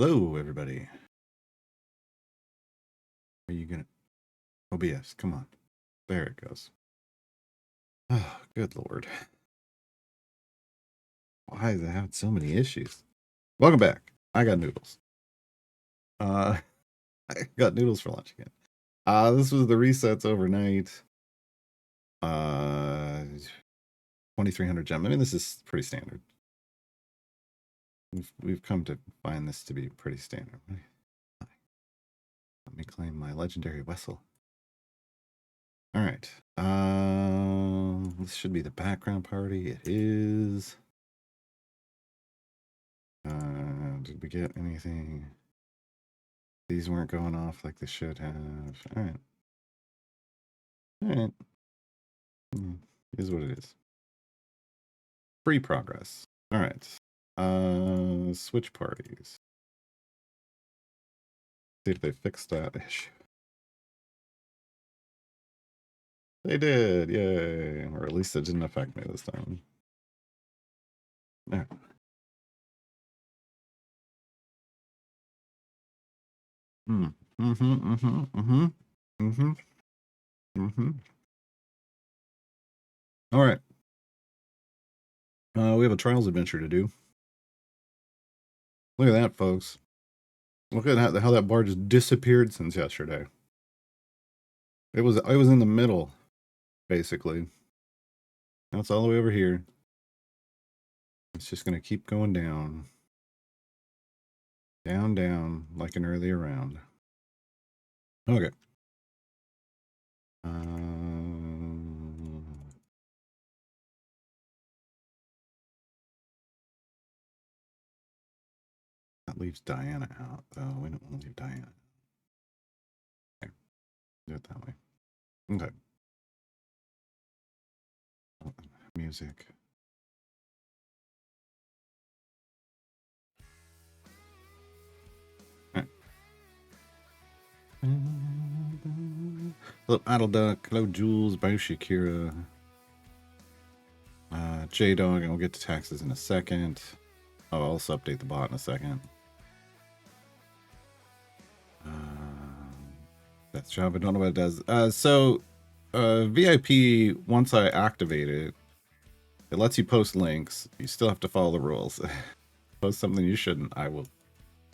Hello, everybody. Are you gonna OBS? Come on. There it goes. Oh, good lord. Why is it having so many issues? Welcome back. I got noodles. I got noodles for lunch again. This was the resets overnight. 2300 gem. I mean, this is pretty standard. We've come to find this to be pretty standard. Let me claim my legendary vessel. All right. This should be the background party. It is. Did we get anything? These weren't going off like they should have. All right. All right. Is what it is. Free progress. All right. Switch parties. See if they fixed that issue. They did, yay. Or at least it didn't affect me this time. All right. All right. We have a trials adventure to do. Look at that, folks. Look at how that bar just disappeared since yesterday. It was in the middle, basically. Now it's all the way over here. It's just gonna keep going down. Down, down, like an earlier round. Okay. That leaves Diana out, though. We don't want to leave Diana. Okay. Do it that way. Okay. Oh, music. All right. Hello, Idle Duck. Hello, Jules. Bye, Shakira. J-Dog, and we'll get to taxes in a second. I'll also update the bot in a second. That's job. I don't know what it does. VIP, once I activate it, it lets you post links. You still have to follow the rules. Post something you shouldn't, I will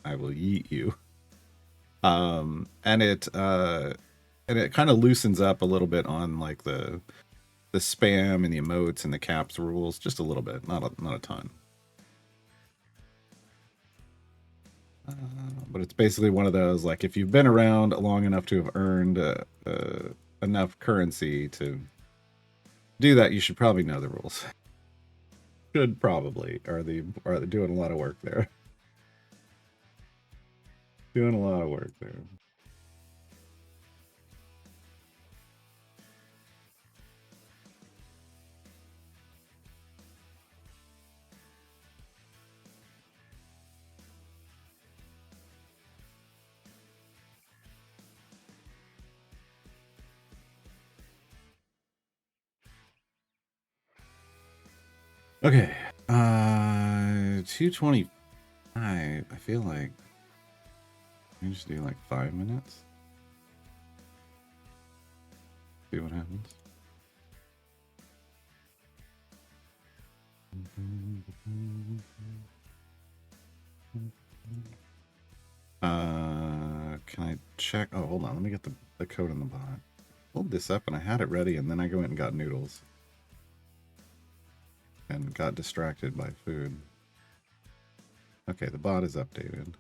yeet you. And it kind of loosens up a little bit on like the spam and the emotes and the caps rules, just a little bit, not a ton. But it's basically one of those, like, if you've been around long enough to have earned enough currency to do that, you should probably know the rules. Should probably, are they doing a lot of work there. Doing a lot of work there. Okay, 225. I feel like we just do like 5 minutes. See what happens. Can I check? Oh, hold on. Let me get the code in the bot. Pulled this up and I had it ready, and then I go in and got noodles. And got distracted by food. Okay, the bot is updated.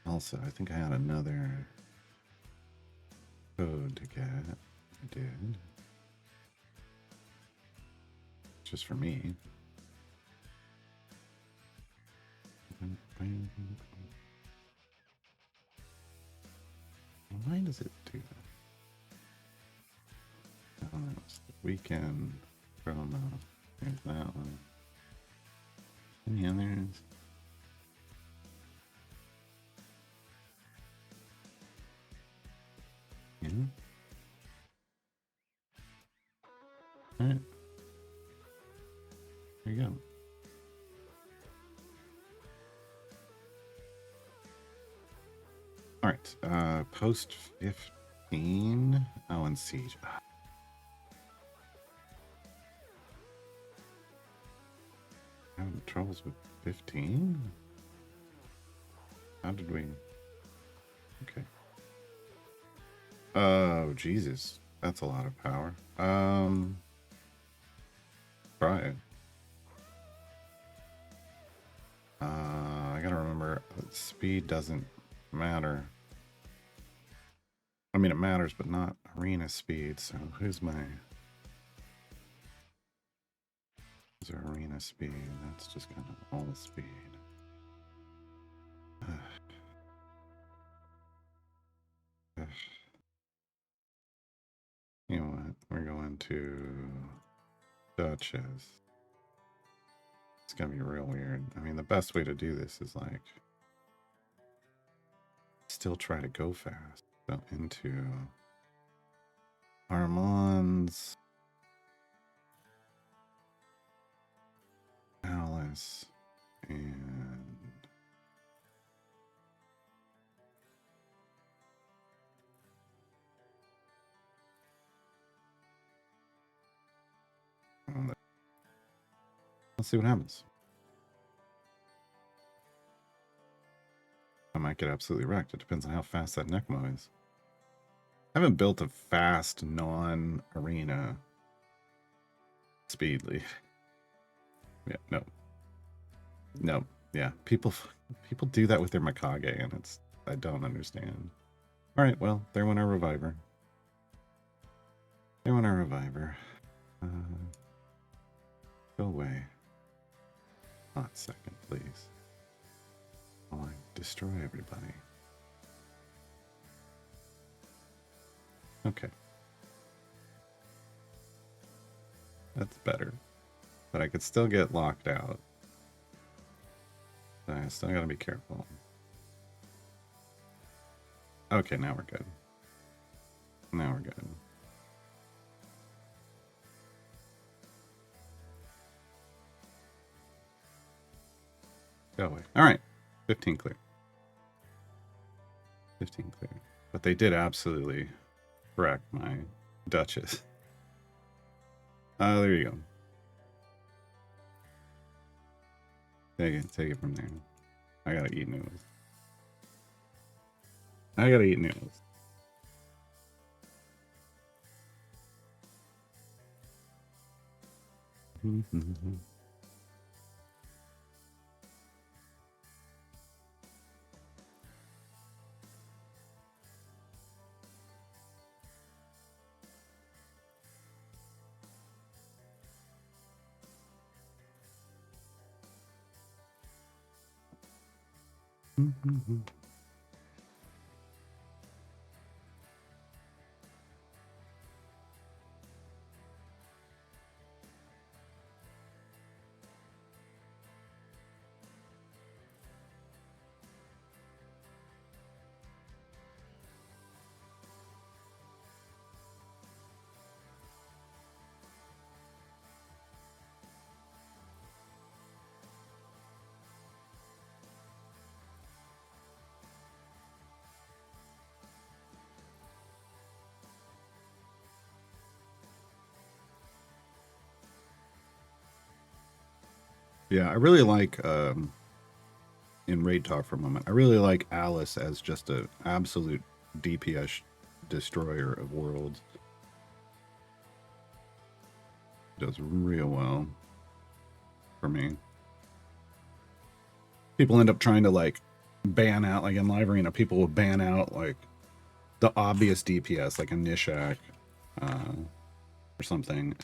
Also, I think I had another code to get. I did. Just for me. Why does it do that? Oh, it's the weekend promo. There's that one. Any others? Yeah. All right. There you go. All right. Post 15. Oh, and siege. Having troubles with 15? How did we? Okay. Oh, Jesus. That's a lot of power. Try it. I gotta remember, speed doesn't matter. I mean, it matters, but not arena speed. So who's my... Who's our arena speed? That's just kind of all the speed. You know what? We're going to Duchess. It's gonna be real weird. I mean, the best way to do this is like still try to go fast. So into Armand's Alice and let's see what happens. I might get absolutely wrecked. It depends on how fast that Necmo is. I haven't built a fast non-arena speed lead. Yeah, no, yeah. People do that with their Mikage, and I don't understand. All right, well, there went our reviver. There went our reviver. Go away. Hot second, please. Oh, I destroy everybody. Okay. That's better. But I could still get locked out. So I still gotta be careful. Okay, now we're good. Now we're good. Go away. All right. 15 clear. 15 clear. But they did absolutely wreck my Duchess. There you go. Take it from there. I gotta eat noodles. I gotta eat noodles. Yeah, I really like in Raid Talk for a moment. I really like Alice as just an absolute DPS destroyer of worlds. Does real well for me. People end up trying to like ban out, like in Live Arena, people will ban out like the obvious DPS, like a Nishak or something,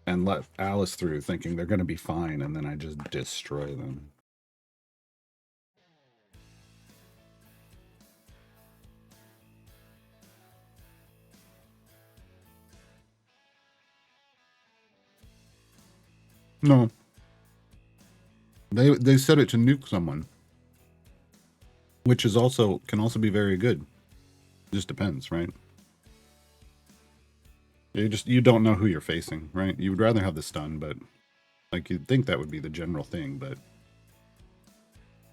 and let Alice through thinking they're going to be fine, and then I just destroy them. No. They set it to nuke someone, which is also can also be very good. Just depends, right? You don't know who you're facing, right? You would rather have the stun, but like you'd think that would be the general thing, but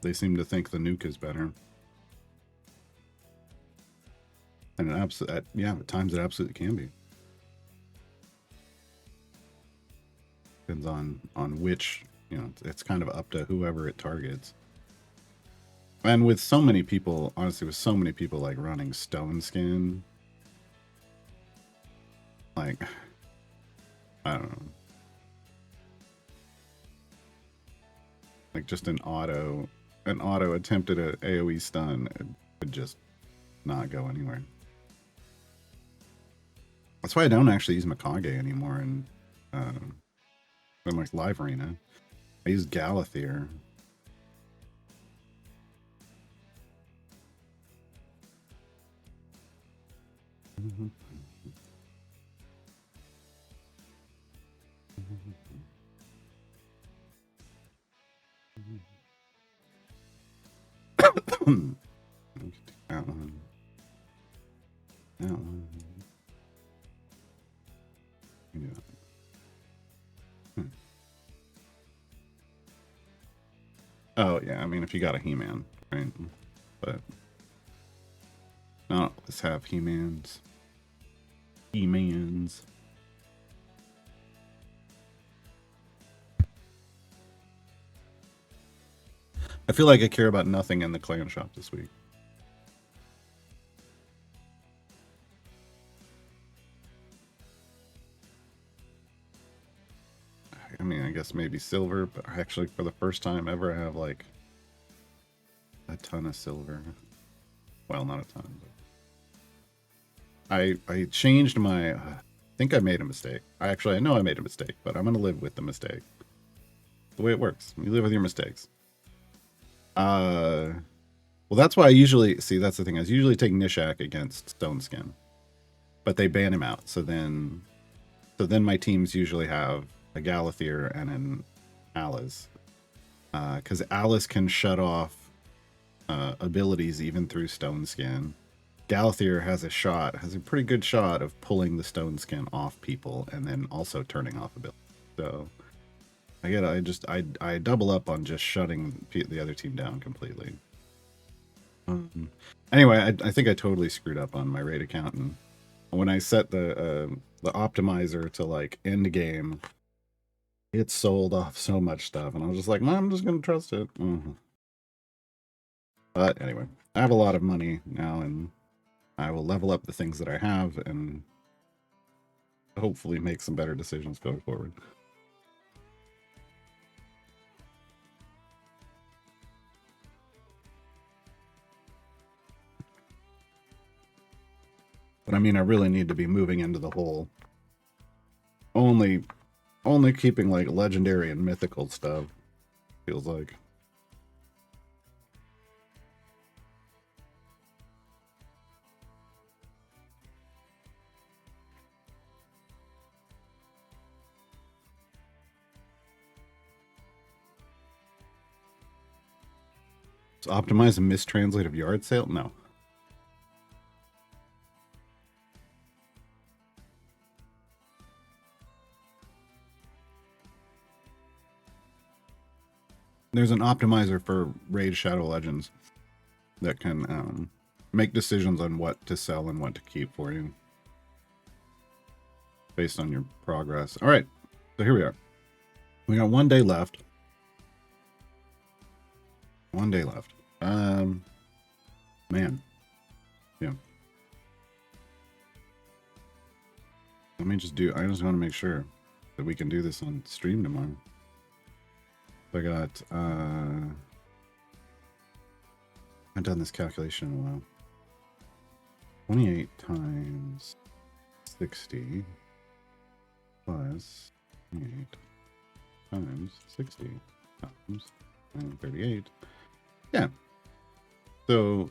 they seem to think the nuke is better. And at times it absolutely can be. Depends on which, it's kind of up to whoever it targets. And with so many people, honestly, with so many people like running Stone Skin, like, I don't know, like just an auto attempted at AoE stun, it would just not go anywhere. That's why I don't actually use Mikage anymore in like Live Arena. I use Galathier. That one. That one. Yeah. Oh yeah, I mean if you got a He-Man, right? But not let's have He-Mans. He-Mans. I feel like I care about nothing in the clan shop this week. I mean, I guess maybe silver, but actually for the first time ever I have like a ton of silver. Well, not a ton, but I changed my I think I made a mistake. I know I made a mistake, but I'm gonna live with the mistake. The way it works. You live with your mistakes. Well, that's why I usually see. That's the thing. I usually take Nishak against Stone Skin, but they ban him out. So then my teams usually have a Galathier and an Alice, because Alice can shut off abilities even through Stone Skin. Galathier has a pretty good shot of pulling the Stone Skin off people and then also turning off abilities. So I double up on just shutting the other team down completely. Anyway, I think I totally screwed up on my raid account, and when I set the optimizer to like end game, it sold off so much stuff, and I was just like, well, I'm just gonna trust it. But anyway, I have a lot of money now, and I will level up the things that I have, and hopefully make some better decisions going forward. But I mean, I really need to be moving into the whole only keeping like legendary and mythical stuff, feels like. So optimize a mistranslated yard sale? No. There's an optimizer for Raid Shadow Legends that can make decisions on what to sell and what to keep for you based on your progress. All right, so here we are. We got 1 day left. 1 day left. Man. Yeah. Let me just I just want to make sure that we can do this on stream tomorrow. I got, I haven't done this calculation in a while. 28 times 60 plus 28 times 60 times 38. Yeah. So,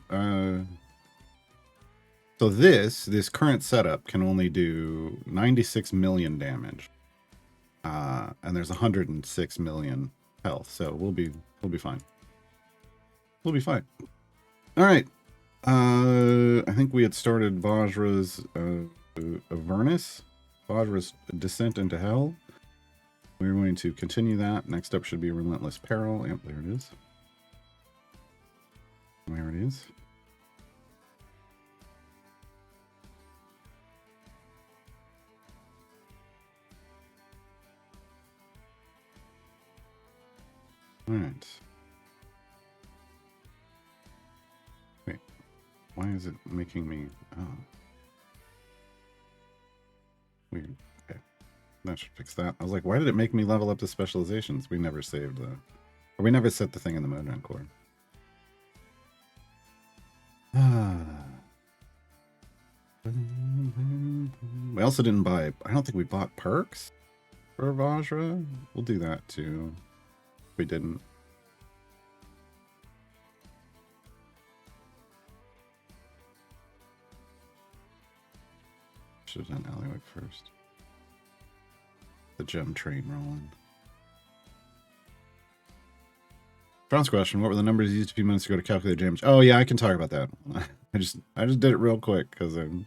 so this current setup can only do 96 million damage. And there's 106 million health, so we'll be fine. We'll be fine. All right. I think we had started Vajra's Avernus, Vajra's Descent into Hell. We're going to continue that. Next up should be Relentless Peril. Yep, there it is. There it is. Alright. Wait. Why is it making me... Oh. Weird. Okay. That should fix that. I was like, why did it make me level up the specializations? We never saved that. Or we never set the thing in the Modron core. We also didn't buy... I don't think we bought perks for Vajra. We'll do that too. We didn't. Should have done Alleyway first. The gem train rolling. John's question, what were the numbers used a few minutes ago to calculate damage? Oh yeah, I can talk about that. I just did it real quick because I'm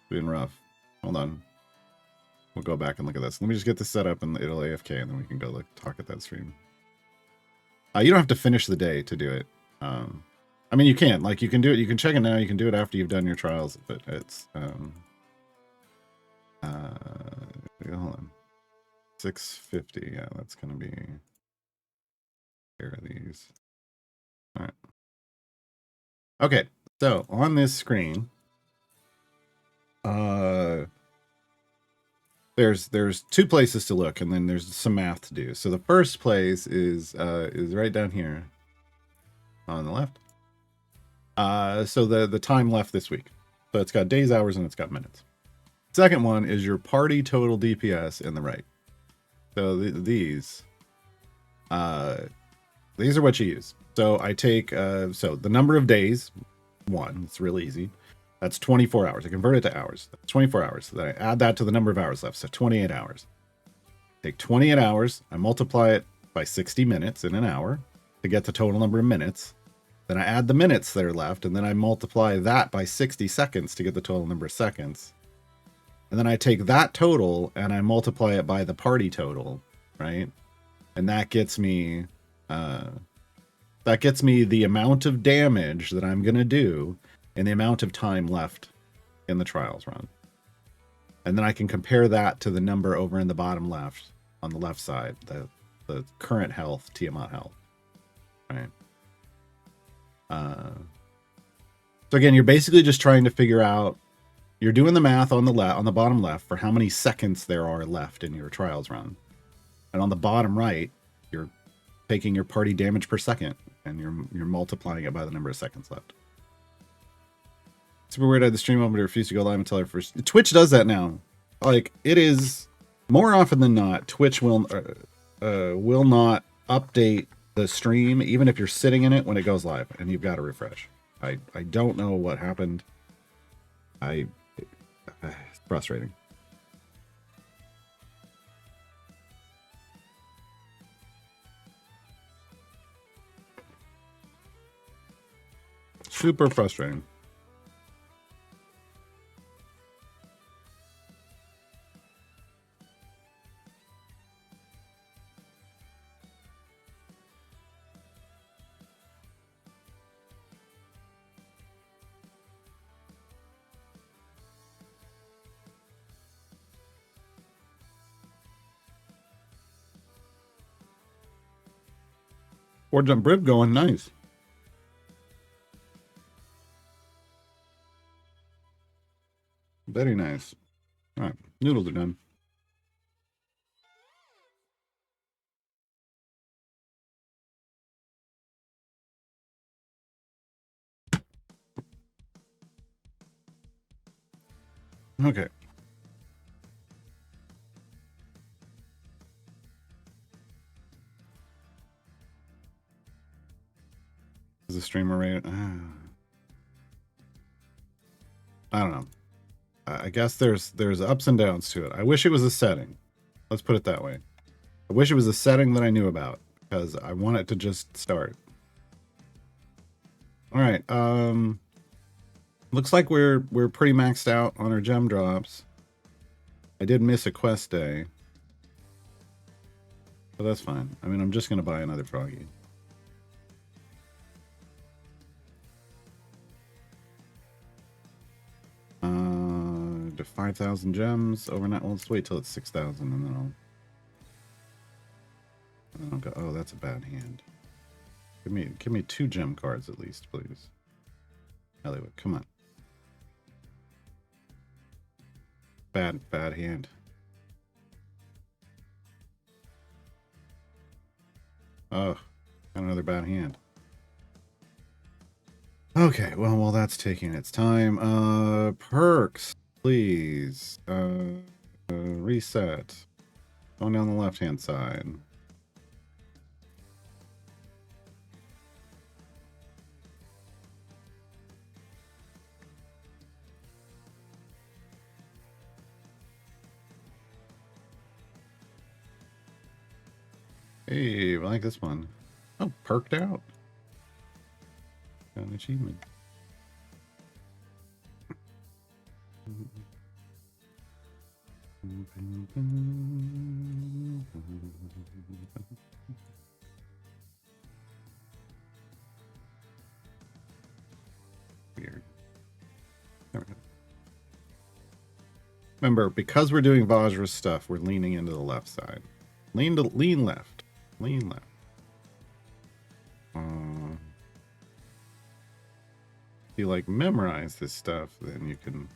being rough. Hold on. We'll go back and look at this. Let me just get this set up and it'll AFK and then we can go talk at that stream. You don't have to finish the day to do it. I mean, you can. Like, you can do it. You can check it now. You can do it after you've done your trials. But it's... hold on. 650. Yeah, that's going to be... Here are these. All right. Okay, so on this screen... There's two places to look, and then there's some math to do. So the first place is right down here on the left. So the time left this week. So it's got days, hours, and it's got minutes. Second one is your party total DPS in the right. So these are what you use. So I take so the number of days, 1. It's real easy. That's 24 hours. I convert it to hours. That's 24 hours. So then I add that to the number of hours left. So 28 hours. Take 28 hours. I multiply it by 60 minutes in an hour to get the total number of minutes. Then I add the minutes that are left. And then I multiply that by 60 seconds to get the total number of seconds. And then I take that total and I multiply it by the party total, right? And that gets me the amount of damage that I'm going to do and the amount of time left in the trials run. And then I can compare that to the number over in the bottom left, on the left side, the current health, Tiamat health, right? So again, you're basically just trying to figure out, you're doing the math on the bottom left for how many seconds there are left in your trials run. And on the bottom right, you're taking your party damage per second and you're multiplying it by the number of seconds left. Super weird I had the stream open to refuse to go live until I first... Twitch does that now. Like, it is... More often than not, Twitch will not update the stream, even if you're sitting in it when it goes live, and you've got to refresh. I don't know what happened. It's frustrating. Super frustrating. Or jump Brib going nice. Very nice. All right, noodles are done. Okay. Is the streamer rate? I don't know. I guess there's ups and downs to it. I wish it was a setting. Let's put it that way. I wish it was a setting that I knew about because I want it to just start. All right. Looks like we're pretty maxed out on our gem drops. I did miss a quest day, but that's fine. I mean, I'm just gonna buy another froggy. To 5,000 gems overnight. Well, let's wait till it's 6,000 and then Oh, God. Oh, that's a bad hand. Give me 2 gem cards at least, please. Hollywood, come on. Bad hand. Oh, got another bad hand. Okay, well, while that's taking its time, perks, please. Reset. Going down the left-hand side. Hey, I like this one. Oh, perked out. Got an achievement. Weird. There we go. Remember, because we're doing Vajra's stuff, we're leaning into the left side. Lean left. Lean left. If you like memorize this stuff, then you can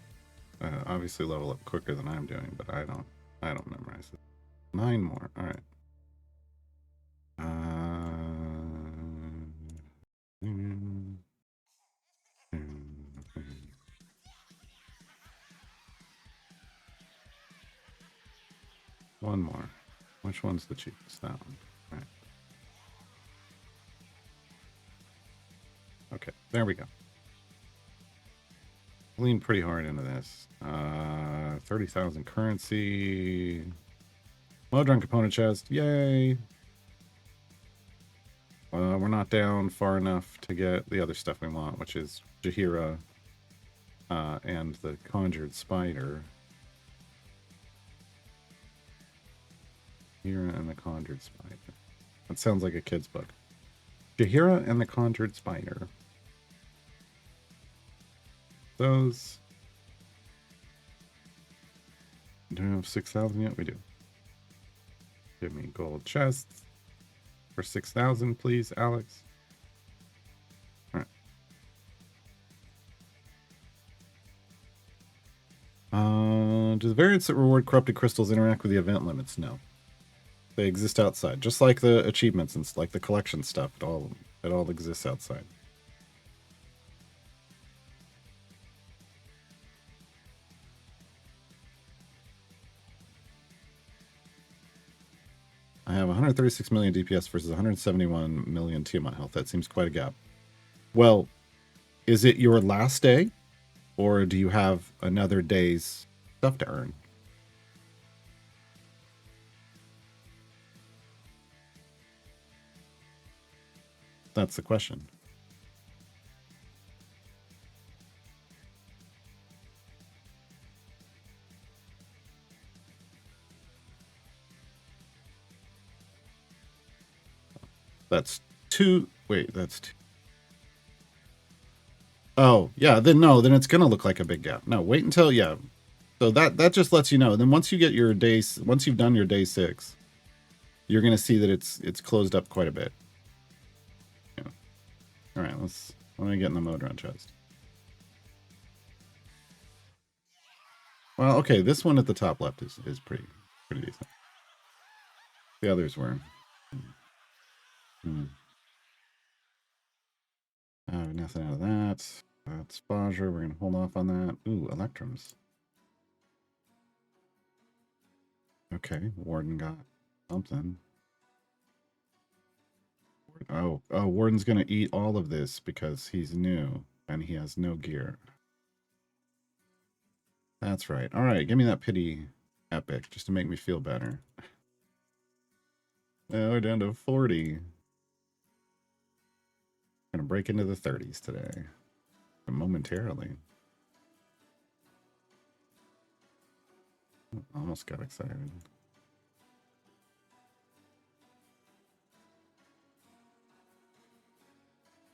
obviously level up quicker than I'm doing, but I don't memorize it. 9 more. All right. One more. Which one's the cheapest? That one. All right. Okay, there we go. Lean pretty hard into this. 30,000 currency. Modron component chest. Yay. We're not down far enough to get the other stuff we want, which is Jaheira and the Conjured Spider. Jaheira and the Conjured Spider. That sounds like a kid's book. Jaheira and the Conjured Spider. Those. Do we have 6,000 yet? We do. Give me gold chests for 6,000, please, Alex. All right. Do the variants that reward corrupted crystals interact with the event limits? No. They exist outside, just like the achievements and like the collection stuff. It all exists outside. I have 136 million DPS versus 171 million Tiamat health. That seems quite a gap. Well, is it your last day? Or do you have another day's stuff to earn? That's the question. That's 2. Wait, that's 2. Oh, yeah, then no, then it's going to look like a big gap. No, wait until, yeah. So that just lets you know. Then once you get your days, once you've done your day 6, you're going to see that it's closed up quite a bit. Yeah. All right, let me get in the Modron chest. Well, okay, this one at the top left is pretty decent. The others were. Nothing out of that. That's Vajra. We're gonna hold off on that. Ooh, Electrums. Okay, Warden got something. Oh, Warden's gonna eat all of this because he's new and he has no gear. That's right. All right, give me that pity epic just to make me feel better. Now we're down to 40. Gonna break into the 30s today. Momentarily. Almost got excited.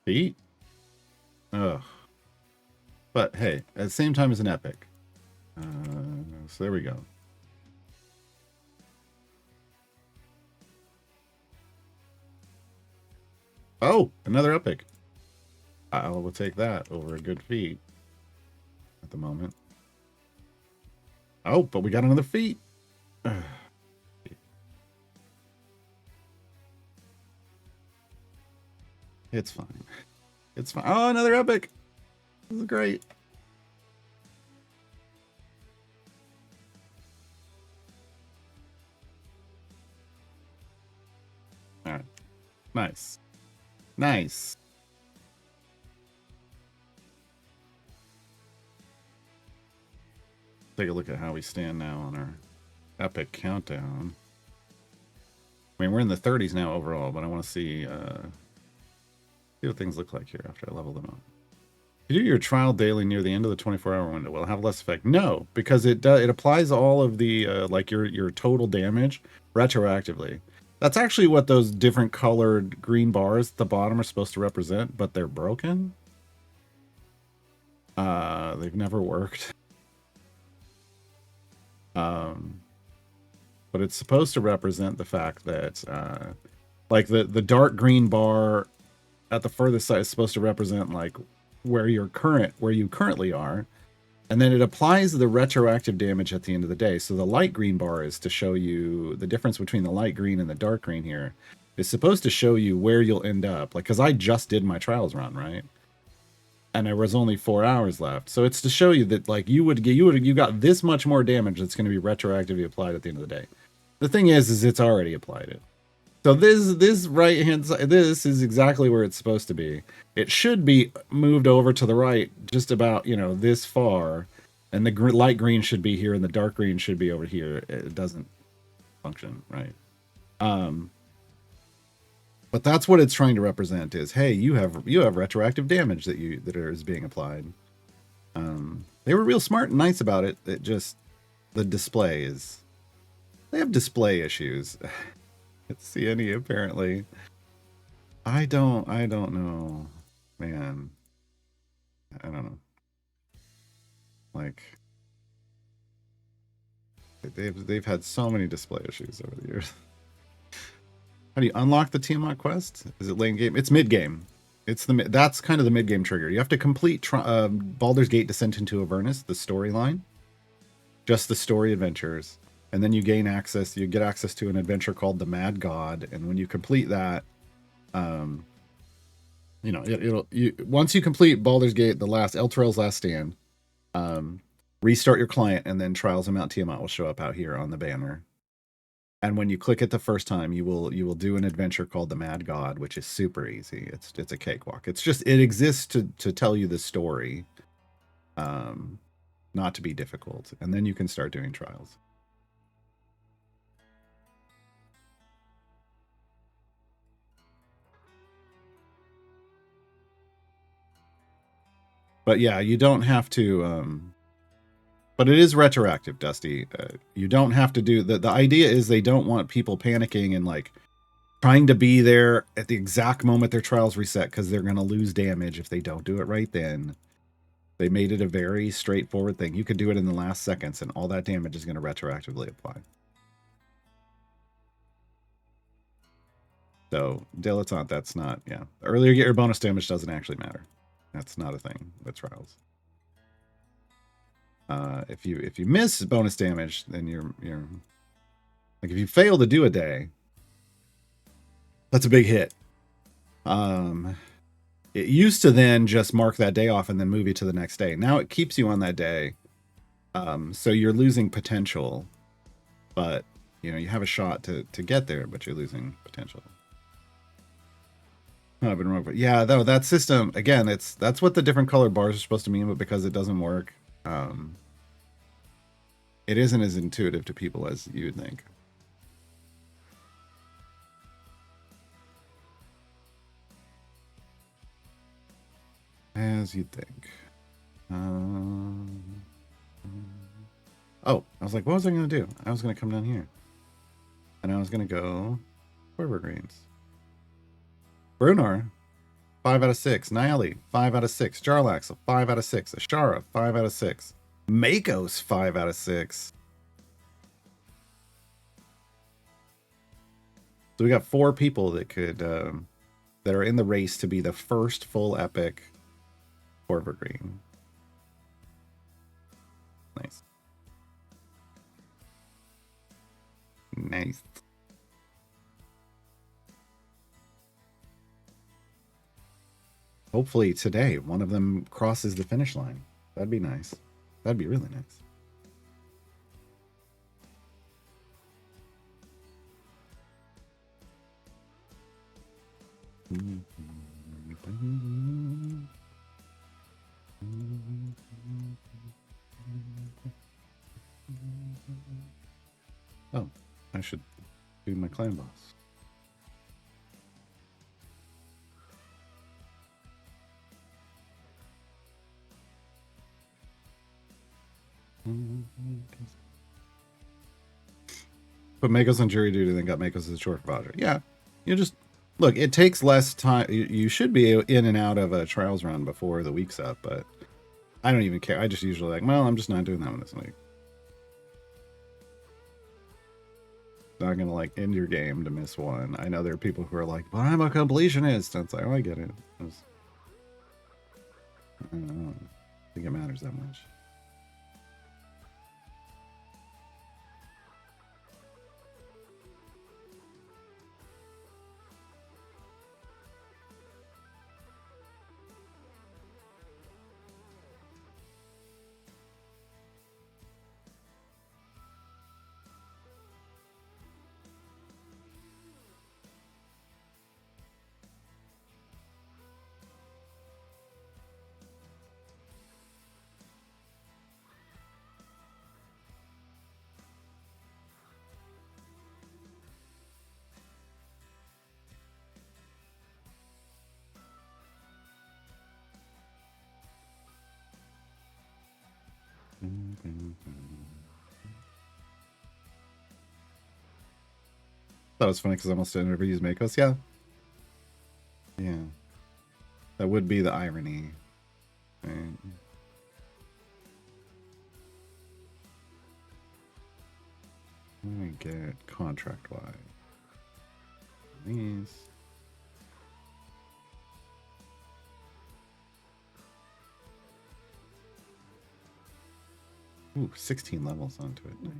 Feet? Ugh. But hey, at the same time as an epic. So there we go. Oh, another epic. I will take that over a good feat at the moment. Oh, but we got another feat. It's fine. It's fine. Oh, another epic. This is great. All right. Nice. Nice. Take a look at how we stand now on our epic countdown. I mean, we're in the 30s now overall, but I want to see what things look like here after I level them up. You do your trial daily near the end of the 24-hour window. Will it have less effect? No, because it applies all of the like your total damage retroactively. That's actually what those different colored green bars at the bottom are supposed to represent, but they're broken. They've never worked. But it's supposed to represent the fact that like the dark green bar at the furthest side is supposed to represent like where you currently are, and then it applies the retroactive damage at the end of the day. So the light green bar is to show you the difference between the light green and the dark green here. It's supposed to show you where you'll end up, like, because I just did my trials run, right, and there was only 4 hours left, so it's to show you that like you got this much more damage that's going to be retroactively applied at the end of the day. The thing is it's already applied it. So this right hand side, this is exactly where it's supposed to be. It should be moved over to the right, just about, you know, this far, and the light green should be here, and the dark green should be over here. It doesn't function right. But that's what it's trying to represent: is, hey, you have retroactive damage that is being applied. They were real smart and nice about it. It just, the display is, they have display issues. See any apparently. I don't know, man. I don't know. Like, they've had so many display issues over the years. How do you unlock the Tiamat quest? Is it late game? It's mid game. That's kind of the mid game trigger. You have to complete Baldur's Gate: Descent into Avernus, the storyline, just the story adventures. And then you gain access, you get access to an adventure called the Mad God. And when you complete that, you know, once you complete Baldur's Gate, the last Elturel's Last Stand, restart your client, and then Trials of Mount Tiamat will show up out here on the banner. And when you click it the first time, you will do an adventure called the Mad God, which is super easy. It's a cakewalk. It's just, it exists to tell you the story, not to be difficult. And then you can start doing trials. But yeah, you don't have to, but it is retroactive, Dusty. You don't have to do, the idea is they don't want people panicking and like trying to be there at the exact moment their trials reset, because they're going to lose damage if they don't do it right then. They made it a very straightforward thing. You could do it in the last seconds, and all that damage is going to retroactively apply. So, dilettante, that's not, yeah. The earlier you get your bonus damage doesn't actually matter. That's not a thing with trials. If you miss bonus damage, then you're like, if you fail to do a day, that's a big hit. It used to then just mark that day off and then move you to the next day. Now it keeps you on that day. So you're losing potential, but you know, you have a shot to get there, but you're losing potential. I've been wrong, but yeah, though that system again, that's what the different colored bars are supposed to mean, but because it doesn't work, it isn't as intuitive to people as you'd think. As you'd think. Oh, I was like, what was I going to do? I was going to come down here. And I was going to go Quiver Greens. Brunar, 5 out of 6. Niali, 5 out of 6. Jarlax, 5 out of 6. Ashara, 5 out of 6. Makos, 5 out of 6. So we got 4 people that could that are in the race to be the first full epic Corver Green. Nice. Nice. Hopefully today one of them crosses the finish line. That'd be nice. That'd be really nice. Oh, I should do my clan boss. Put Makos on jury duty, then got Makos as short fodder. Yeah, you just look. It takes less time. You should be in and out of a trials run before the week's up, but I don't even care. I just usually like, well, I'm just not doing that one this week. Not gonna like end your game to miss one. I know there are people who are like, but I'm a completionist. And it's like, oh, I get it. I don't think it matters that much. That was funny because I almost never use Makos. Yeah. Yeah. That would be the irony. Right. Let me get contract wide. These. Ooh, 16 levels onto it. Nice.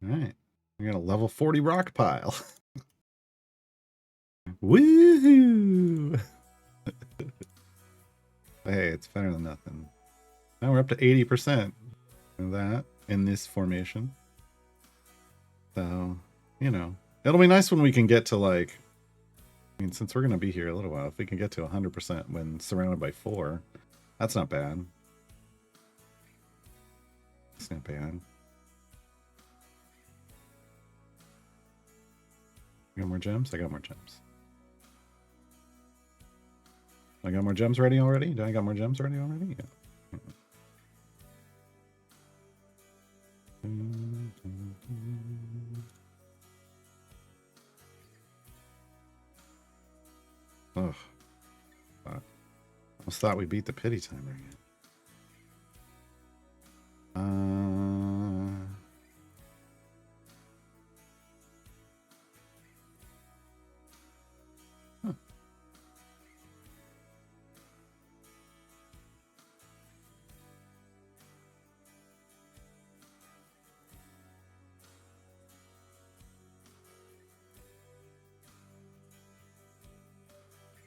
All right. We got a level 40 rock pile. Woohoo! Hey, it's better than nothing. Now we're up to 80% of that in this formation. So, you know, it'll be nice when we can get to like, I mean, since we're going to be here a little while, if we can get to 100% when surrounded by 4, that's not bad. It's not bad. You got more gems? I got more gems. I got more gems ready already? Do I got more gems ready already? Yeah. Ugh. I almost thought we beat the pity timer again.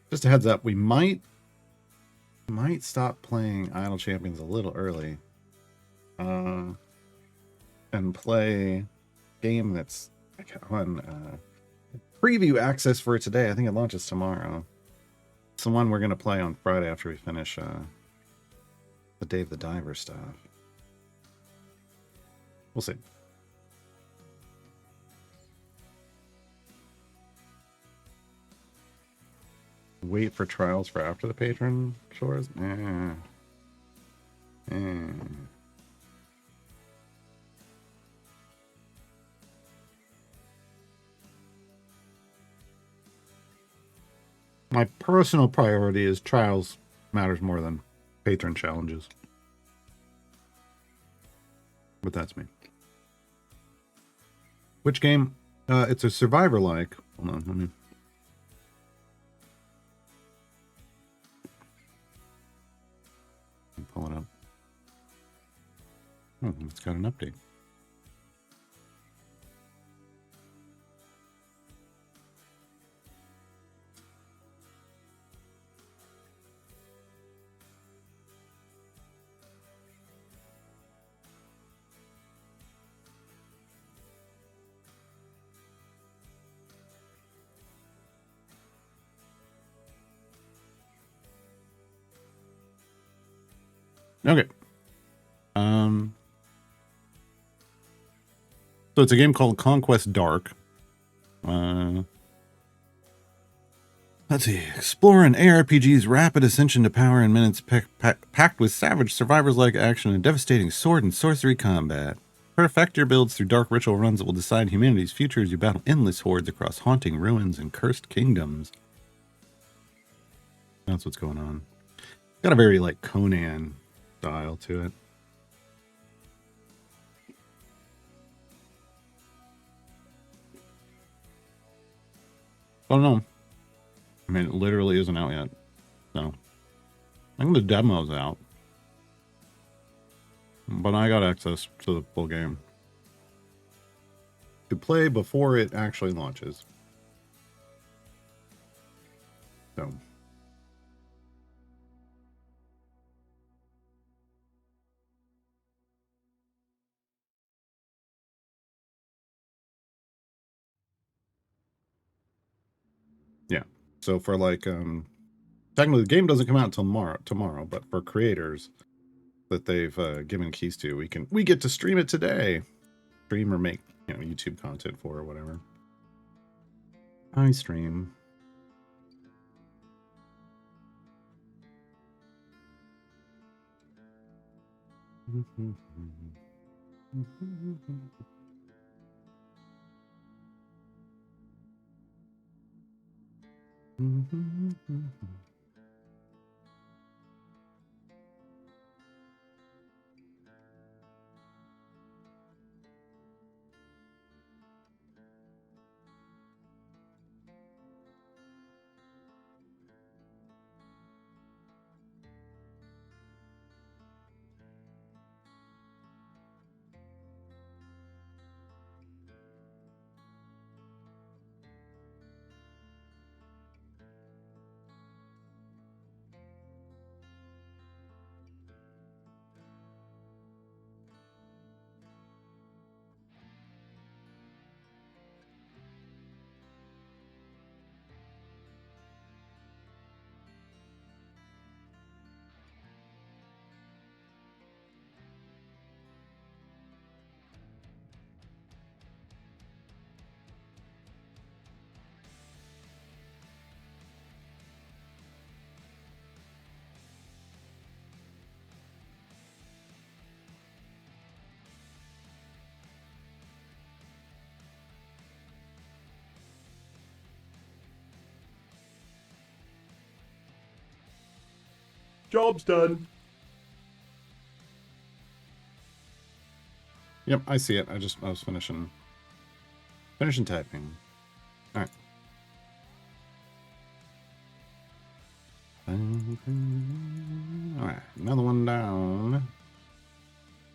Just a heads up, we might stop playing Idle Champions a little early. And play game that's on preview access for today. I think it launches tomorrow. It's the one we're going to play on Friday after we finish the Dave the Diver stuff. We'll see. Wait for trials for after the patron shores? My personal priority is trials matters more than patron challenges. But that's me. Which game? It's a survivor-like. Hold on, let me pull it up. Oh, it's got an update. Okay. So it's a game called Conquest Dark. Let's see. Explore an ARPG's rapid ascension to power in minutes, packed with savage survivors-like action and devastating sword and sorcery combat. Perfect your builds through dark ritual runs that will decide humanity's future as you battle endless hordes across haunting ruins and cursed kingdoms. That's what's going on. Got a very, like, Conan style to it. I don't know. I mean, it literally isn't out yet. So, I think the demo's out. But I got access to the full game to play before it actually launches. So. Yeah. So for like, technically the game doesn't come out until tomorrow, but for creators that they've given keys to, we get to stream it today. Stream or make, YouTube content for or whatever. I stream. Job's done. Yep, I see it. I was finishing typing. All right. All right, another one down.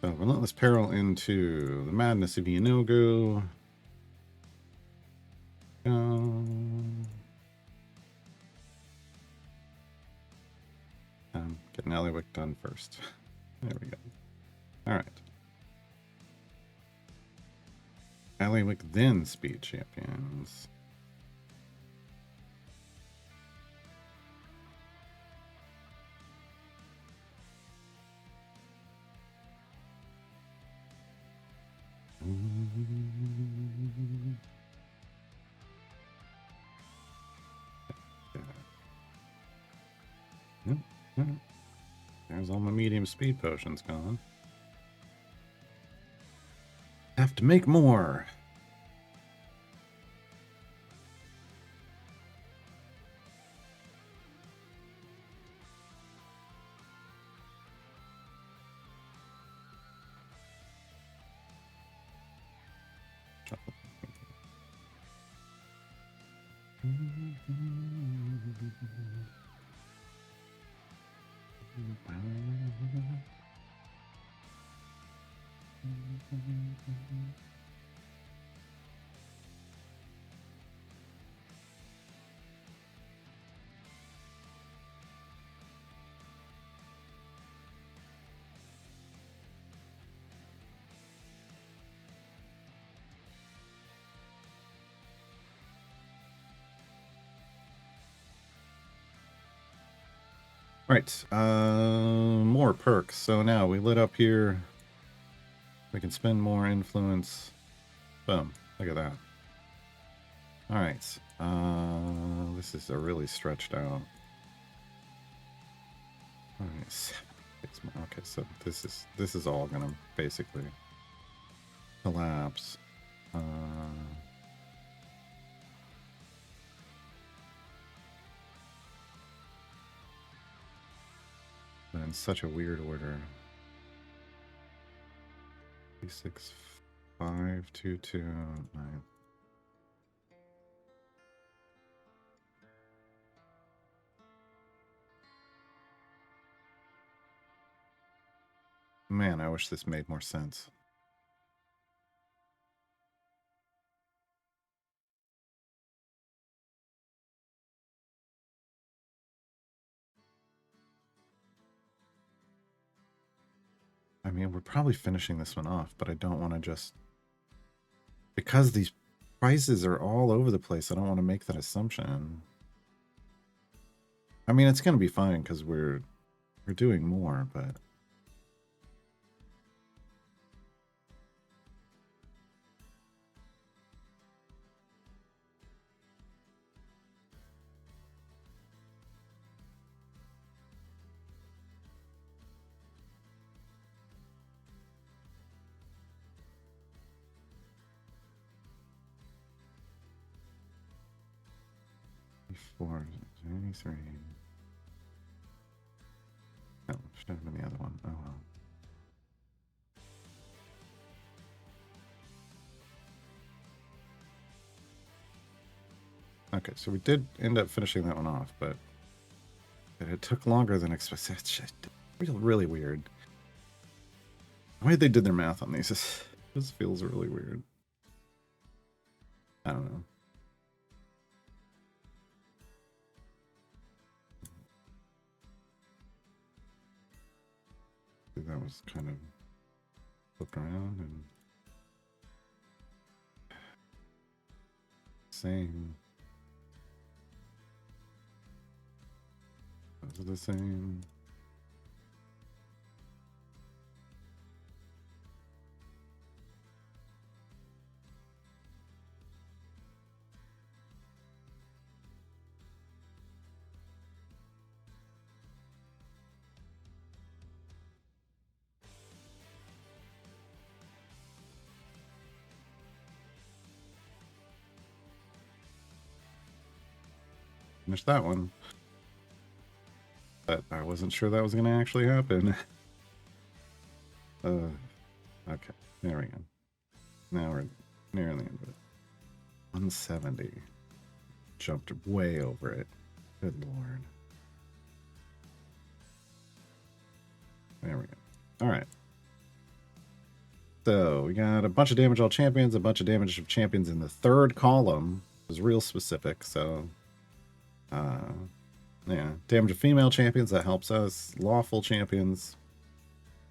So, relentless peril into the madness of Inogu. Get Nallywick done first. There we go. All right. Nallywick, then Speed Champions. There's all my medium speed potions gone. Have to make more. Right, more perks. So now we lit up here. We can spend more influence. Boom, look at that. All right, this is a really stretched out. All right, okay, so this is all gonna basically collapse. But in such a weird order. 6, 5, 2, 2, 9. Man, I wish this made more sense. I mean, we're probably finishing this one off, but I don't want to just... Because these prices are all over the place, I don't want to make that assumption. I mean, it's going to be fine because we're doing more, but... Four, 23. No, should have been the other one. Oh well. Okay, so we did end up finishing that one off, but it took longer than expected. It's just really weird. The way they did their math on these this feels really weird. I don't know. That was kind of flipped around and same. Those are the same. Finished that one. But I wasn't sure that was going to actually happen. Okay, there we go. Now we're near the end of it. 170. Jumped way over it. Good lord. There we go. Alright. So, we got a bunch of damage all champions, a bunch of damage of champions in the third column. It was real specific, so... yeah. Damage of female champions, that helps us. Lawful champions.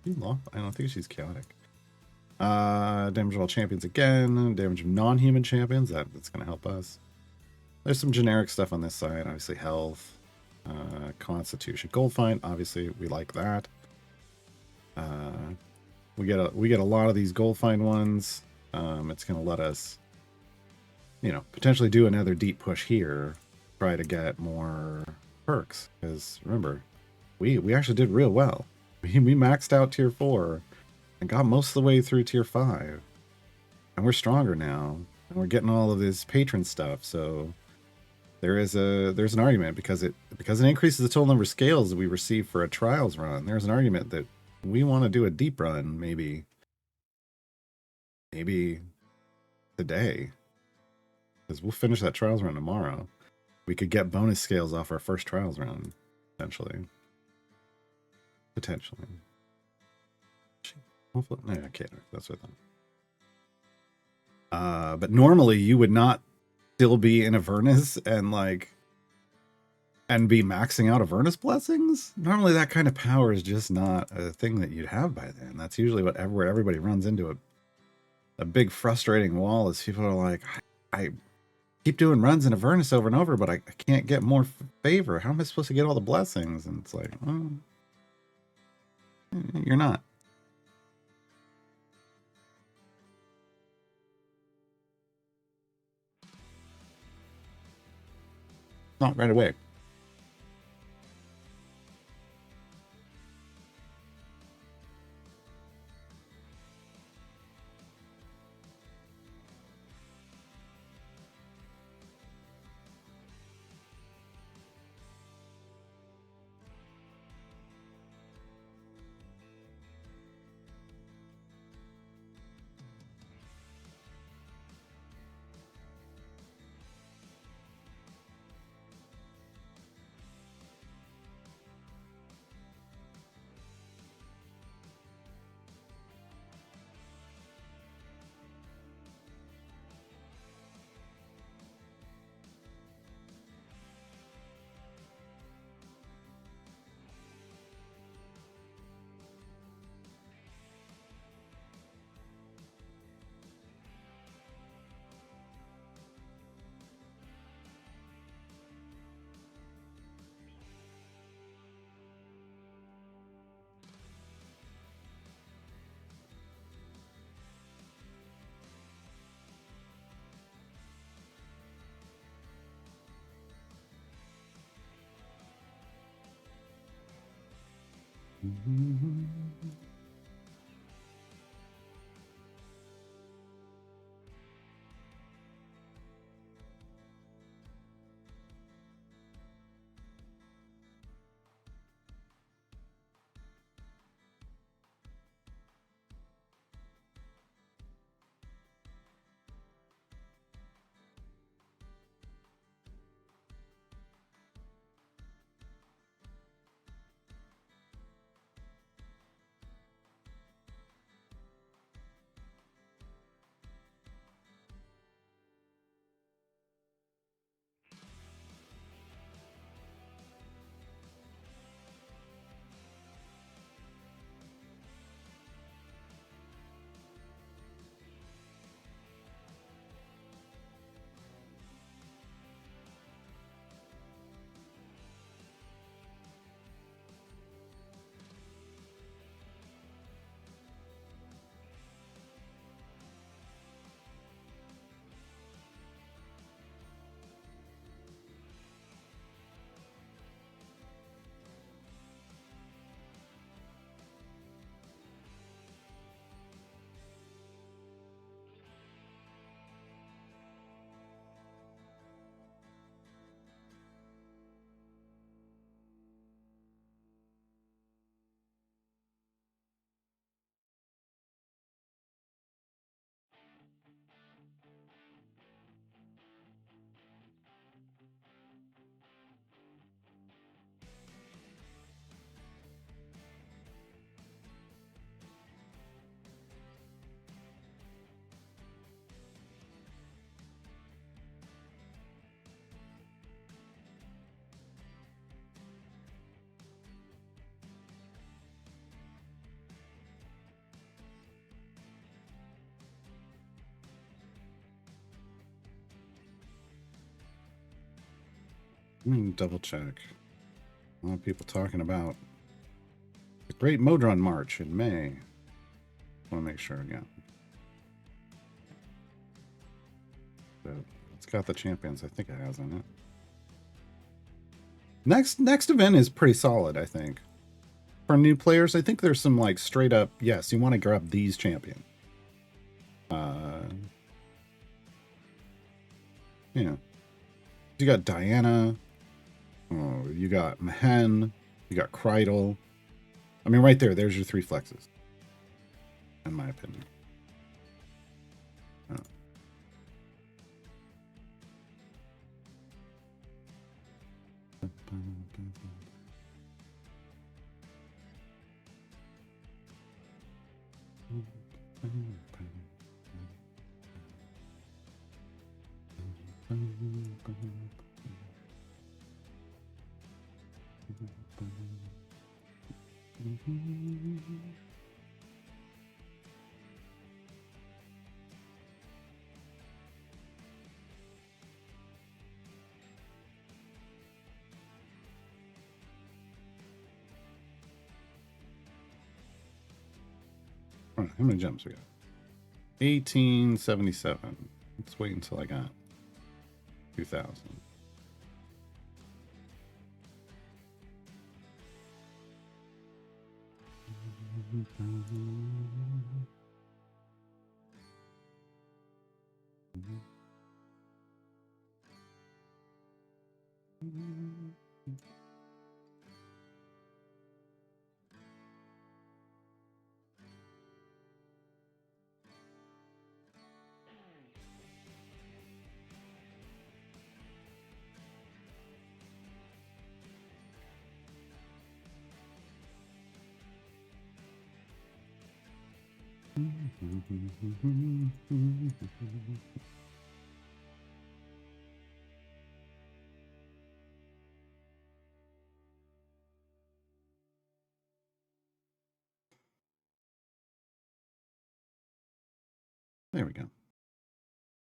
I don't think she's chaotic. Damage of all champions again. Damage of non-human champions, that's going to help us. There's some generic stuff on this side. Obviously health, constitution. Gold find, obviously we like that. We get a lot of these gold find ones. It's going to let us, you know, potentially do another deep push here. Try to get more perks. Because remember, we actually did real well. We maxed out tier 4 and got most of the way through tier 5. And we're stronger now. And we're getting all of this patron stuff, so there's an argument because it increases the total number of scales we receive for a trials run. There's an argument that we want to do a deep run, maybe today, because we'll finish that trials run tomorrow. We could get bonus scales off our first trials round, potentially. Potentially. Hopefully, no, I can't. That's what I thought. But normally you would not still be in Avernus and be maxing out Avernus blessings. Normally that kind of power is just not a thing that you'd have by then. That's usually where everybody runs into a big frustrating wall is people are like, I keep doing runs in Avernus over and over, but I can't get more favor. How am I supposed to get all the blessings? And it's like, well, you're not. Not right away. Double check. A lot of people talking about the Great Modron March in May. Want to make sure, yeah. But it's got the champions. I think it has in it. Next event is pretty solid, I think. For new players, I think there's some like straight up, yes, you want to grab these champions. Yeah. You got Diana. Oh, you got Mehen. You got Kreidel. I mean, right there, there's your 3 flexes. In my opinion. All right, how many jumps we got? 1877. Let's wait until I got 2000. There we go.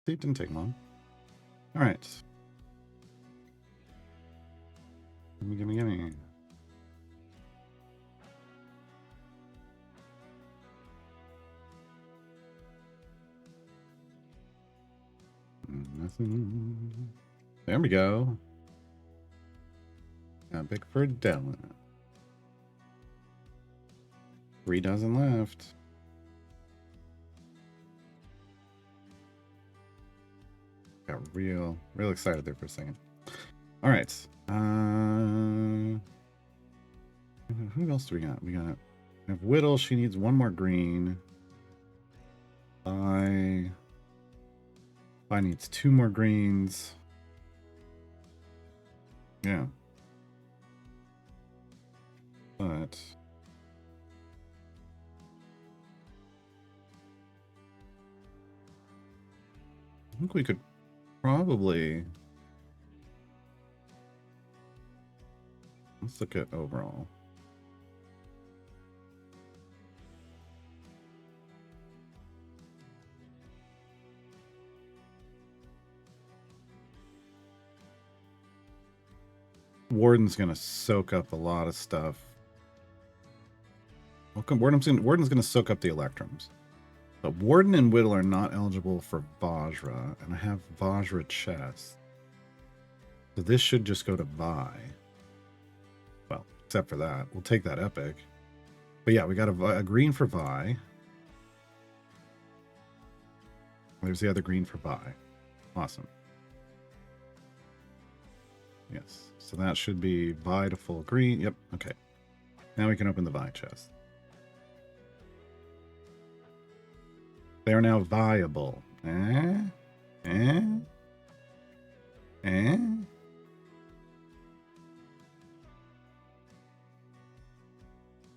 See, it didn't take long. All right. Gimme. Nothing. There we go. Got Pick3 Dylan. 3 dozen left. Got real excited there for a second. All right. Who else do we got? We have Whittle. She needs one more green. I needs 2 more greens. Yeah. But I think we could probably... Let's look at overall. Warden's gonna soak up a lot of stuff. Welcome, Warden's gonna soak up the Electrums. But Warden and Whittle are not eligible for Vajra, and I have Vajra chest. So this should just go to Vi. Well, except for that. We'll take that epic. But yeah, we got a green for Vi. There's the other green for Vi. Awesome. Yes. So that should be Vi to full green. Yep. Okay. Now we can open the Vi chest. They are now viable. There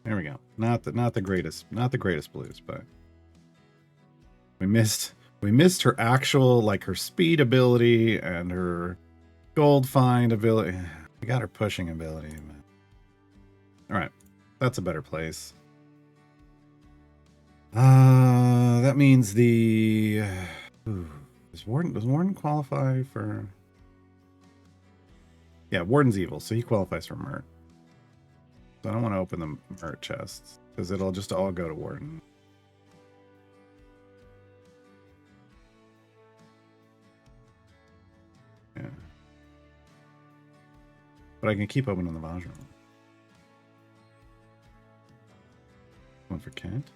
we go. Not the greatest blues, but we missed her actual, like, her speed ability and her gold find ability. We got her pushing ability. All right, that's a better place. That means the does Warden qualify for? Yeah, Warden's evil, so he qualifies for Mert. So I don't want to open the Mert chests because it'll just all go to Warden. Yeah, but I can keep opening the Vajra. One for Kent.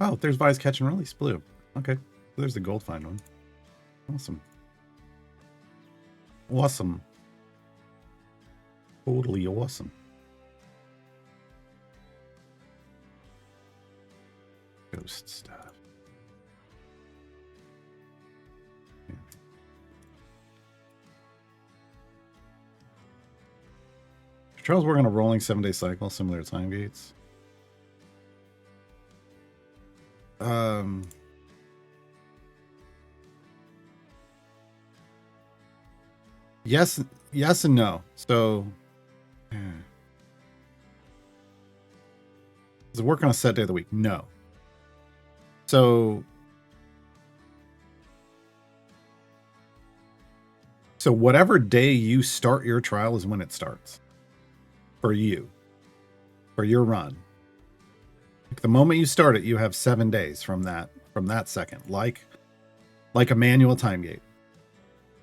Oh, there's Vi's catch and release blue. Okay, there's the gold find one. Awesome. Awesome. Totally awesome. Ghost stuff. Yeah. Charles working on a rolling 7-day cycle similar to time gates. Yes, yes and no. So, does it work on a set day of the week? No. So whatever day you start your trial is when it starts for you, for your run. Like the moment you start it, you have 7 days from that second, like a manual time gate.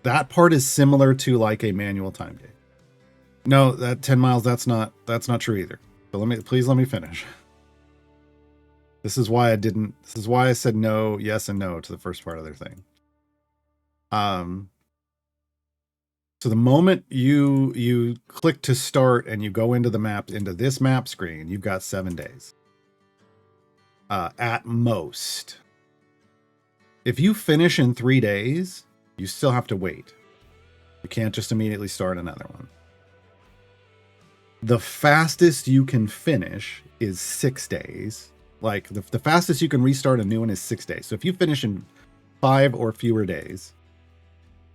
That part is similar to like a manual time gate. No, that 10 miles, that's not true either. But please let me finish. This is why I said no, yes, and no to the first part of their thing. So the moment you click to start and you go into the map, into this map screen, you've got 7 days. At most. If you finish in 3 days, you still have to wait. You can't just immediately start another one. The fastest you can finish is 6 days. Like the fastest you can restart a new one is 6 days. So if you finish in 5 or fewer days,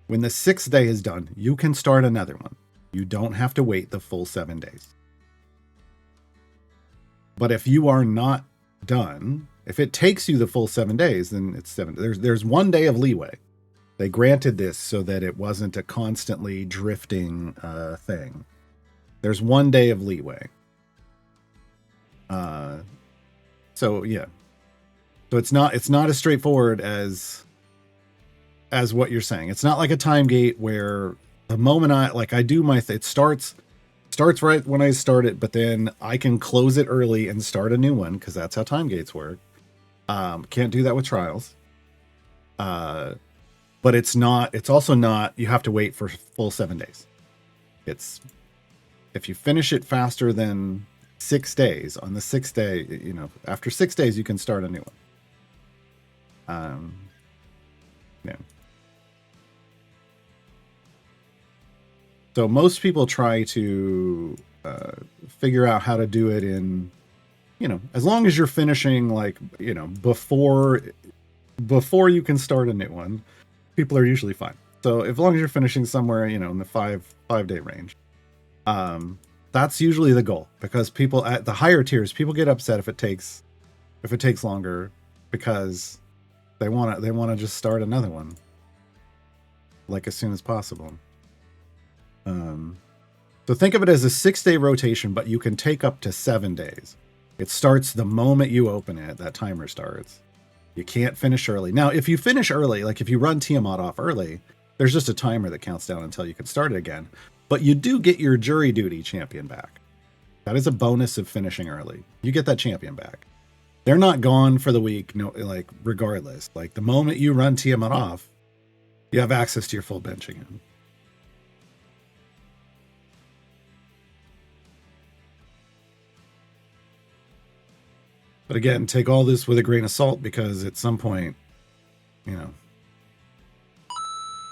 when the 6th day is done, you can start another one. You don't have to wait the full 7 days. But if you are not done, if it takes you the full 7 days, then it's 7. There's 1 day of leeway. They granted this so that it wasn't a constantly drifting thing. There's 1 day of leeway. So yeah. So it's not as straightforward as what you're saying. It's not like a time gate where the moment I do my it starts right when I start it, but then I can close it early and start a new one because that's how time gates work. Can't do that with trials. But it's also not, you have to wait for full 7 days. It's, if you finish it faster than 6 days, on the 6th day, after 6 days, you can start a new one. Yeah. So most people try to figure out how to do it in, as long as you're finishing before you can start a new one, people are usually fine. So as long as you're finishing somewhere, in the 5-day range, that's usually the goal, because people at the higher tiers, people get upset if it takes longer because they want to just start another one like as soon as possible. So think of it as a 6-day rotation, but you can take up to 7 days. It starts the moment you open it, that timer starts. You can't finish early. Now, if you finish early, like if you run Tiamat off early, there's just a timer that counts down until you can start it again. But you do get your jury duty champion back. That is a bonus of finishing early. You get that champion back. They're not gone for the week, regardless. Like the moment you run Tiamat off, you have access to your full bench again. But again, take all this with a grain of salt, because at some point, they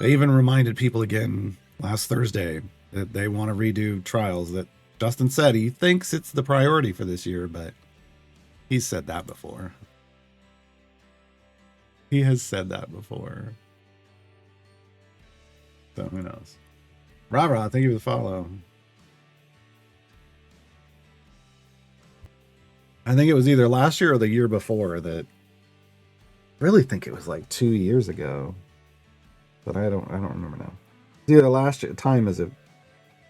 even reminded people again last Thursday that they want to redo trials. That Justin said he thinks it's the priority for this year, but he's said that before. He has said that before. So who knows? Rah, thank you for the follow. I think it was either last year or the year before that. I really think it was like 2 years ago, but I don't remember now. It's either last year. Time is a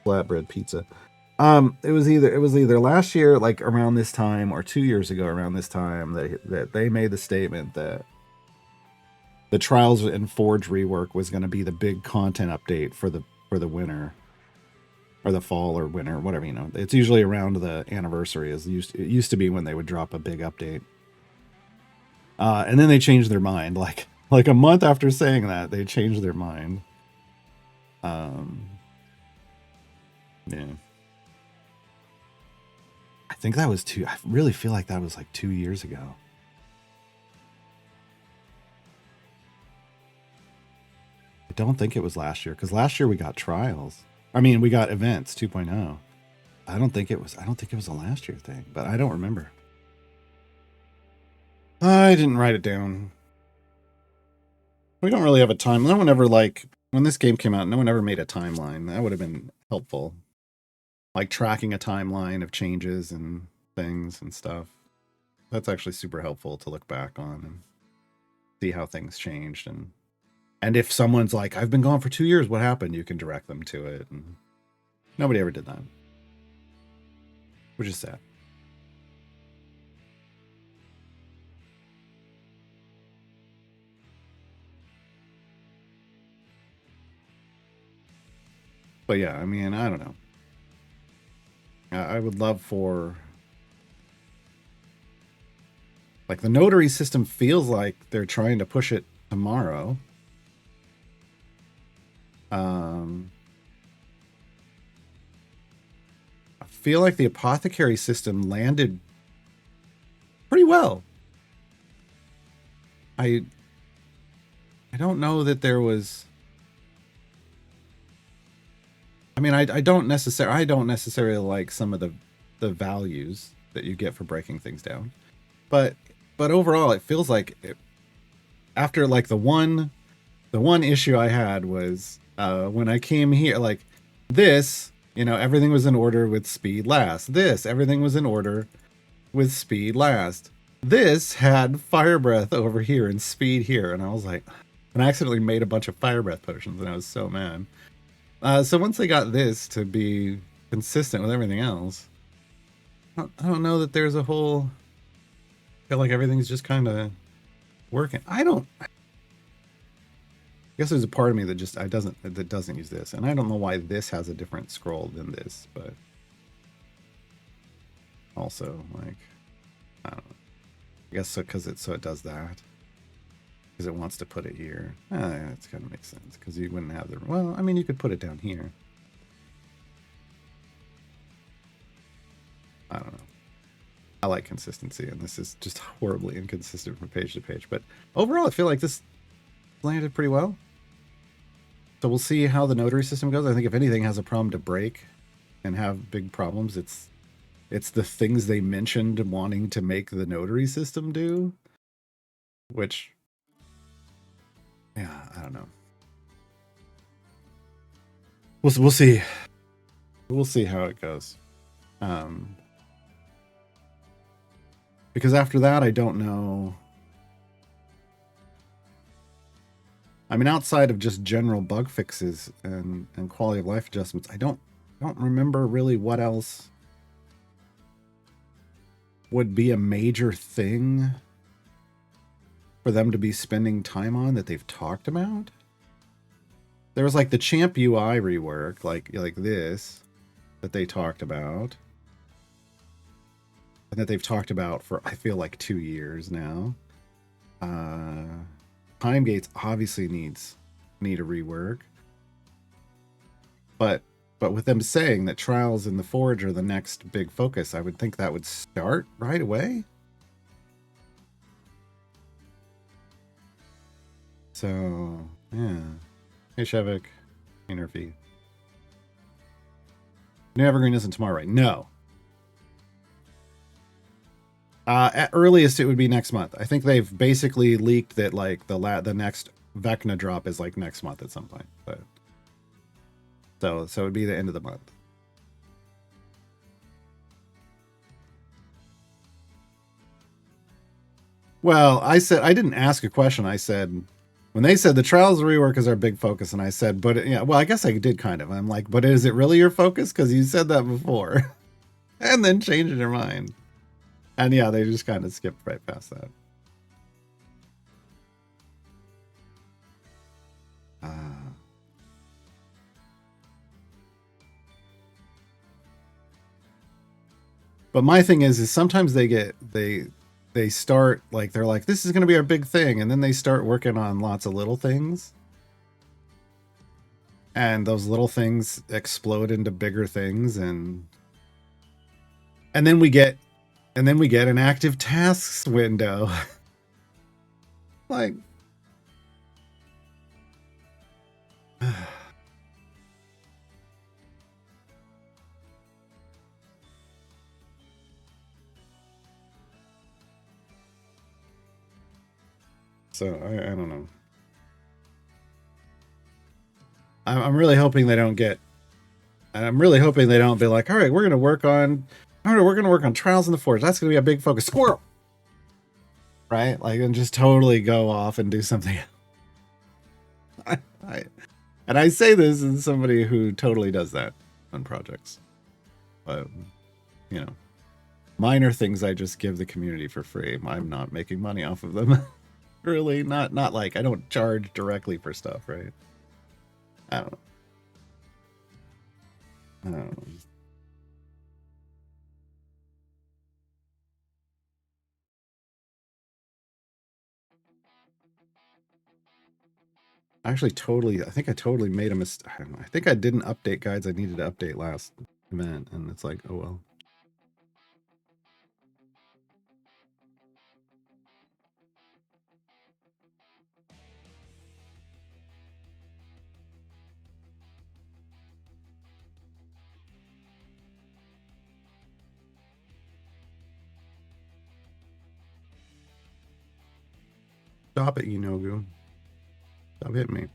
flatbread pizza. It was either last year, like around this time, or 2 years ago around this time that they made the statement that the Trials and Forge rework was going to be the big content update for the winter. Or the fall or winter, whatever, It's usually around the anniversary. It used to be when they would drop a big update. And then they changed their mind. Like a month after saying that, they changed their mind. Yeah. I think that was I really feel like that was like 2 years ago. I don't think it was last year, because last year we got trials. I mean, we got events 2.0. I don't think it was a last year thing, but I don't remember. I didn't write it down. We don't really have a time. No one ever, like, when this game came out, no one ever made a timeline. That would have been helpful. Like tracking a timeline of changes and things and stuff. That's actually super helpful to look back on and see how things changed. And if someone's like, I've been gone for 2 years, what happened? You can direct them to it. And nobody ever did that, which is sad. But yeah, I mean, I don't know. I would love for, like, the notary system feels like they're trying to push it tomorrow. I feel like the apothecary system landed pretty well. I don't know that there was. I mean, I don't necessarily like some of the values that you get for breaking things down, but overall, it feels like after like the one issue I had was when I came here, like this, everything was in order with speed last. This, everything was in order with speed last. This had fire breath over here and speed here, and I was like, and I accidentally made a bunch of fire breath potions, and I was so mad. So once they got this to be consistent with everything else, I don't know that there's a whole. I feel like everything's just kind of working. I guess there's a part of me that just that doesn't use this, and I don't know why this has a different scroll than this, but also like I don't know. I guess so because it does that because it wants to put it here. It's kind of makes sense because you wouldn't have the. Well, I mean, you could put it down here. I don't know. I like consistency, and this is just horribly inconsistent from page to page. But overall, I feel like this landed pretty well. So we'll see how the notary system goes. I think if anything has a problem to break and have big problems, it's the things they mentioned wanting to make the notary system do, which, yeah, I don't know. We'll see. We'll see how it goes. Because after that, I don't know. I mean, outside of just general bug fixes and quality of life adjustments, I don't remember really what else would be a major thing for them to be spending time on that they've talked about. There was like the Champ UI rework, like this, that they talked about, and that they've talked about for I feel like 2 years now. Time gates obviously need a rework, but with them saying that trials in the Forge are the next big focus, I would think that would start right away. So yeah. Hey Shevik, Nerfy. New Evergreen isn't tomorrow, right? No. At earliest, it would be next month. I think they've basically leaked that like the next Vecna drop is like next month at some point. But so it'd be the end of the month. Well, I said I didn't ask a question. I said when they said the trials rework is our big focus, and I said, but yeah, well, I guess I did kind of. I'm like, but is it really your focus? Because you said that before, and then changed their mind. And yeah, they just kind of skipped right past that. But my thing is sometimes they start like they're like this is going to be our big thing, and then they start working on lots of little things, and those little things explode into bigger things, and then we get an active tasks window. Like So I don't know. I'm really hoping they don't get. I'm really hoping they don't be like, all right, we're gonna work on Trials in the Forge. That's gonna be a big focus. Squirrel, right? Like, and just totally go off and do something. I, and I say this as somebody who totally does that on projects, but you know, minor things I just give the community for free. I'm not making money off of them. Really, not like I don't charge directly for stuff, right? I don't know. I don't know. Actually, I think I totally made a mistake. I don't know. I think I didn't update guides I needed to update last event, and it's like, oh well. Stop it, Inogu. Stop hitting me.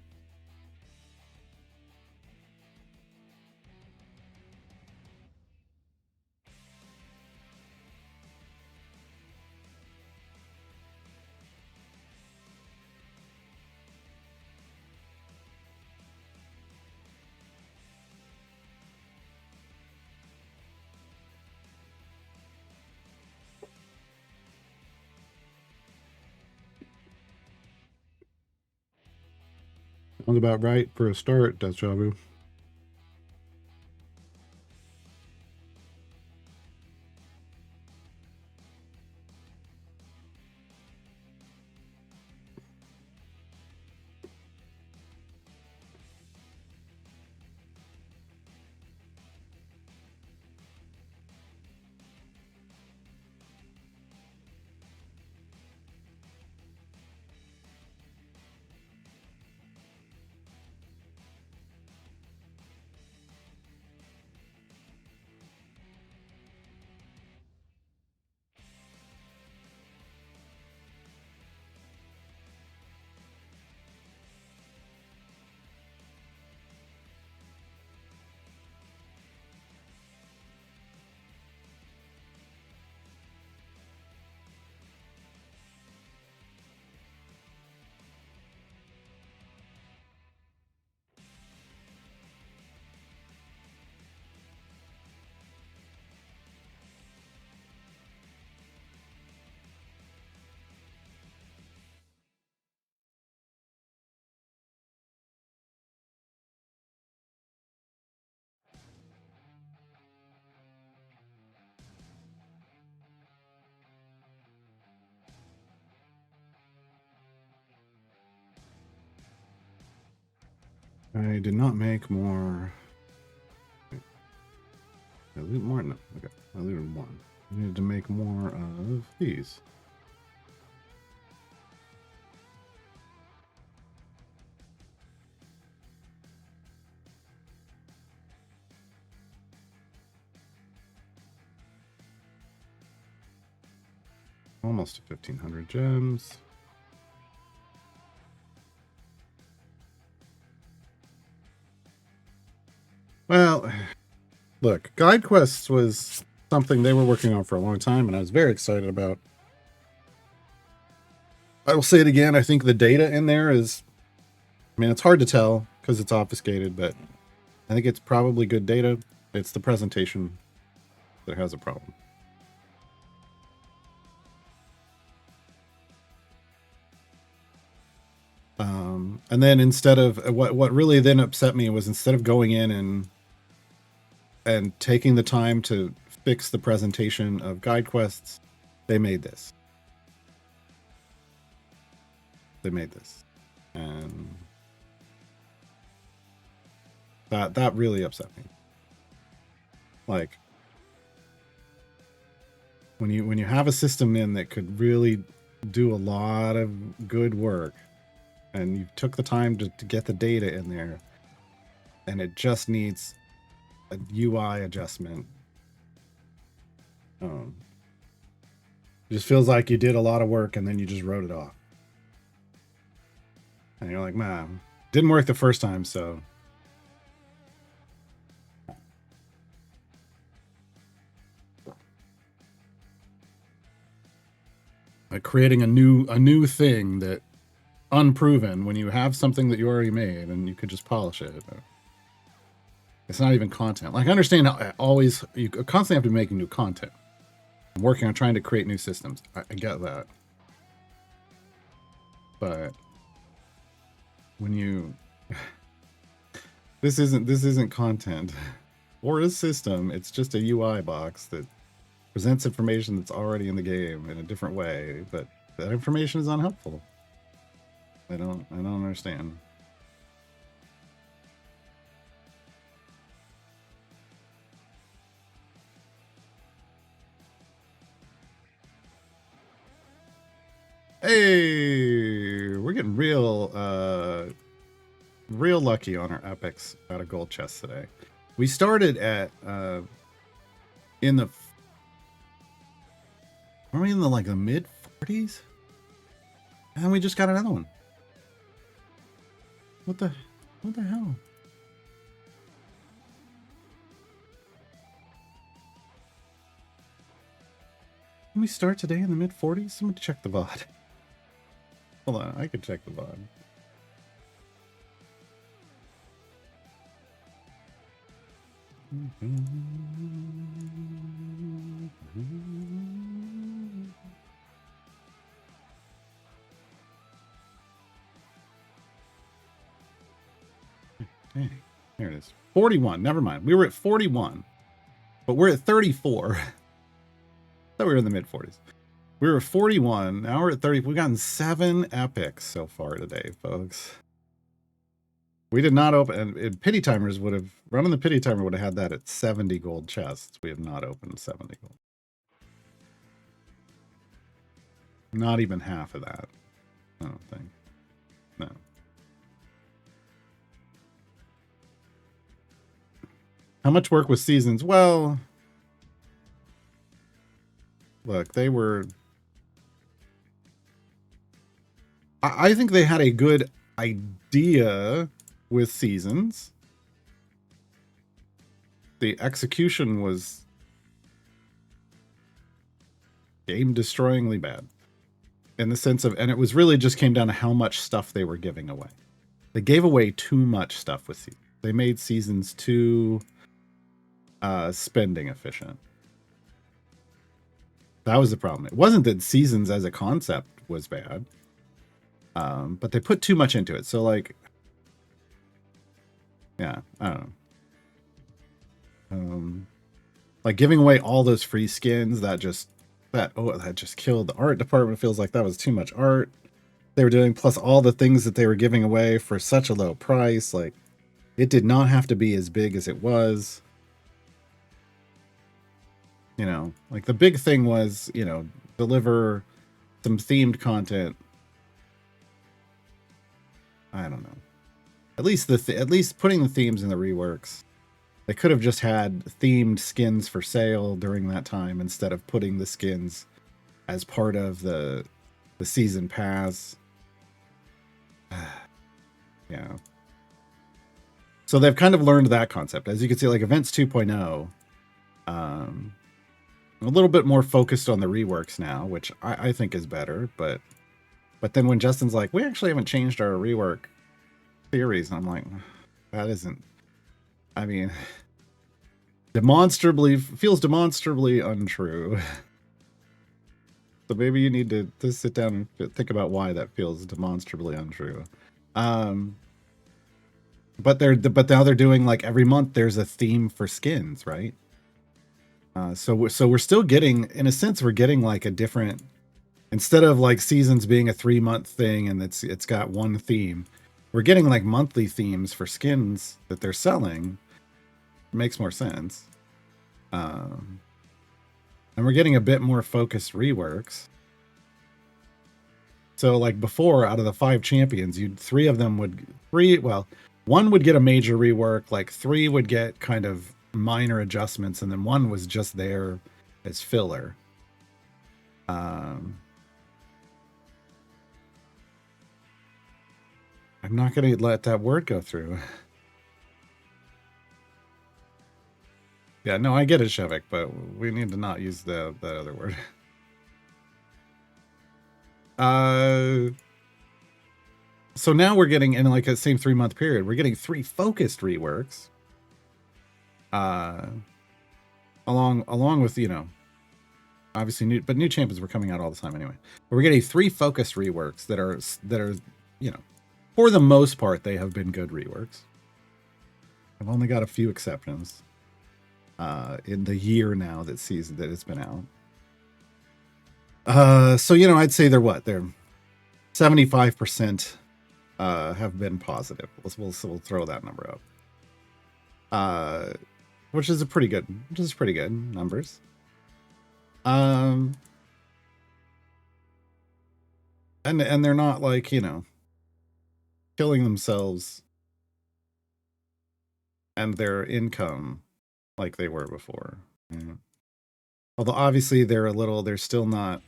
Sounds about right for a start, Deathjabu. I did not make more. I loot more? No. Okay. I looted one. I needed to make more of these. Almost 1,500 gems. Well, look, Guide Quests was something they were working on for a long time, and I was very excited about. I will say it again. I think the data in there is, I mean, it's hard to tell because it's obfuscated, but I think it's probably good data. It's the presentation that has a problem. And then instead of what really then upset me was instead of going in and taking the time to fix the presentation of Guide Quests, they made this. And that really upset me. Like, when you have a system in that could really do a lot of good work, and you took the time to get the data in there, and it just needs a UI adjustment. It just feels like you did a lot of work and then you just wrote it off. And you're like, man, didn't work the first time, so like creating a new thing that unproven when you have something that you already made and you could just polish it. It's not even content. Like I understand how always you constantly have to be making new content. I'm working on trying to create new systems. I get that. But when you this isn't content or a system, it's just a UI box that presents information that's already in the game in a different way, but that information is unhelpful. I don't understand. Hey, we're getting real lucky on our epics out of gold chests today. We started at in the are we in the like the mid 40s? And we just got another one. What the hell? Can we start today in the mid 40s? Somebody check the VOD. Hold on, I could check the VOD. Hey, there it is. 41. Never mind. We were at 41, but we're at 34. I thought we were in the mid 40s. We were at 41. Now we're at 30. We've gotten 7 epics so far today, folks. We did not open, and pity timers would have, running the pity timer would have had that at 70 gold chests. We have not opened 70 gold. Not even half of that, I don't think. No. How much work with seasons? Well, look, they were... I think they had a good idea with seasons. The execution was game-destroyingly bad. In the sense of, and it was really just came down to how much stuff they were giving away. They gave away too much stuff with seasons. They made seasons too spending efficient. That was the problem. It wasn't that seasons as a concept was bad, but they put too much into it. So like, yeah, I don't know. Like giving away all those free skins, that just killed the art department. Feels like that was too much art they were doing, plus all the things that they were giving away for such a low price. Like, it did not have to be as big as it was. You know, like the big thing was, you know, deliver some themed content. I don't know. At least at least putting the themes in the reworks. They could have just had themed skins for sale during that time instead of putting the skins as part of the season pass. Yeah. So they've kind of learned that concept. As you can see, like Events 2.0, a little bit more focused on the reworks now, which I think is better. But then when Justin's like, we actually haven't changed our rework theories, and I'm like, that isn't, I mean, feels demonstrably untrue. So maybe you need to sit down and think about why that feels demonstrably untrue. But now they're doing like every month there's a theme for skins, right? So we're still getting, in a sense, we're getting like a different, instead of like seasons being a 3-month thing and it's got one theme, we're getting like monthly themes for skins that they're selling. It makes more sense. And we're getting a bit more focused reworks. So like before, out of the 5 champions, one would get a major rework, like 3 would get kind of minor adjustments, and then 1 was just there as filler. I'm not going to let that word go through. Yeah, no, I get it, Shevik, but we need to not use that other word. So now we're getting in like a same 3-month period. We're getting 3 focused reworks. Along with, you know, obviously new champions were coming out all the time anyway. But we're getting 3 focused reworks that are, you know, for the most part they have been good reworks. I've only got a few exceptions in the year now that it's been out. So you know, I'd say they're 75% have been positive. We'll throw that number up. Which is pretty good numbers. And they're not like, you know, killing themselves and their income like they were before. Yeah. Although obviously they're still not,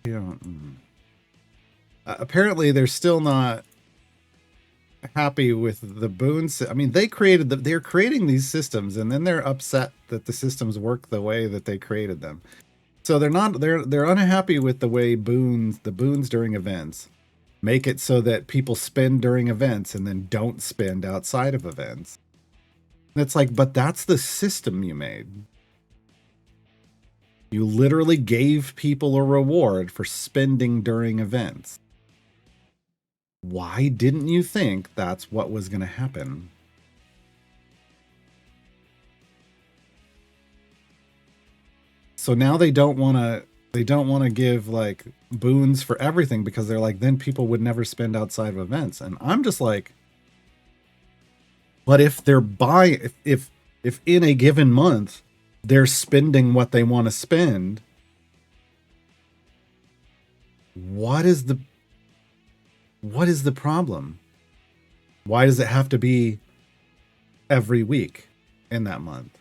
you know, apparently they're still not happy with the boons. I mean, they're creating these systems and then they're upset that the systems work the way that they created them. So they're unhappy with the way the boons during events make it so that people spend during events and then don't spend outside of events. And it's like, but that's the system you made. You literally gave people a reward for spending during events. Why didn't you think that's what was going to happen? So now they don't want to give like boons for everything because they're like, then people would never spend outside of events. And I'm just like, but if they're if in a given month they're spending what they want to spend, what is the problem? Why does it have to be every week in that month?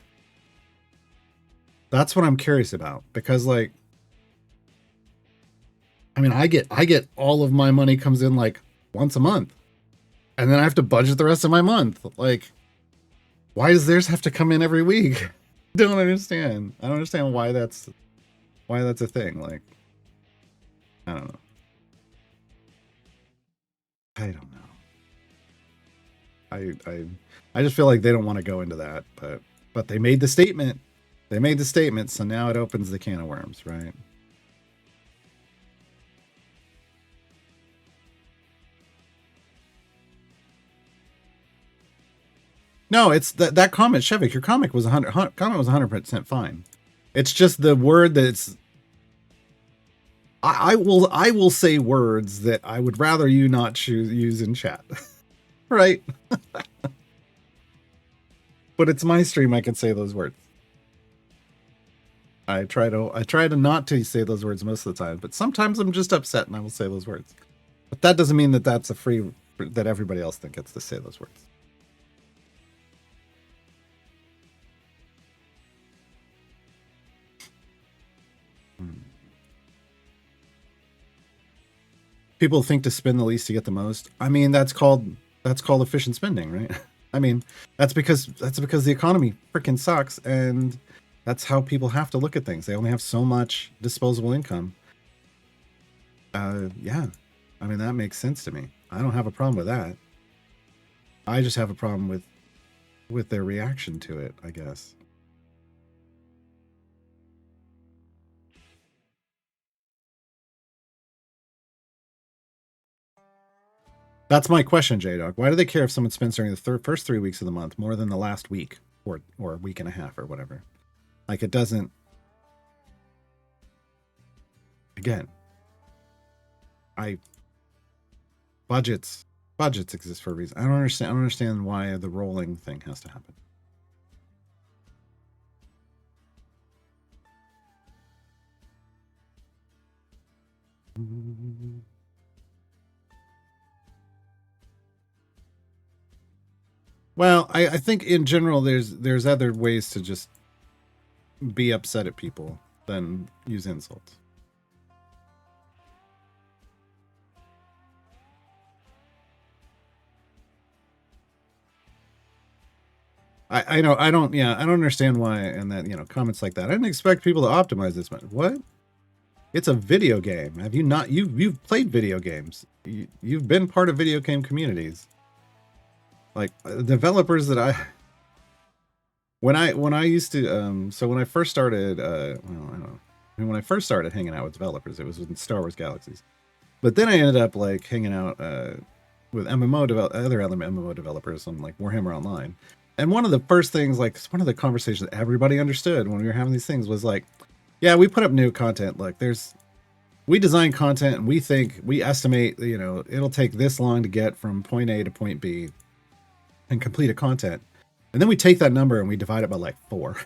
That's what I'm curious about, because like, I mean, I get all of my money comes in like once a month, and then I have to budget the rest of my month. Like, why does theirs have to come in every week? I don't understand why that's a thing. Like, I don't know. I just feel like they don't want to go into that, but they made the statement. So now it opens the can of worms, right? No, it's that comment, Shevik. Your comment was 100% fine. It's just the word that's. I will say words that I would rather you not use in chat, right? But it's my stream. I can say those words. I try to not to say those words most of the time, but sometimes I'm just upset and I will say those words. But that doesn't mean that that's that everybody else gets to say those words. People think to spend the least to get the most. I mean, that's called efficient spending, right? I mean, that's because the economy freaking sucks, and that's how people have to look at things. They only have so much disposable income. Yeah. I mean, that makes sense to me. I don't have a problem with that. I just have a problem with their reaction to it, I guess. That's my question, J-Dog. Why do they care if someone spends during the first 3 weeks of the month more than the last week or a week and a half or whatever? Like, it doesn't. Again, budgets exist for a reason. I don't understand why the rolling thing has to happen. Well, I think in general there's other ways to just be upset at people than use insults. I know I don't understand why, and that comments like that. I didn't expect people to optimize this much. What? It's a video game. Have you not? You've played video games. You've been part of video game communities. Like developers that when I used to so when I first started well, I don't know. I mean, when I first started hanging out with developers, it was with Star Wars Galaxies. But then I ended up like hanging out with other MMO developers on like Warhammer Online. And one of the first things, like one of the conversations everybody understood when we were having these things was like, yeah, we put up new content. Like we design content and we estimate, it'll take this long to get from point A to point B and complete a content. And then we take that number and we divide it by like 4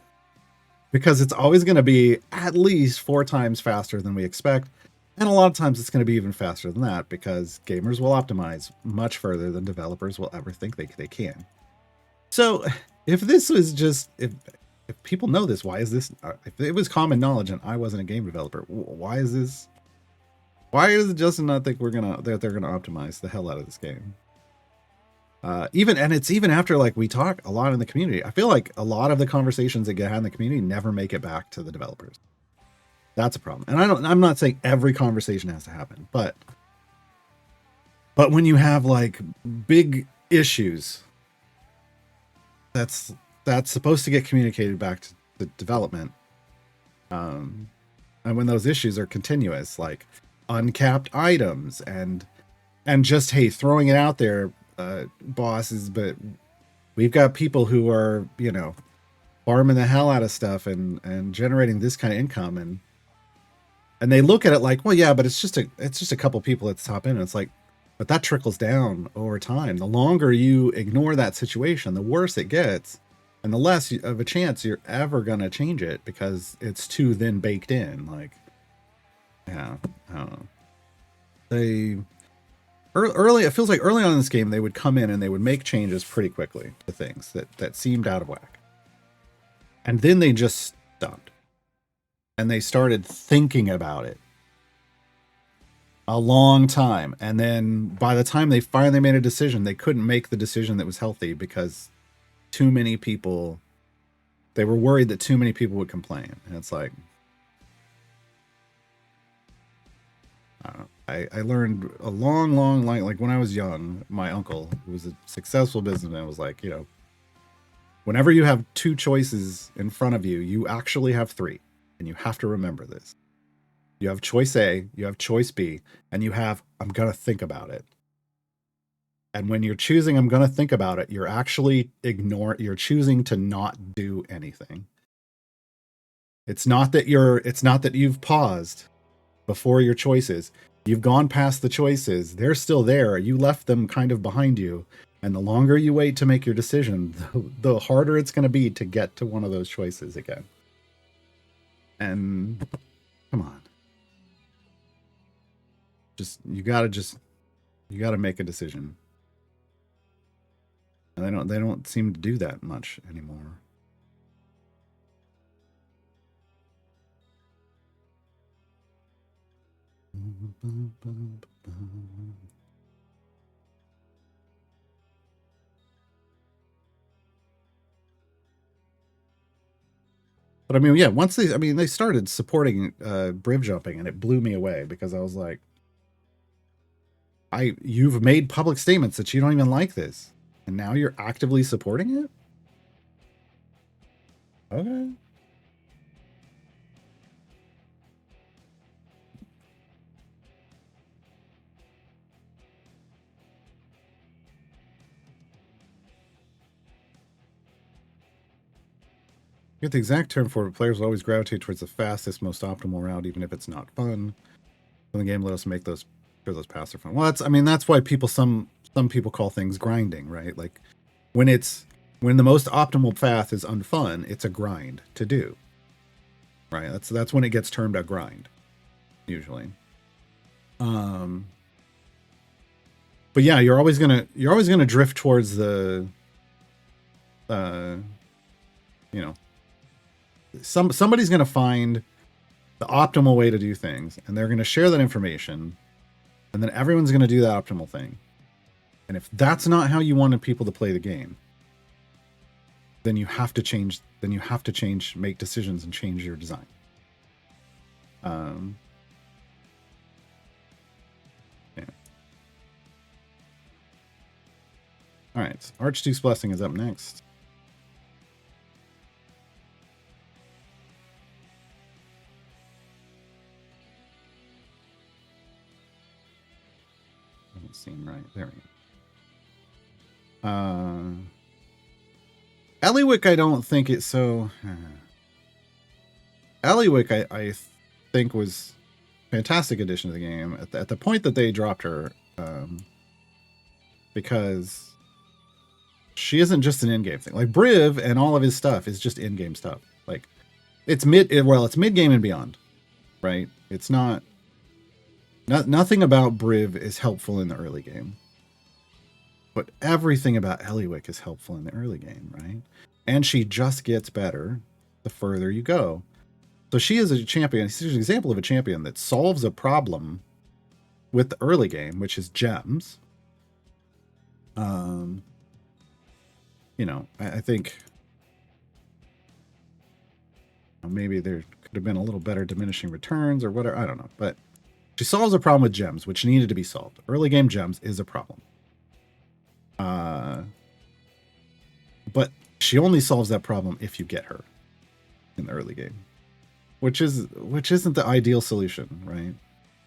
because it's always going to be at least 4 times faster than we expect. And a lot of times it's going to be even faster than that because gamers will optimize much further than developers will ever think they can. So if this was just, if people know this, why is this, if it was common knowledge and I wasn't a game developer, why does Justin not think that they're going to optimize the hell out of this game? It's even after like we talk a lot in the community, I feel like a lot of the conversations that get had in the community never make it back to the developers. That's a problem. And I'm not saying every conversation has to happen, but when you have like big issues, that's supposed to get communicated back to the development. And when those issues are continuous, like uncapped items and just, hey, throwing it out there, bosses, but we've got people who are, farming the hell out of stuff and generating this kind of income, and they look at it like, well, yeah, but it's just a couple people at the top end. And it's like, but that trickles down over time. The longer you ignore that situation, the worse it gets, and the less of a chance you're ever gonna change it because it's too then baked in. Like, yeah, I don't know. It feels like early on in this game, they would come in and they would make changes pretty quickly to things that seemed out of whack. And then they just stopped. And they started thinking about it a long time. And then by the time they finally made a decision, they couldn't make the decision that was healthy because too many people, they were worried that too many people would complain. And it's like, I don't know. I learned a long like when I was young, my uncle, who was a successful businessman, was like, whenever you have 2 choices in front of you, you actually have 3. And you have to remember this. You have choice A, you have choice B, and you have, I'm going to think about it. And when you're choosing, I'm going to think about it, you're actually you're choosing to not do anything. It's not that you've paused before your choices. You've gone past the choices. They're still there. You left them kind of behind you. And the longer you wait to make your decision, the harder it's going to be to get to one of those choices again. And come on, you gotta make a decision. And they don't seem to do that much anymore. But I mean, yeah, once they started supporting briv jumping, and it blew me away because I was like, you've made public statements that you don't even like this, and now you're actively supporting it? Okay. Get the exact term for it. Players will always gravitate towards the fastest, most optimal route, even if it's not fun. When the game let us make those paths are fun. Well, that's why some people call things grinding, right? Like when the most optimal path is unfun, it's a grind to do. Right? That's when it gets termed a grind, usually. But yeah, you're always gonna drift towards the somebody's going to find the optimal way to do things, and they're going to share that information, and then everyone's going to do that optimal thing. And if that's not how you wanted people to play the game, then you have to change. Then you have to change, make decisions, and change your design. Yeah. All right, Archduke's Blessing is up next. Doesn't seem right. There we go. Eliwick, I don't think it's so. Eliwick, I think was fantastic addition to the game at the point that they dropped her, because she isn't just an in-game thing. Like Briv and all of his stuff is just in-game stuff. Like it's mid-game and beyond, right? It's not nothing about Briv is helpful in the early game. But everything about Eliwick is helpful in the early game, right? And she just gets better the further you go. So she is a champion. She's an example of a champion that solves a problem with the early game, which is gems. I think maybe there could have been a little better diminishing returns or whatever. I don't know. But she solves a problem with gems, which needed to be solved. Early game gems is a problem. But she only solves that problem if you get her in the early game, which isn't the ideal solution, right?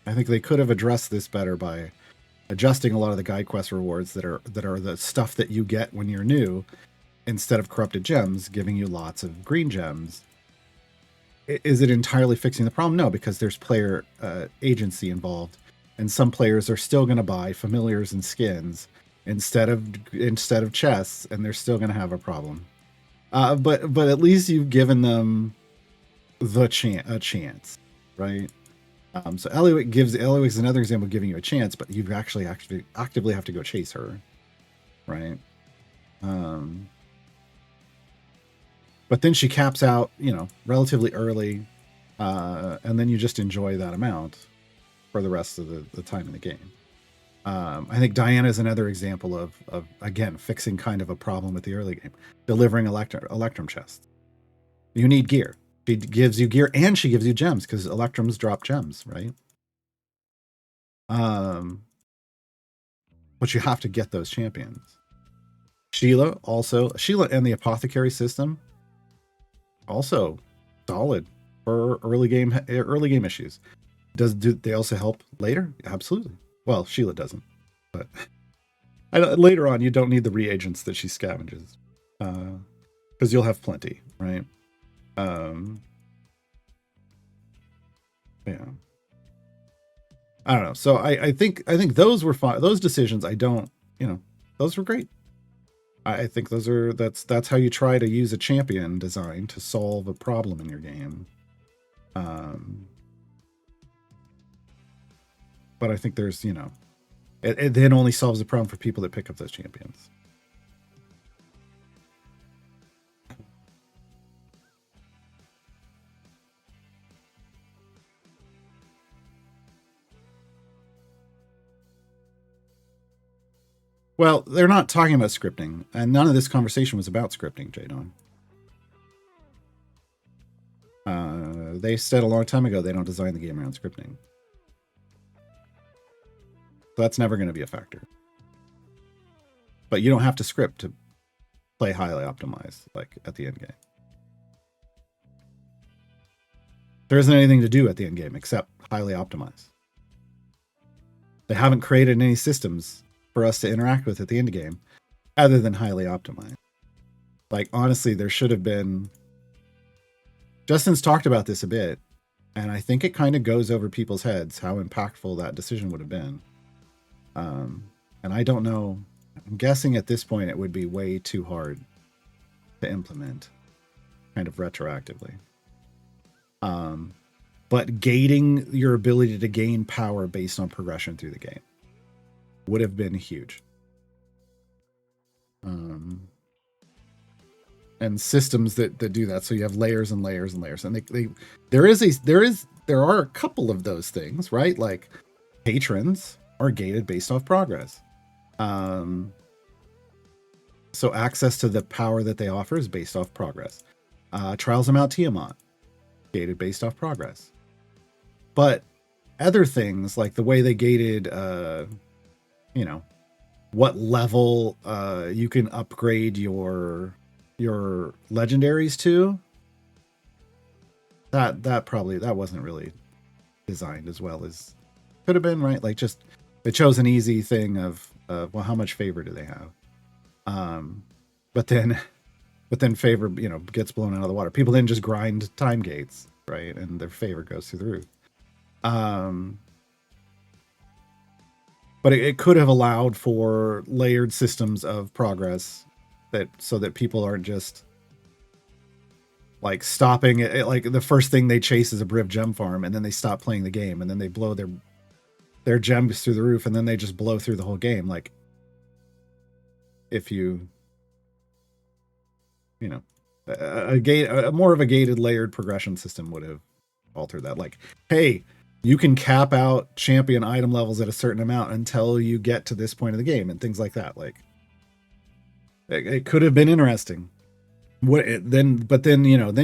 I think they could have addressed this better by adjusting a lot of the guide quest rewards that are the stuff that you get when you're new, instead of corrupted gems, giving you lots of green gems. Is it entirely fixing the problem? No, because there's player agency involved, and some players are still going to buy familiars and skins instead of chests, and they're still going to have a problem. But at least you've given them a chance, right? So Eliwick is another example of giving you a chance, but you actually actively have to go chase her, right? But then she caps out, relatively early, and then you just enjoy that amount for the rest of the time in the game. I think Diana is another example of again fixing kind of a problem with the early game, delivering Electrum chests. You need gear. She gives you gear and she gives you gems because Electrums drop gems, right? But you have to get those champions. Sheila and the Apothecary system also solid for early game issues. Do they also help later? Absolutely. Well, Sheila doesn't, but later on you don't need the reagents that she scavenges, because you'll have plenty, right? Yeah. I don't know. So I think those were fine. Those decisions, those were great. I think that's how you try to use a champion design to solve a problem in your game. But I think there's, it then only solves the problem for people that pick up those champions. Well, they're not talking about scripting, and none of this conversation was about scripting, Jadon. They said a long time ago they don't design the game around scripting. So that's never going to be a factor. But you don't have to script to play highly optimized, like at the end game. There isn't anything to do at the end game except highly optimized. They haven't created any systems for us to interact with at the end game other than highly optimized. Like, honestly, there should have been... Justin's talked about this a bit, and I think it kind of goes over people's heads how impactful that decision would have been. And I don't know. I'm guessing at this point it would be way too hard to implement kind of retroactively. But gating your ability to gain power based on progression through the game would have been huge. And systems that do that, so you have layers and layers and layers, and there are a couple of those things, right? Like patrons are gated based off progress. So access to the power that they offer is based off progress. Trials of Mount Tiamat, gated based off progress. But other things like the way they gated, you know, what level you can upgrade your legendaries to, that wasn't really designed as well as could have been, right? Like, just they chose an easy thing of well, how much favor do they have? But then favor, gets blown out of the water. People didn't just grind time gates, right? And their favor goes through the roof. But it could have allowed for layered systems of progress so that people aren't just like stopping it. Like the first thing they chase is a Briv gem farm, and then they stop playing the game, and then they blow their gems through the roof, and then they just blow through the whole game. Like, if more of a gated layered progression system would have altered that. Like, hey, you can cap out champion item levels at a certain amount until you get to this point of the game, and things like that. Like, it could have been interesting. Then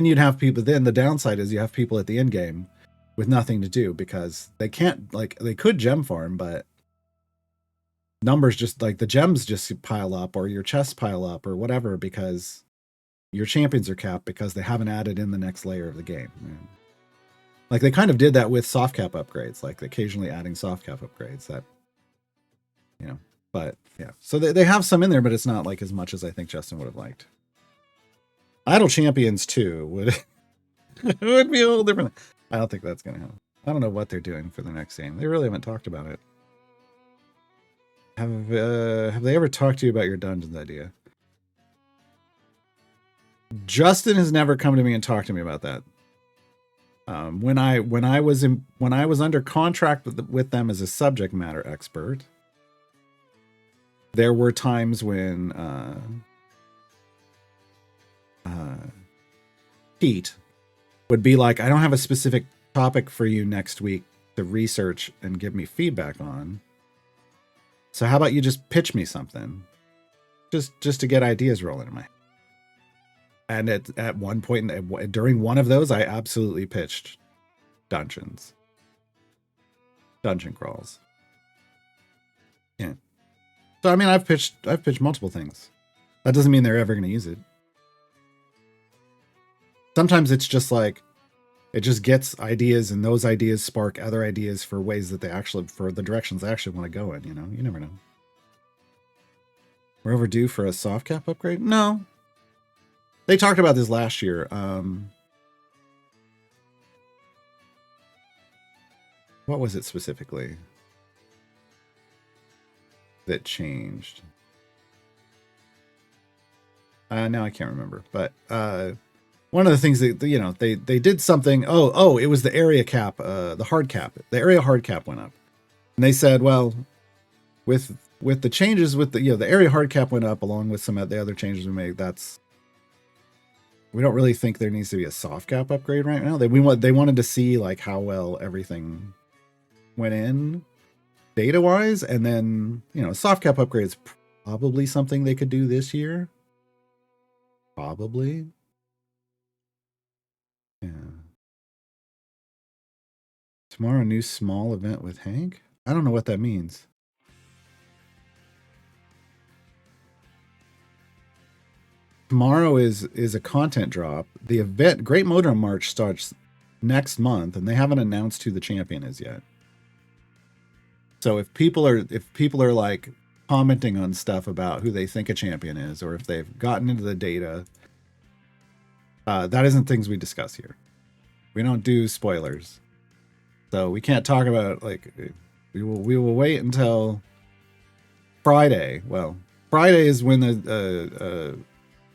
you'd have people. Then the downside is you have people at the end game with nothing to do because they can't, like, they could gem farm, but numbers just like the gems just pile up, or your chests pile up, or whatever, because your champions are capped because they haven't added in the next layer of the game. Like, they kind of did that with soft cap upgrades, like occasionally adding soft cap upgrades that, but yeah. So they have some in there, but it's not like as much as I think Justin would have liked. Idle Champions 2 would be a little different. I don't think that's going to happen. I don't know what they're doing for the next game. They really haven't talked about it. Have they ever talked to you about your dungeons idea? Justin has never come to me and talked to me about that. When I was under contract with them as a subject matter expert, there were times when Pete would be like, I don't have a specific topic for you next week to research and give me feedback on. So how about you just pitch me something? Just to get ideas rolling in my head. And at one point during one of those, I absolutely pitched dungeon crawls. Yeah. So I mean, I've pitched multiple things. That doesn't mean they're ever going to use it. Sometimes it's just like, it just gets ideas, and those ideas spark other ideas for ways that for the directions they actually want to go in. You never know. We're overdue for a soft cap upgrade? No. They talked about this last year. What was it specifically that changed? Now I can't remember. But one of the things that they did something. It was the area cap, the hard cap. The area hard cap went up, and they said, well, with the changes with the area hard cap went up along with some of the other changes we made. We don't really think there needs to be a soft cap upgrade right now. They wanted to see like how well everything went in data wise, and then soft cap upgrade is probably something they could do this year. Probably. Yeah. Tomorrow, new small event with Hank. I don't know what that means. Tomorrow is a content drop. The event Great Modron March starts next month, and they haven't announced who the champion is yet. So if people are like commenting on stuff about who they think a champion is, or if they've gotten into the data, that isn't things we discuss here. We don't do spoilers, so we can't talk about like. We will wait until Friday. Well, Friday is when the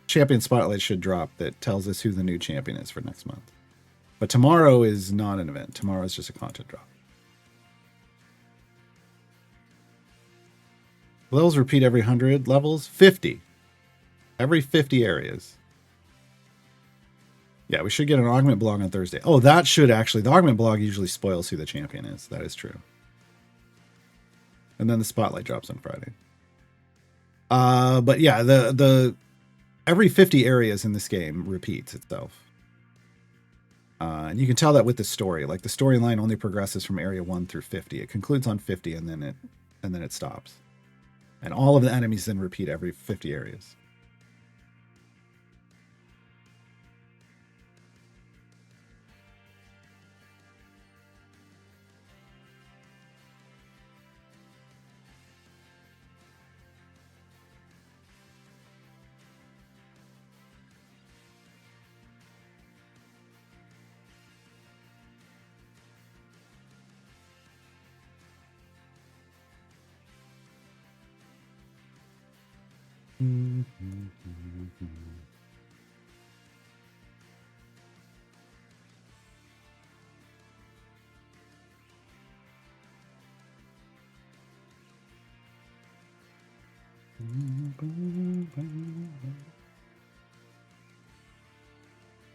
champion spotlight should drop that tells us who the new champion is for next month. But tomorrow is not an event. Tomorrow is just a content drop. Levels repeat every 100 levels? 50. Every 50 areas. Yeah, we should get an augment blog on Thursday. Oh, that should actually. The augment blog usually spoils who the champion is. That is true. And then the spotlight drops on Friday. But yeah, the every 50 areas in this game repeats itself. And you can tell that with the story. Like the storyline only progresses from area 1 through 50. It concludes on 50 and then it stops. And all of the enemies then repeat every 50 areas.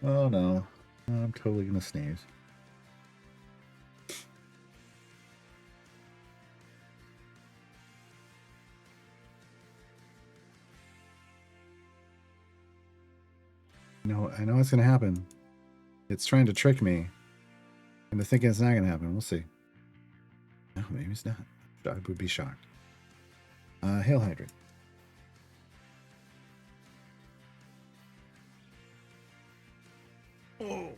Oh no, I'm totally gonna sneeze. No, I know it's gonna happen. It's trying to trick me into thinking it's not gonna happen. We'll see. No, maybe it's not. I would be shocked. Hail Hydrant. Oh.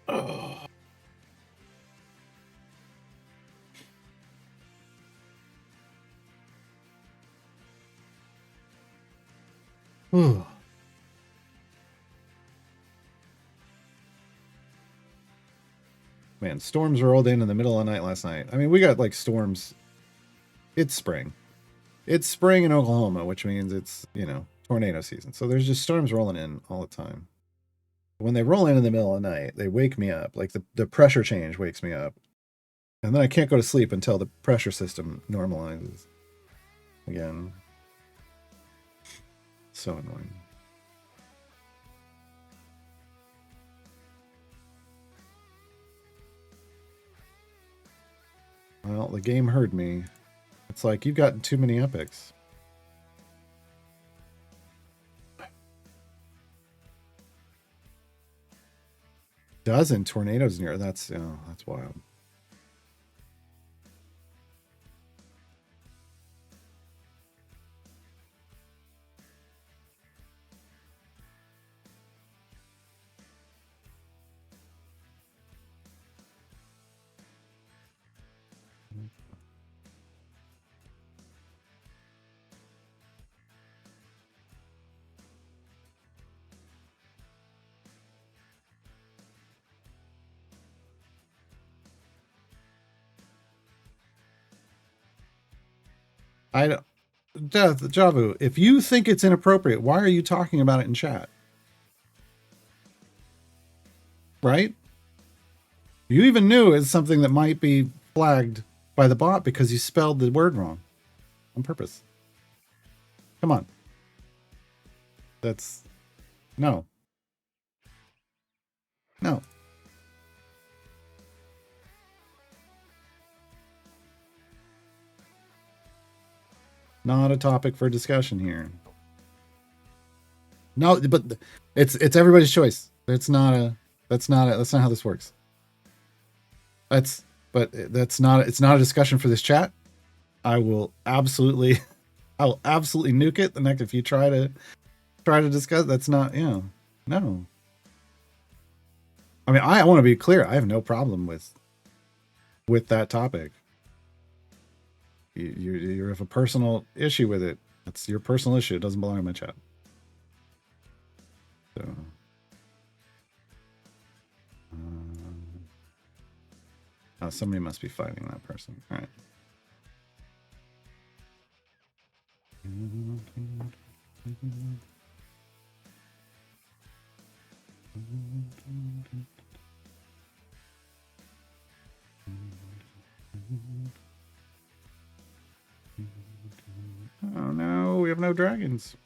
Oh. Oh. Man, storms rolled in the middle of the night last night. I mean, we got like storms. It's spring. It's spring in Oklahoma, which means it's, tornado season. So there's just storms rolling in all the time. When they roll in the middle of the night, they wake me up. Like the pressure change wakes me up. And then I can't go to sleep until the pressure system normalizes again. So annoying. Well, the game heard me. It's like, you've gotten too many epics. Dozen tornadoes near. That's wild. I don't. Death, Javu, if you think it's inappropriate, why are you talking about it in chat? Right? You even knew it's something that might be flagged by the bot because you spelled the word wrong on purpose. Come on. That's no. No. Not a topic for discussion here. No, but it's everybody's choice. That's not how this works. It's not a discussion for this chat. I will absolutely nuke it the next if you try to discuss. That's not, no. I mean, I want to be clear. I have no problem with that topic. You have a personal issue with it. That's your personal issue. It doesn't belong in my chat. So, somebody must be fighting that person. All right. Oh no, we have no dragons.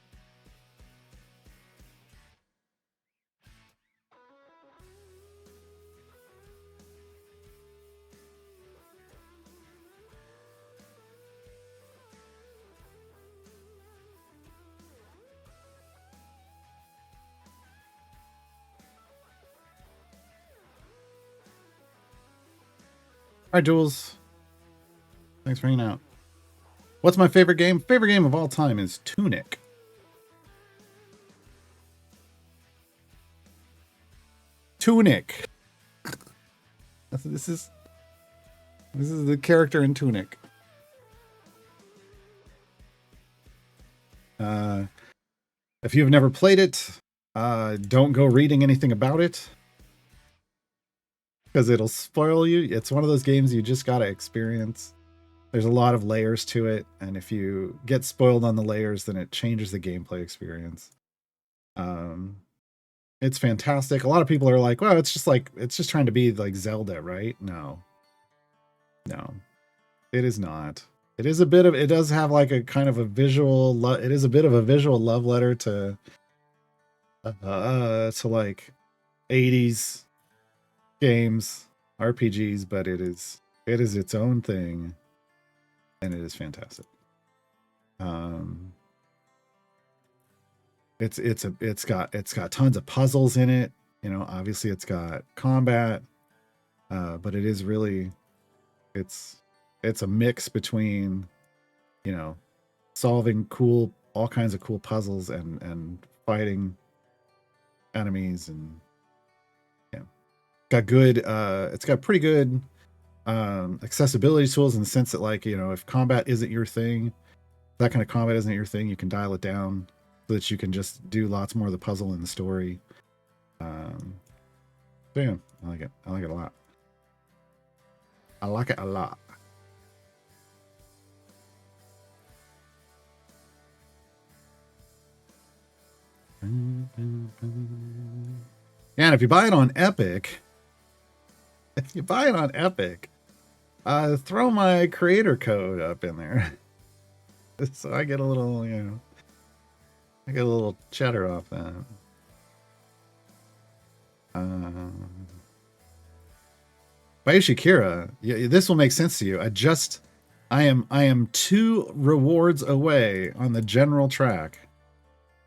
All right, Jules. Thanks for hanging out. What's my favorite game? Favorite game of all time is Tunic. Tunic. This is the character in Tunic. If you've never played it, don't go reading anything about it because it'll spoil you. It's one of those games you just gotta experience. There's a lot of layers to it, and if you get spoiled on the layers, then it changes the gameplay experience. It's fantastic. A lot of people are like, well, it's just trying to be like Zelda, right? No. It is not. It does have like a kind of a visual it is a bit of a visual love letter to like 80s games, RPGs, but it is its own thing, and it is fantastic. It's got tons of puzzles in it. You know, obviously it's got combat, but it is really it's a mix between, you know, solving all kinds of cool puzzles and fighting enemies, and yeah, it's got pretty good accessibility tools in the sense that, like, you know, if combat isn't your thing, that kind of combat isn't your thing, you can dial it down so that you can just do lots more of the puzzle in the story. So yeah, I like it a lot. I like it a lot. Yeah, and if you buy it on Epic, throw my creator code up in there. So I get a little, you know, I get a little cheddar off that. By Shakira, yeah, this will make sense to you. I am 2 rewards away on the general track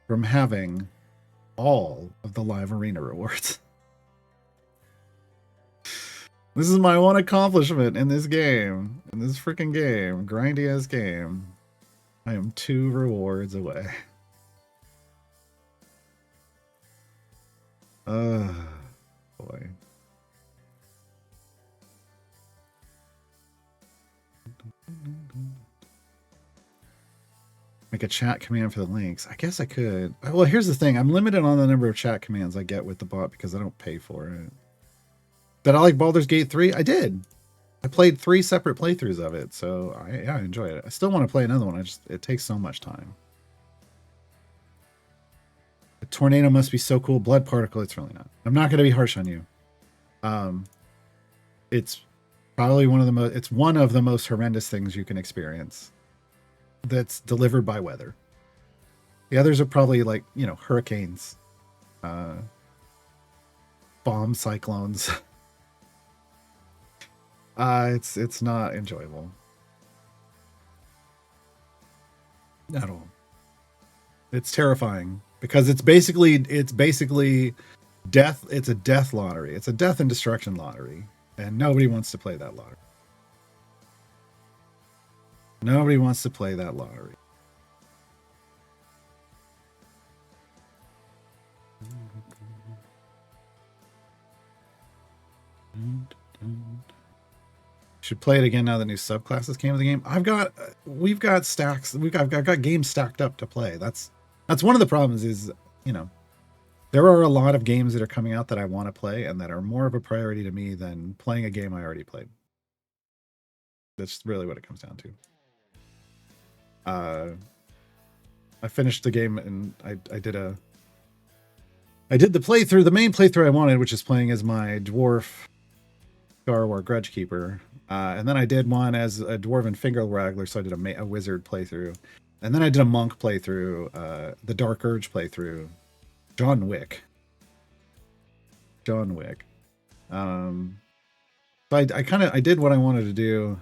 from having all of the live arena rewards. This is my one accomplishment in this game, in this freaking game, grindy ass game. I am 2 rewards away. Boy. Make a chat command for the links. I guess I could. Well, here's the thing. I'm limited on the number of chat commands I get with the bot because I don't pay for it. But I like Baldur's Gate 3. I did. I played 3 separate playthroughs of it, so I enjoy it. I still want to play another one. It takes so much time. The tornado must be so cool. Blood particle. It's really not. I'm not going to be harsh on you. It's probably one of the most horrendous things you can experience that's delivered by weather. The others are probably like, you know, hurricanes, bomb cyclones. It's not enjoyable at all. It's terrifying because it's basically death. It's a death lottery. It's a death and destruction lottery, and nobody wants to play that lottery. Nobody wants to play that lottery. Should play it again now that new subclasses came with the game. We've got stacks. I've got games stacked up to play. That's one of the problems is, you know, there are a lot of games that are coming out that I want to play and that are more of a priority to me than playing a game I already played. That's really what it comes down to. I finished the game and I did the playthrough, the main playthrough I wanted, which is playing as my dwarf Garwar Grudgekeeper. And then I did one as a dwarven finger wrangler, so I did a wizard playthrough. And then I did a monk playthrough, the Dark Urge playthrough, John Wick. So I did what I wanted to do.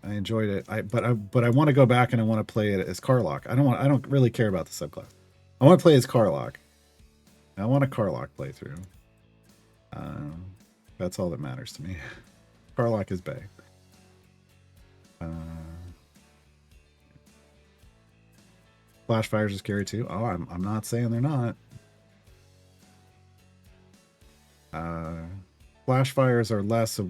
I enjoyed it. But I want to go back and I want to play it as Karlach. I don't really care about the subclass. I want to play as Karlach. I want a Karlach playthrough. That's all that matters to me. Karlach is Bay. Flash fires are scary too. Oh, I'm not saying they're not. Flash fires are less of,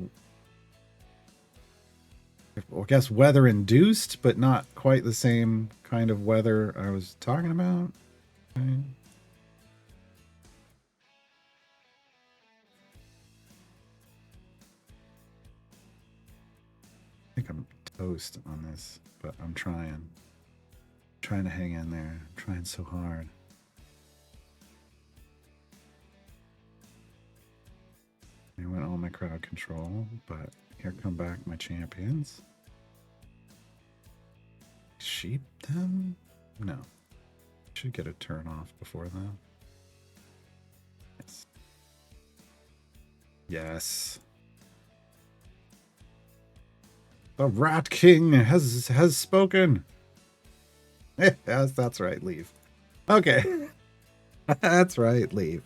I guess, weather induced, but not quite the same kind of weather I was talking about. Okay. I think I'm toast on this, but I'm trying to hang in there. I'm trying so hard. I went all my crowd control, but here come back my champions. Sheep them? No. Should get a turn off before them. Yes. Yes. The Rat King has spoken. Yes, that's right. Leave. Okay. That's right. Leave.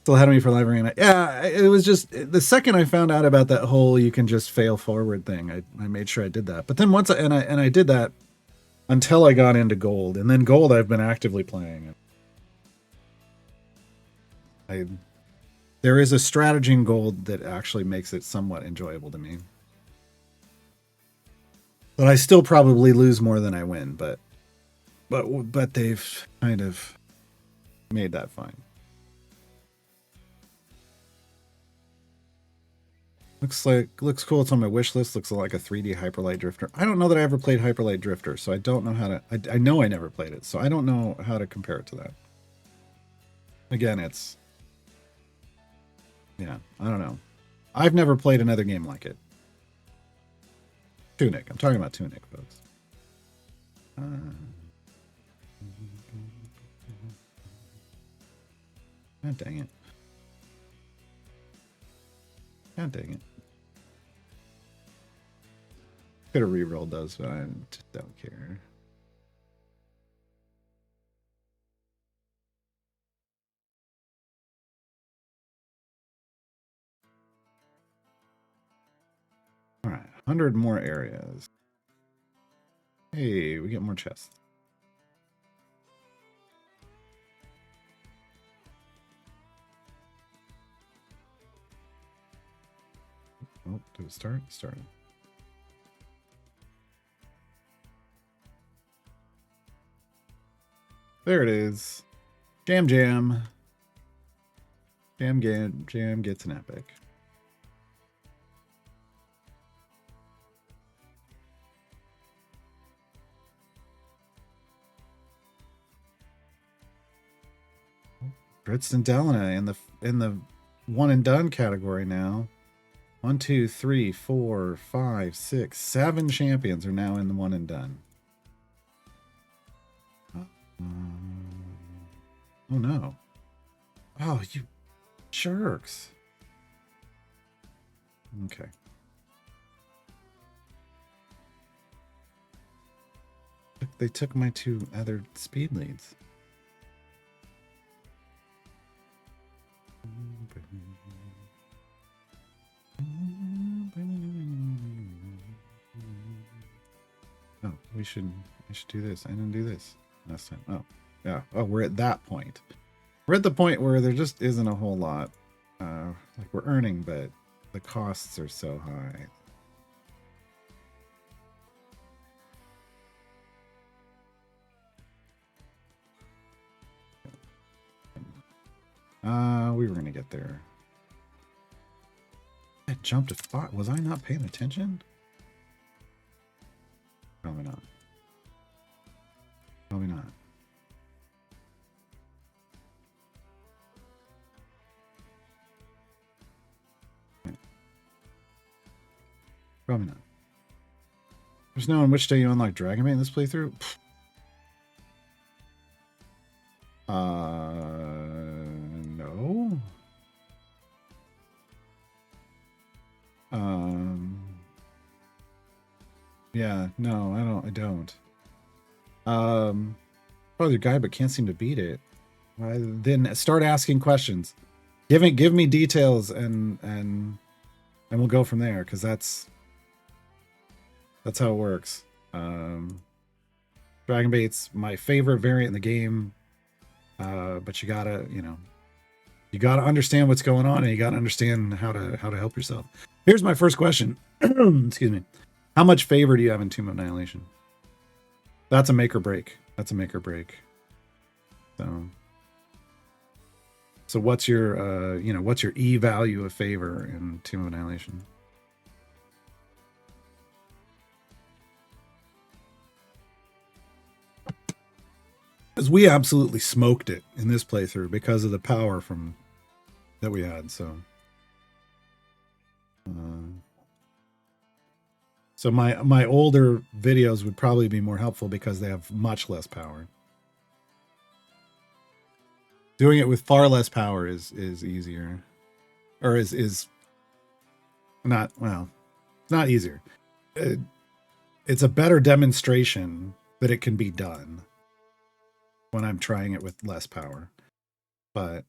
Still ahead of me for live arena. Yeah, it was just the second I found out about that whole you can just fail forward thing, I made sure I did that. But then once I did that until I got into gold, and then gold I've been actively playing. There is a strategy in gold that actually makes it somewhat enjoyable to me. But I still probably lose more than I win, but they've kind of made that fine. Looks cool. It's on my wish list. Looks like a 3D Hyperlight Drifter. I don't know that I ever played Hyperlight Drifter, so I don't know how to. I know I never played it, so I don't know how to compare it to that. Again, it's, yeah, I don't know. I've never played another game like it. Tunic. I'm talking about Tunic, folks. God dang it. God dang it. Could have re-rolled those, but I just don't care. All right, 100 more areas. Hey, we get more chests. Oh, did it start? It started. There it is. Jam Jam. Jam gets an epic. Dritz and Delana in the one and done category now. 1, 2, 3, 4, 5, 6, 7 champions are now in the one and done. Oh no. Oh, you jerks. Okay. They took my 2 other speed leads. Oh, we should do this. I didn't do this last time. Oh, yeah. Oh, we're at that point. We're at the point where there just isn't a whole lot. Like we're earning, but the costs are so high. We were gonna get there. I jumped a spot. Was I not paying attention? Probably not. Probably not. Probably not. There's no on which day you unlock Dragon Bait in this playthrough. No. Yeah, no, I don't. Probably the guy, but can't seem to beat it. Then start asking questions. Give me details, and we'll go from there, because that's how it works. Dragon bait's my favorite variant in the game, but you gotta understand what's going on, and you gotta understand how to help yourself. Here's my first question. Excuse me. How much favor do you have in Tomb of Annihilation? That's a make or break. So what's your what's your E value of favor in Tomb of Annihilation? Because we absolutely smoked it in this playthrough because of the power that we had. So my older videos would probably be more helpful because they have much less power. Doing it with far less power is easier, or is not, well, it's not easier. It's a better demonstration that it can be done when I'm trying it with less power. But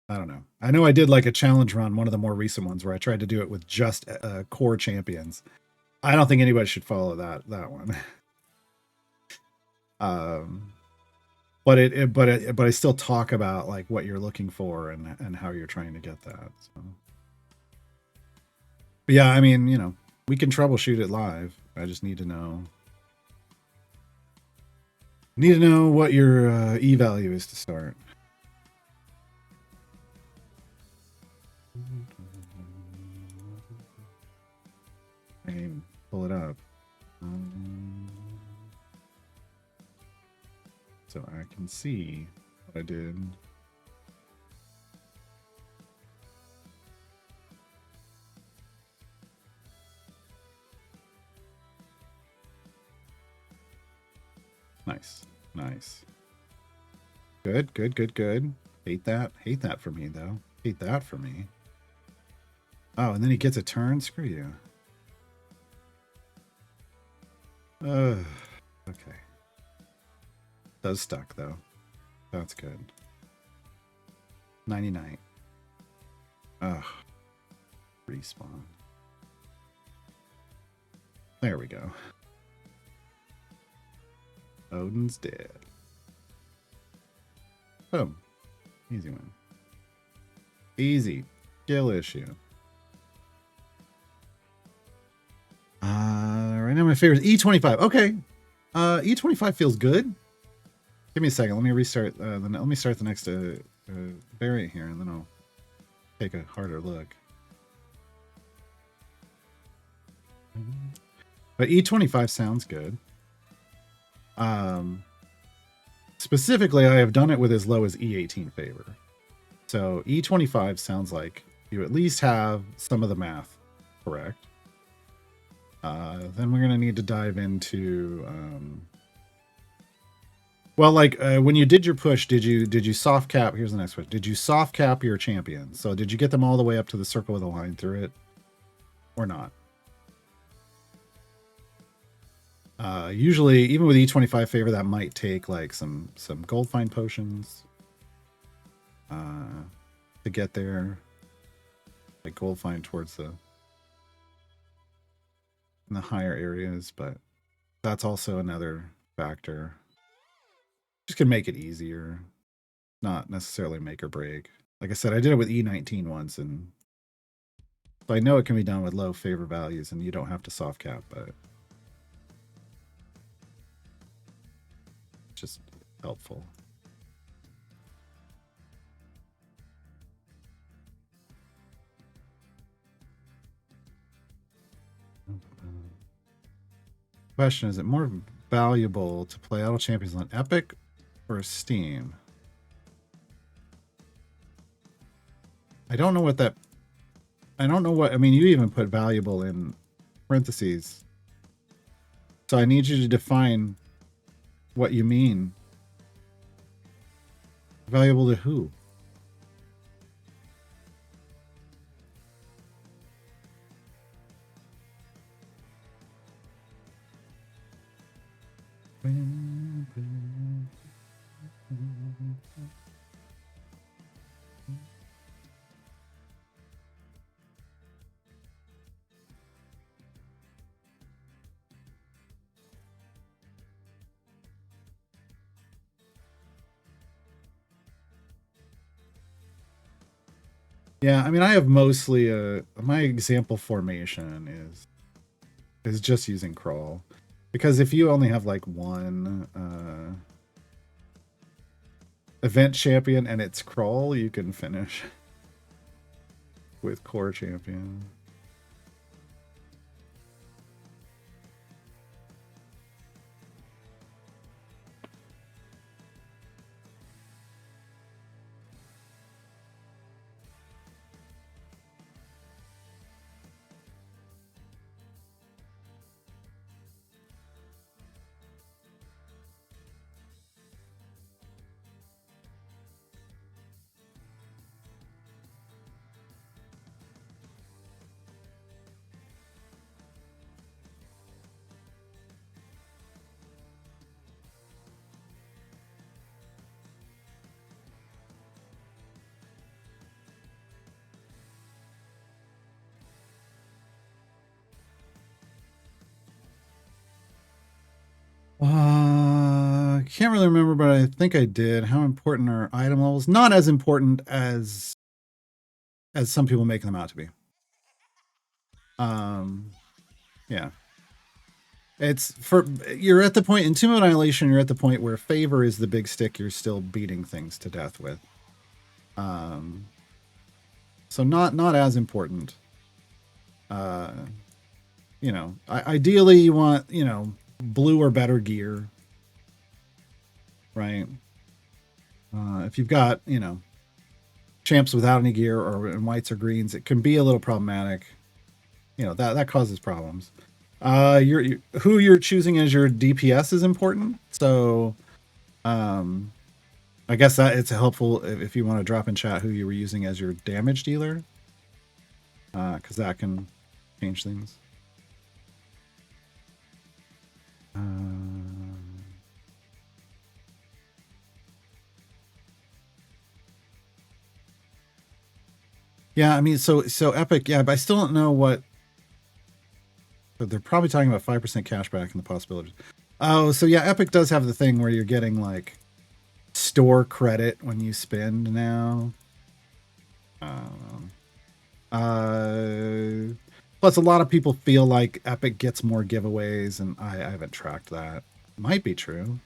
I don't know. I know I did like a challenge run, one of the more recent ones, where I tried to do it with just core champions. I don't think anybody should follow that one. But I still talk about like what you're looking for and how you're trying to get that. So. But yeah, I mean, we can troubleshoot it live. I just need to know what your E value is to start. I can even pull it up. So I can see what I did. Nice. Good. Hate that for me, though. Hate that for me. Oh, and then he gets a turn? Screw you. Okay. Does stuck, though. That's good. 99. Ugh. Respawn. There we go. Odin's dead. Boom. Easy one. Easy. Skill issue. Right now my favorite is E25. Okay. E25 feels good. Give me a second. Let me restart. Let me start the next variant here, and then I'll take a harder look. But E25 sounds good. Specifically, I have done it with as low as E18 favor. So E25 sounds like you at least have some of the math correct. Then we're going to need to dive into... well, like when you did your push, did you soft cap? Here's the next question. Did you soft cap your champions? So did you get them all the way up to the circle with a line through it, or not? Usually, even with E25 favor, that might take like some gold find potions to get there. Like gold find towards in the higher areas, but that's also another factor. Just can make it easier, not necessarily make or break. Like I said, I did it with E19 once, and so I know it can be done with low favor values, and you don't have to soft cap, but it's just helpful. Question: is it more valuable to play Idle Champions on Epic or Steam? I don't know what that... I don't know what... I mean, you even put valuable in parentheses. So I need you to define what you mean. Valuable to who? Yeah, I mean, I have mostly my example formation is just using crawl, because if you only have like one event champion and it's crawl, you can finish with core champion. Can't really remember, but I think I did. How important are item levels? Not as important as some people make them out to be. Yeah. It's for you're at the point in Tomb of Annihilation, you're at the point where favor is the big stick you're still beating things to death with. So not as important. You know, ideally you want, you know, blue or better gear, right? If you've got, you know, champs without any gear or in whites or greens, it can be a little problematic. You know, that causes problems. Who you're choosing as your DPS is important. So, I guess that it's helpful if you want to drop in chat who you were using as your damage dealer, because that can change things. Yeah, I mean, so Epic, yeah, but I still don't know what. But they're probably talking about 5% cashback and the possibilities. Oh, so yeah, Epic does have the thing where you're getting like store credit when you spend now. Plus, a lot of people feel like Epic gets more giveaways, and I haven't tracked that. Might be true.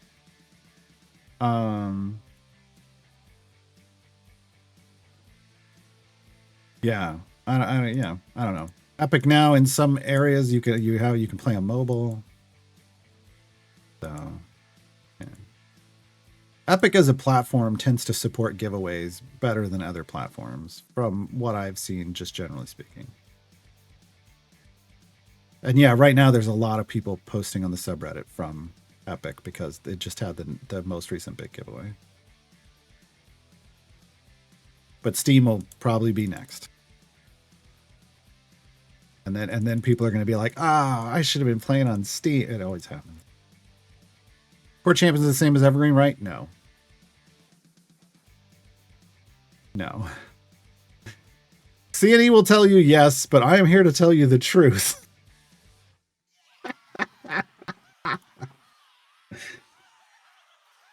Yeah, I don't know. Epic now in some areas you can play on mobile. So, yeah. Epic as a platform tends to support giveaways better than other platforms, from what I've seen, just generally speaking. And yeah, right now there's a lot of people posting on the subreddit from Epic because it just had the most recent big giveaway. But Steam will probably be next. And then people are going to be like, I should have been playing on Steam. It always happens. Core Champions is the same as Evergreen, right? No. No. CNE will tell you yes, but I am here to tell you the truth.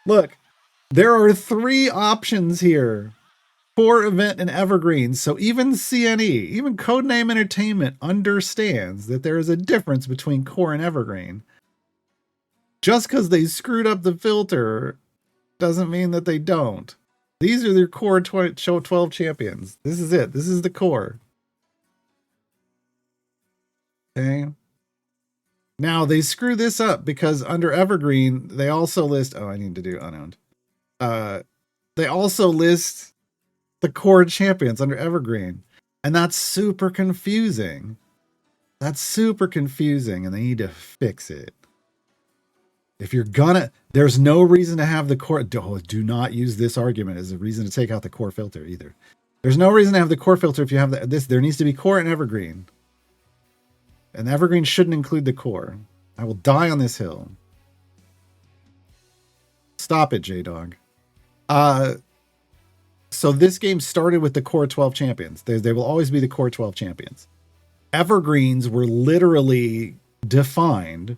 Look, there are 3 options here. Core, Event, and Evergreen. So even CNE, even Codename Entertainment understands that there is a difference between Core and Evergreen. Just because they screwed up the filter doesn't mean that they don't. These are their core 12 champions. This is it. This is the core. Okay. Now they screw this up because under Evergreen, they also list. Oh, I need to do unowned. They also list the core champions under Evergreen, and that's super confusing. That's super confusing, and they need to fix it. If you're gonna, there's no reason to have the core. Do not use this argument as a reason to take out the core filter either. There's no reason to have the core filter if you have this. There needs to be core and Evergreen. And Evergreen shouldn't include the core. I will die on this hill. Stop it, J-Dog. So this game started with the core 12 champions. They will always be the core 12 champions. Evergreens were literally defined.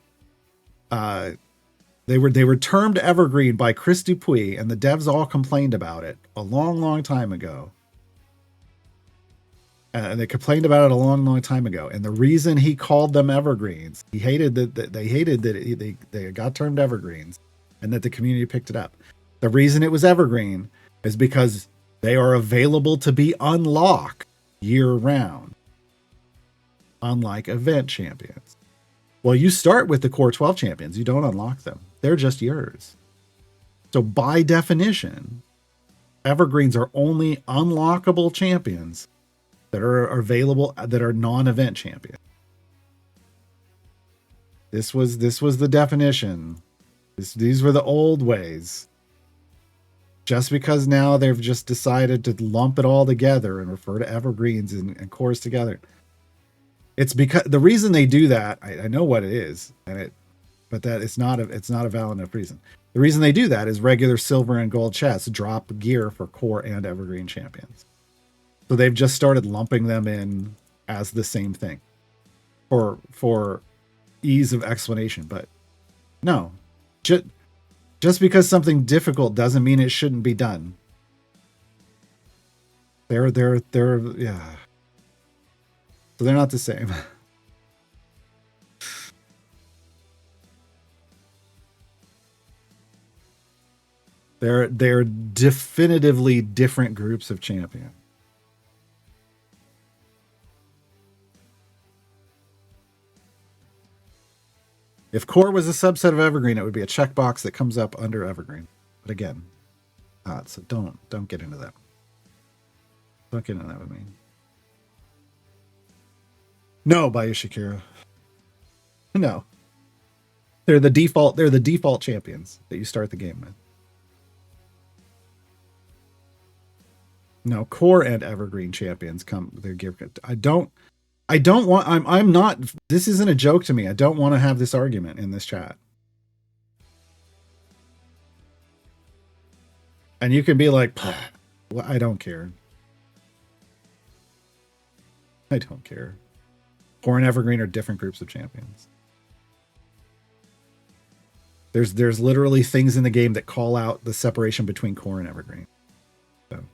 They were termed Evergreen by Chris Dupuis, and the devs all complained about it a long, long time ago. And they complained about it a long, long time ago. And the reason he called them evergreens, he hated that they hated that they got termed evergreens, and that the community picked it up. The reason it was evergreen is because they are available to be unlocked year round, unlike event champions. Well, you start with the core 12 champions. You don't unlock them. They're just yours. So by definition, evergreens are only unlockable champions that are available, that are non-event champions. This was the definition. These were the old ways. Just because now they've just decided to lump it all together and refer to evergreens and cores together. It's because the reason they do that, I know what it is, but that it's not a valid enough reason. The reason they do that is regular silver and gold chests drop gear for core and evergreen champions. So they've just started lumping them in as the same thing for ease of explanation. But no, just because something difficult doesn't mean it shouldn't be done. They're yeah. So they're not the same. They're definitively different groups of champion. If core was a subset of evergreen, it would be a checkbox that comes up under evergreen. But again, so don't get into that. Don't get into that with me. No, Bayou Shakira. No. They're the default champions that you start the game with. No, core and evergreen champions come their gear. I don't want I'm not this isn't a joke to me. I don't want to have this argument in this chat. And you can be like, well, I don't care. I don't care. Core and evergreen are different groups of champions. There's literally things in the game that call out the separation between core and evergreen. So.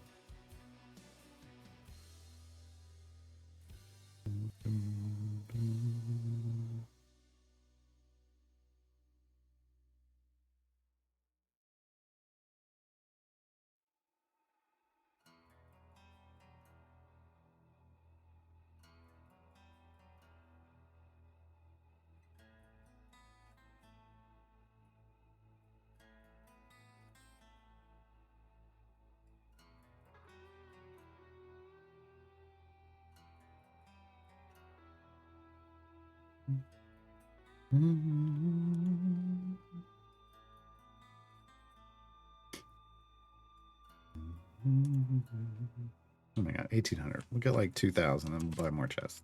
Oh my god, 1,800. We'll get like 2,000 and we'll buy more chests.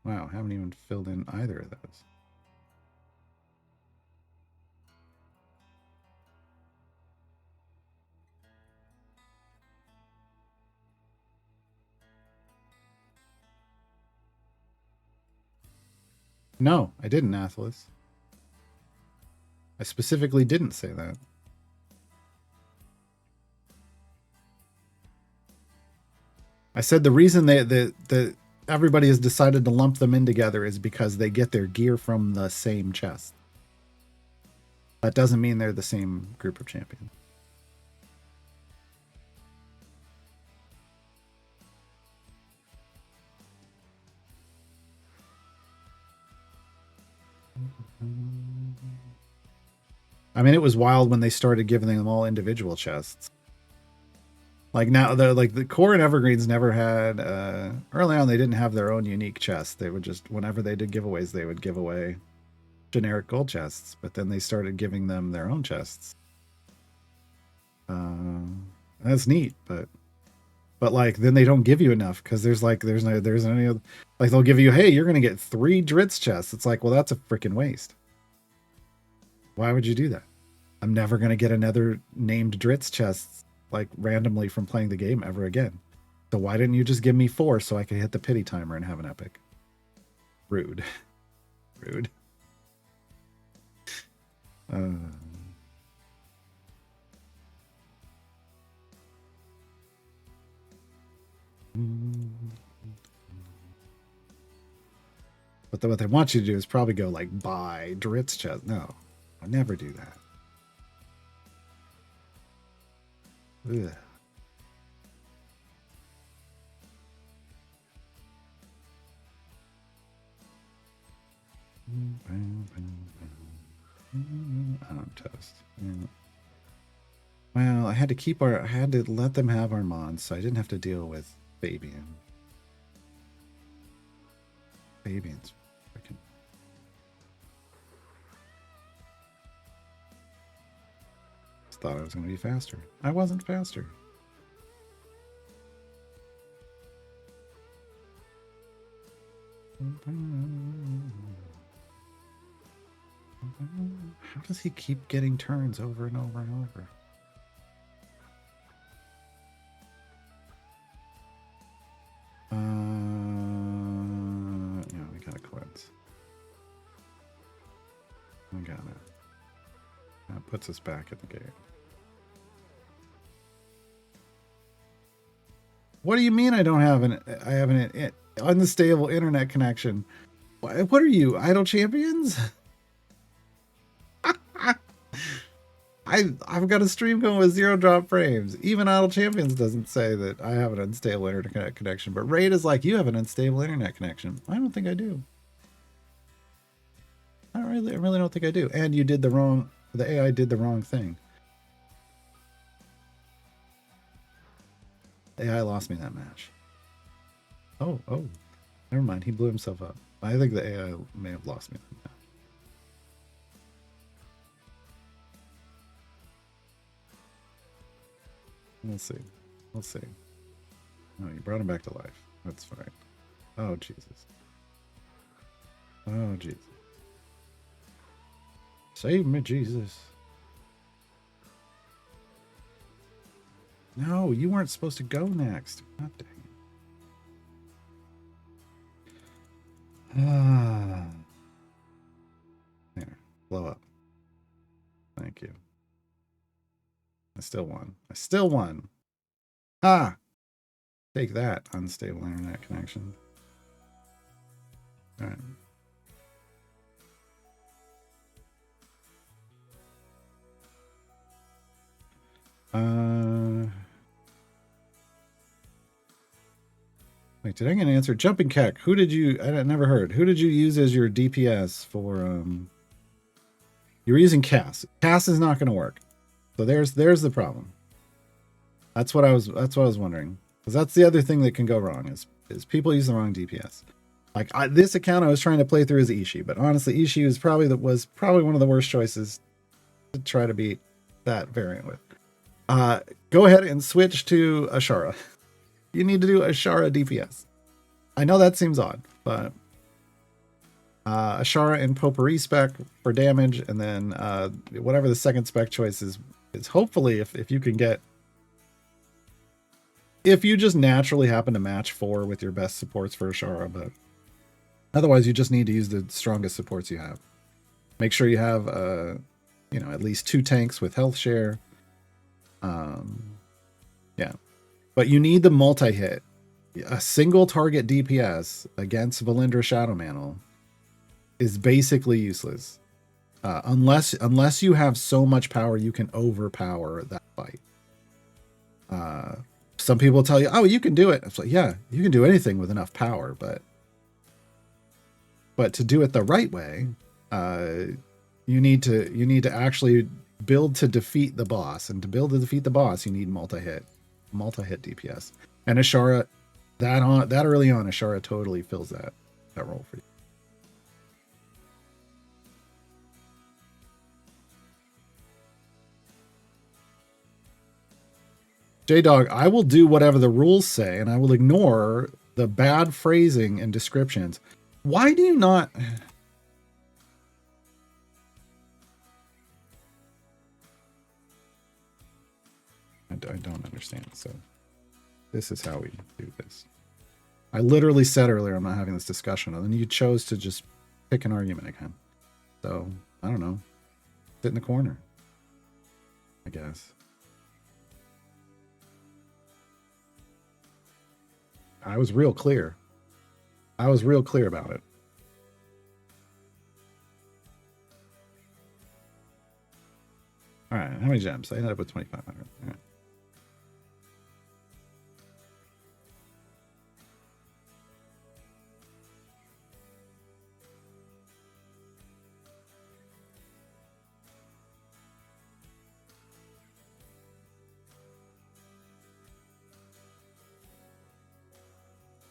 Wow, haven't even filled in either of those. No, I didn't, Atlas. I specifically didn't say that. I said the reason that everybody has decided to lump them in together is because they get their gear from the same chest. That doesn't mean they're the same group of champions. I mean, it was wild when they started giving them all individual chests. Like now, the core and evergreens never had. Early on, they didn't have their own unique chests. They would just, whenever they did giveaways, they would give away generic gold chests. But then they started giving them their own chests. That's neat, but like then they don't give you enough because there's any other, like they'll give you, hey, you're gonna get 3 Dritz chests. It's like, well, that's a freaking waste. Why would you do that? I'm never gonna get another named Dritz chests like randomly from playing the game ever again. So why didn't you just give me 4 so I could hit the pity timer and have an epic? Rude. Rude. But what they want you to do is probably go like buy Dritz chest. No, I never do that. Ugh. I'm toast. Yeah. Well, I had to let them have our mons, so I didn't have to deal with Fabian. Fabian's freaking. Just thought I was going to be faster. I wasn't faster. How does he keep getting turns over and over and over? Yeah, we gotta cleanse. We got it. That puts us back at the game. What do you mean I don't have I have an unstable internet connection? What are you, Idle Champions? I've got a stream going with 0 drop frames. Even Idle Champions doesn't say that I have an unstable internet connection, but Raid is like, you have an unstable internet connection. I don't think I do. I really don't think I do. And you did the AI did the wrong thing. AI lost me that match. Oh, never mind. He blew himself up. I think the AI may have lost me that match. We'll see. We'll see. No, you brought him back to life. That's fine. Oh, Jesus. Oh, Jesus. Save me, Jesus. No, you weren't supposed to go next. God dang it. Ah. There. Blow up. Thank you. I still won. Ah! Take that, unstable internet connection. All right. Wait, did I get an answer? Jumping Keck, who did you... I never heard. Who did you use as your DPS for... You were using Cass. Cass is not going to work. So there's the problem. That's what I was wondering. Because that's the other thing that can go wrong is people use the wrong DPS. Like this account I was trying to play through as Ishii, but honestly Ishii was probably one of the worst choices to try to beat that variant with. Go ahead and switch to Ashara. You need to do Ashara DPS. I know that seems odd, but Ashara and Potpourri spec for damage, and then whatever the second spec choice is hopefully if you can get, if you just naturally happen to match 4 with your best supports for Ashara, but otherwise you just need to use the strongest supports you have. Make sure you have at least 2 tanks with health share. Yeah, but you need the multi-hit. A single target DPS against Valindra Shadow Mantle is basically useless. Unless you have so much power you can overpower that fight. Some people tell you, oh, you can do it. It's like, yeah, you can do anything with enough power, but to do it the right way, you need to actually build to defeat the boss, and to build to defeat the boss, you need multi-hit DPS. And Ashara, that early on, Ashara totally fills that role for you. J-Dog, I will do whatever the rules say, and I will ignore the bad phrasing and descriptions. Why do you not... I don't understand. So this is how we do this. I literally said earlier I'm not having this discussion, and then you chose to just pick an argument again. So, I don't know. Sit in the corner, I guess. I was real clear. I was real clear about it. All right, how many gems? I ended up with 2,500. All right.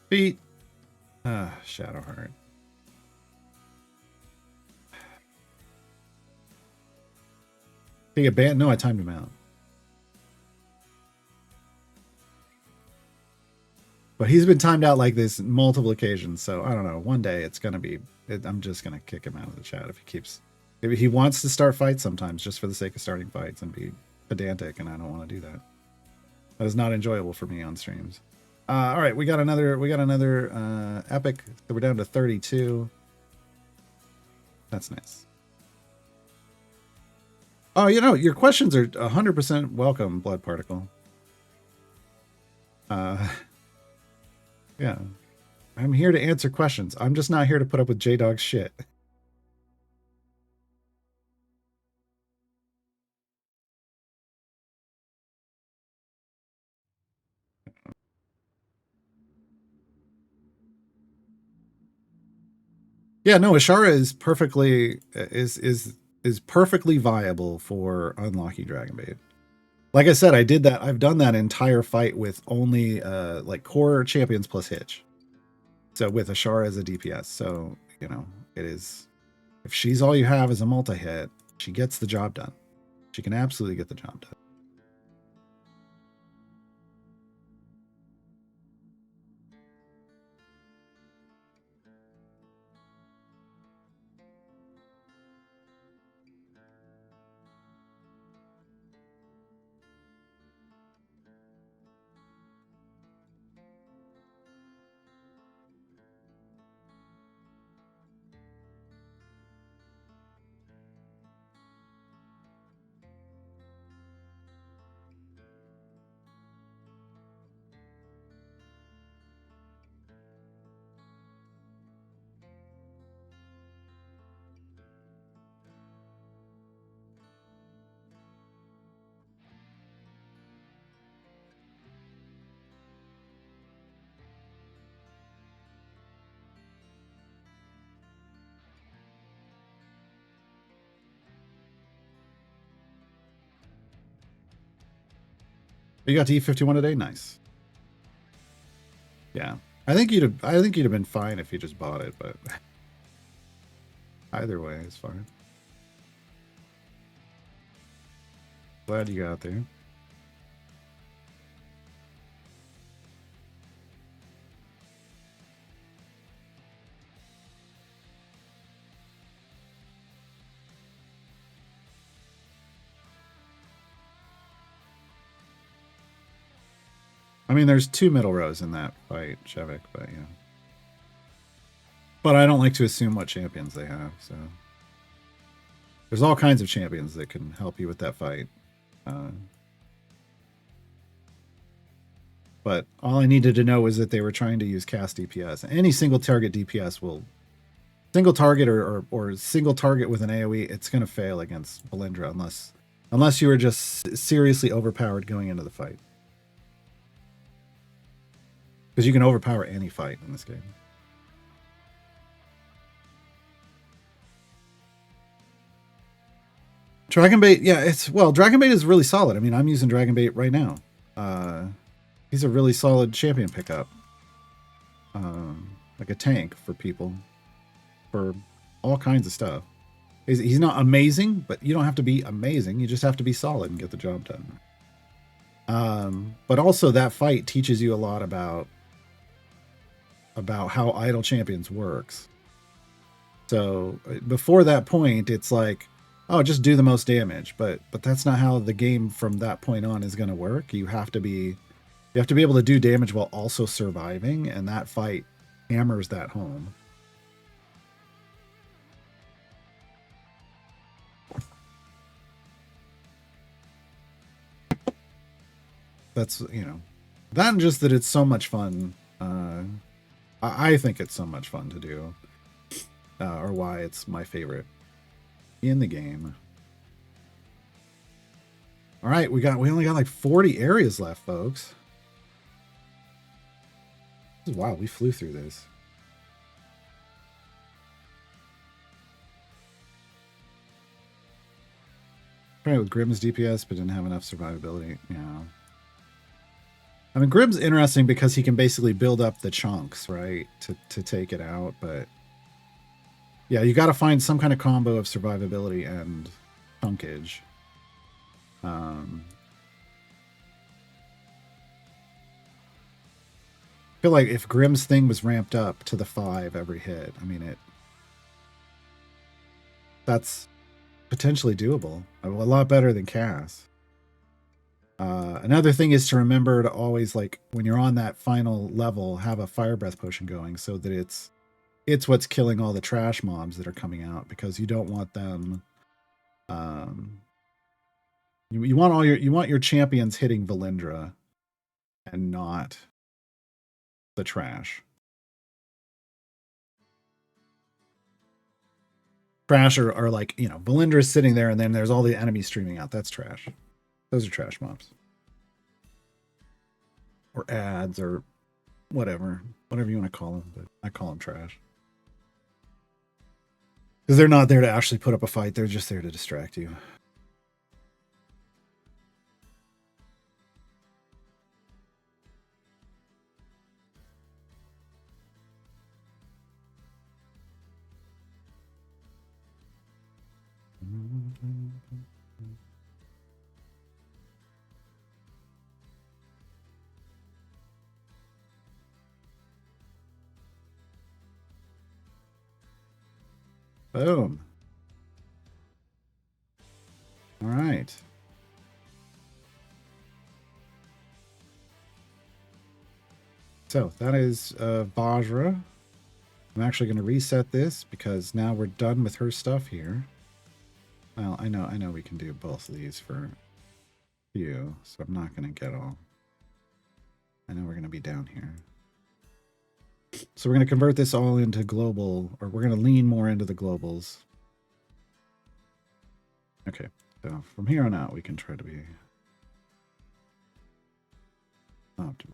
Beat. Shadowheart. Did he get banned? No, I timed him out. But he's been timed out like this multiple occasions, so I don't know. One day it's gonna be. I'm just gonna kick him out of the chat if he keeps. If he wants to start fights sometimes, just for the sake of starting fights and be pedantic, and I don't want to do that. That is not enjoyable for me on streams. All right, we got another epic. So we're down to 32. That's nice. Oh, you know, your questions are 100% welcome, Blood Particle. Yeah. I'm here to answer questions. I'm just not here to put up with J-Dog's shit. Yeah, no, Ashara is perfectly is perfectly viable for unlocking Dragonbait. Like I said, I did that. I've done that entire fight with only like core champions plus Hitch. So with Ashara as a DPS. So, you know, it is if she's all you have as a multi-hit, she gets the job done. She can absolutely get the job done. You got to E51 today? Nice. Yeah. I think you'd have been fine if you just bought it, but either way, it's fine. Glad you got there. I mean, there's 2 middle rows in that fight, Shevik, but yeah. But I don't like to assume what champions they have, so there's all kinds of champions that can help you with that fight. But all I needed to know was that they were trying to use cast DPS. Any single target DPS will single target or single target with an AoE, it's going to fail against Belindra unless you were just seriously overpowered going into the fight. Because you can overpower any fight in this game. Dragonbait, yeah, Dragonbait is really solid. I mean, I'm using Dragonbait right now. He's a really solid champion pickup. Like a tank for people. For all kinds of stuff. He's not amazing, but you don't have to be amazing. You just have to be solid and get the job done. But also that fight teaches you a lot about how idle champions works. So before that point, it's like, oh, just do the most damage. But that's not how the game from that point on is going to work. You have to be able to do damage while also surviving, and that fight hammers that home. That's, you know, that and just that it's so much fun I think it's so much fun to do, or why it's my favorite in the game. All right, we only got like 40 areas left, folks. Wow, we flew through this. Trying with Grimm's DPS, but didn't have enough survivability. Yeah. I mean, Grimm's interesting because he can basically build up the chunks, right, to take it out. But yeah, you got to find some kind of combo of survivability and chunkage. I feel like if Grimm's thing was ramped up to the 5 every hit, I mean that's potentially doable. A lot better than Cass. Another thing is to remember to always, like, when you're on that final level, have a fire breath potion going so that it's what's killing all the trash mobs that are coming out, because you don't want them. You want your champions hitting Valindra and not the trash. Trash are like, Valindra is sitting there and then there's all the enemies streaming out. That's trash. Those are trash mobs. Or ads or whatever you want to call them, but I call them trash. Because they're not there to actually put up a fight. They're just there to distract you. Boom. All right. So that is Vajra. I'm actually going to reset this because now we're done with her stuff here. Well, I know we can do both of these for you, so I'm not going to get all. I know we're going to be down here. So we're going to convert this all into global, or we're going to lean more into the globals. Okay, so from here on out, we can try to be optimal.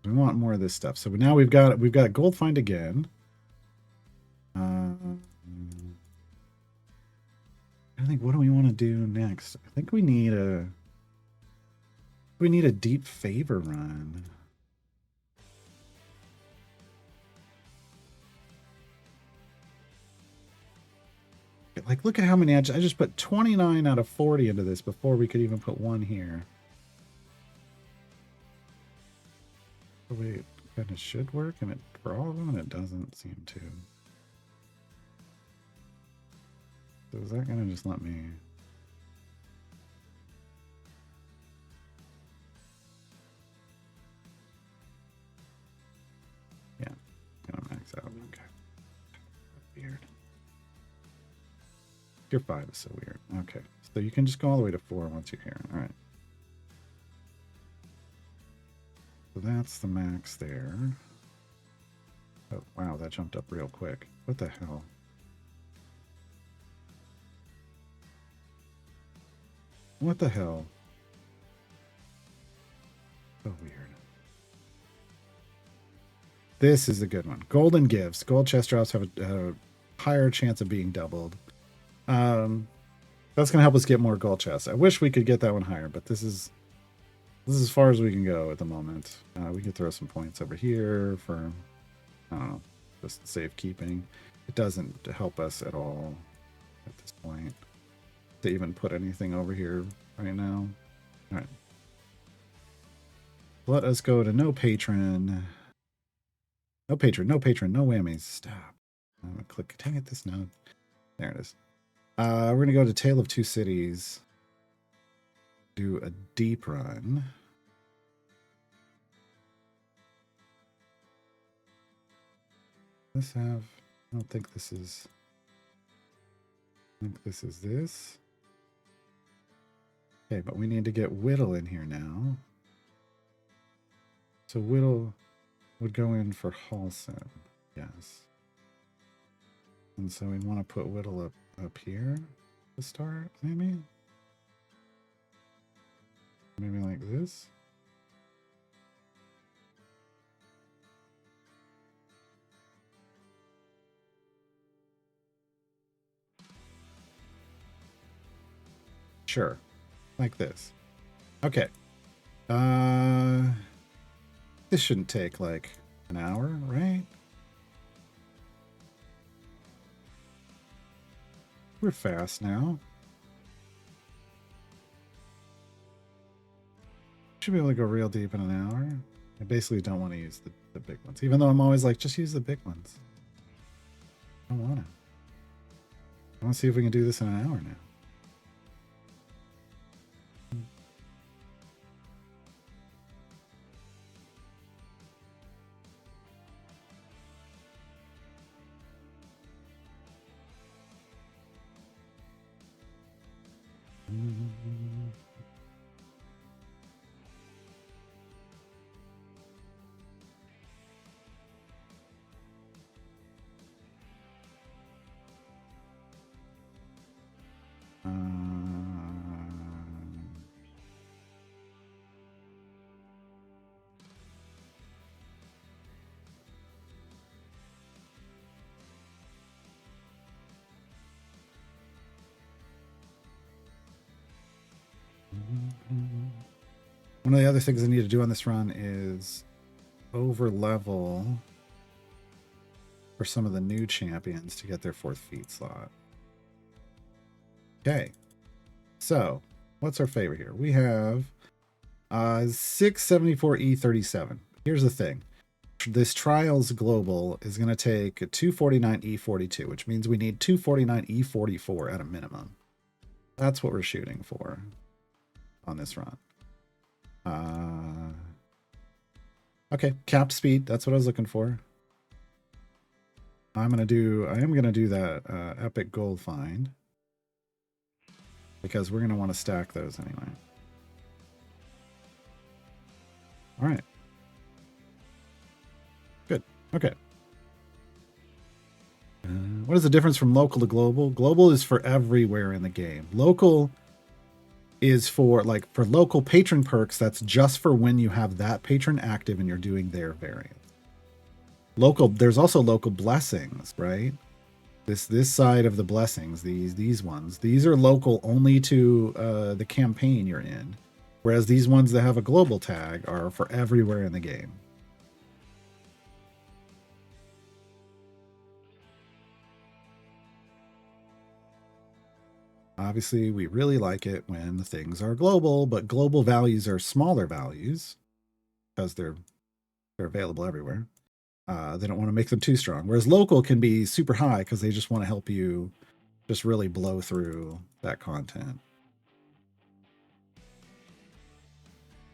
We want more of this stuff. So now we've got gold find again. I think, what do we want to do next? I think we need a deep favor run. Like, look at how many I just put 29 out of 40 into this before we could even put one here. Oh, wait, kind of should work, and it for all of them, and it doesn't seem to. So is that gonna just let me? Yeah, gonna max out. Okay. Weird. Tier 5 is so weird. Okay, so you can just go all the way to 4 once you're here. All right. So that's the max there. Oh, wow, that jumped up real quick. What the hell? What the hell? So weird. This is a good one. Golden gifts. Gold chest drops have a higher chance of being doubled. That's going to help us get more gold chests. I wish we could get that one higher, but this is as far as we can go at the moment. We could throw some points over here for, I don't know, just safekeeping. It doesn't help us at all at this point to even put anything over here right now. All right. Let us go to no patron. No patron, no patron, no whammies. Stop. I'm going to click. Dang it, this node. There it is. We're going to go to Tale of Two Cities. Do a deep run. This have? I don't think this is. I think this is this. Okay, but we need to get Whittle in here now. So Whittle would go in for Halson, yes. And so we want to put Whittle up here to start, maybe? Maybe like this? Sure, like this. Okay. This shouldn't take like an hour, right? We're fast now. Should be able to go real deep in an hour. I basically don't want to use the big ones, even though I'm always like, just use the big ones. I don't want to. I want to see if we can do this in an hour now. One of the other things I need to do on this run is over level for some of the new champions to get their 4th feat slot. Okay, so what's our favorite here? We have 674 E37. Here's the thing. This Trials Global is going to take a 249 E42, which means we need 249 E44 at a minimum. That's what we're shooting for on this run. Okay, capped speed. That's what I was looking for. I am gonna do that epic gold find because we're gonna want to stack those anyway. All right. Good. Okay. What is the difference from local to global? Global is for everywhere in the game. Local is for local patron perks. That's just for when you have that patron active and you're doing their variant. Local, there's also local blessings, right? This side of the blessings, these ones, these are local only to the campaign you're in, whereas these ones that have a global tag are for everywhere in the game. Obviously, we really like it when the things are global, but global values are smaller values because they're available everywhere. They don't want to make them too strong. Whereas local can be super high because they just want to help you just really blow through that content.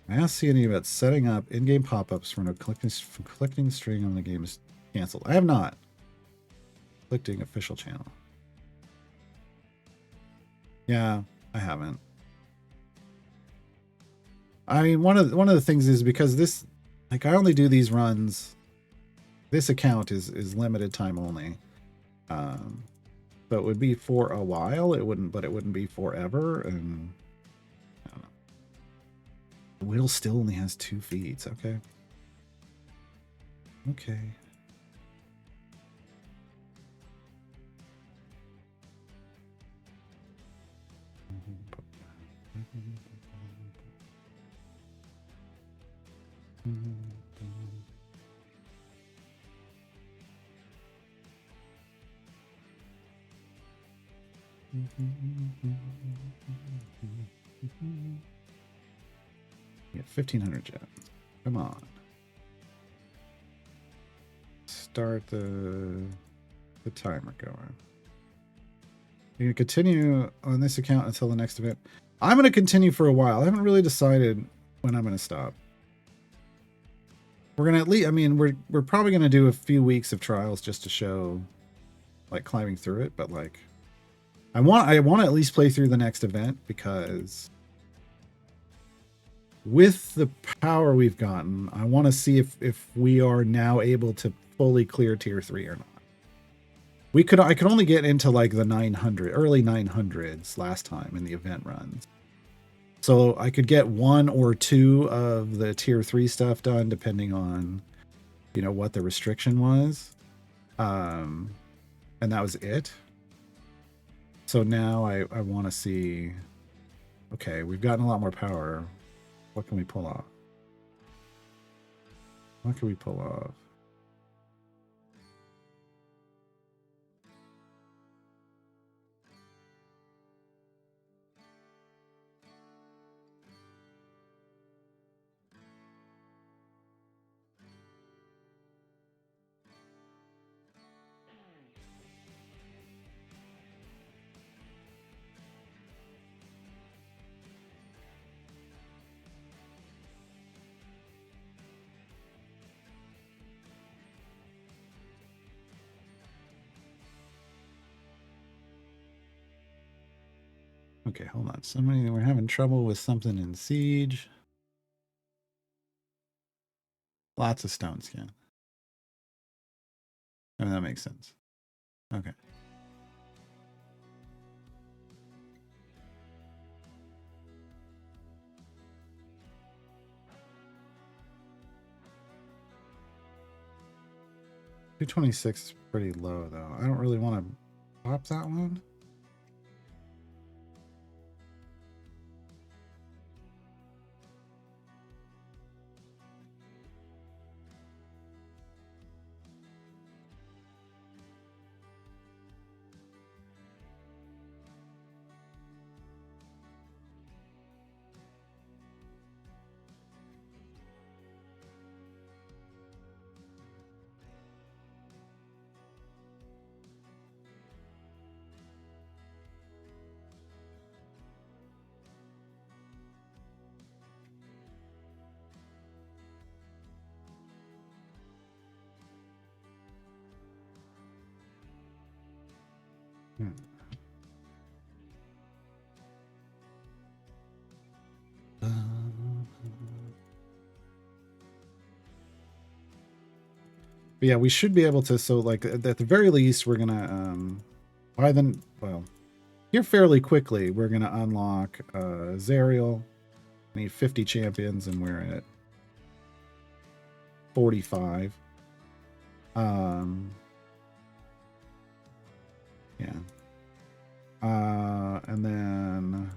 I asked CNE about setting up in-game pop-ups for no clicking string on the game is canceled. I have not. Clicking official channel. Yeah, I haven't. I mean, one of the things is because this, like, I only do these runs. This account is limited time only, so it would be for a while. It wouldn't be forever. And I don't know. The Whittle still only has 2 feeds. Okay. Okay. Get 1,500 gems. Come on. Start the timer going. You're gonna continue on this account until the next event. I'm gonna continue for a while. I haven't really decided when I'm gonna stop. We're gonna at least, I mean, we're probably gonna do a few weeks of trials just to show, like, climbing through it. But like, I want to at least play through the next event because with the power we've gotten, I want to see if we are now able to fully clear tier 3 or not. I could only get into like the 900, early 900s last time in the event runs. So I could get 1 or 2 of the tier 3 stuff done depending on, you know, what the restriction was. And that was it. So now I want to see, okay, we've gotten a lot more power. What can we pull off? What can we pull off? Okay, hold on. We're having trouble with something in Siege. Lots of stone skin. I mean, that makes sense. Okay. $226 is pretty low, though. I don't really want to pop that one. But yeah, we should be able to. So, like, at the very least, we're gonna by then, well, here fairly quickly, we're gonna unlock Zariel. I need 50 champions, and we're at 45. Yeah. And then,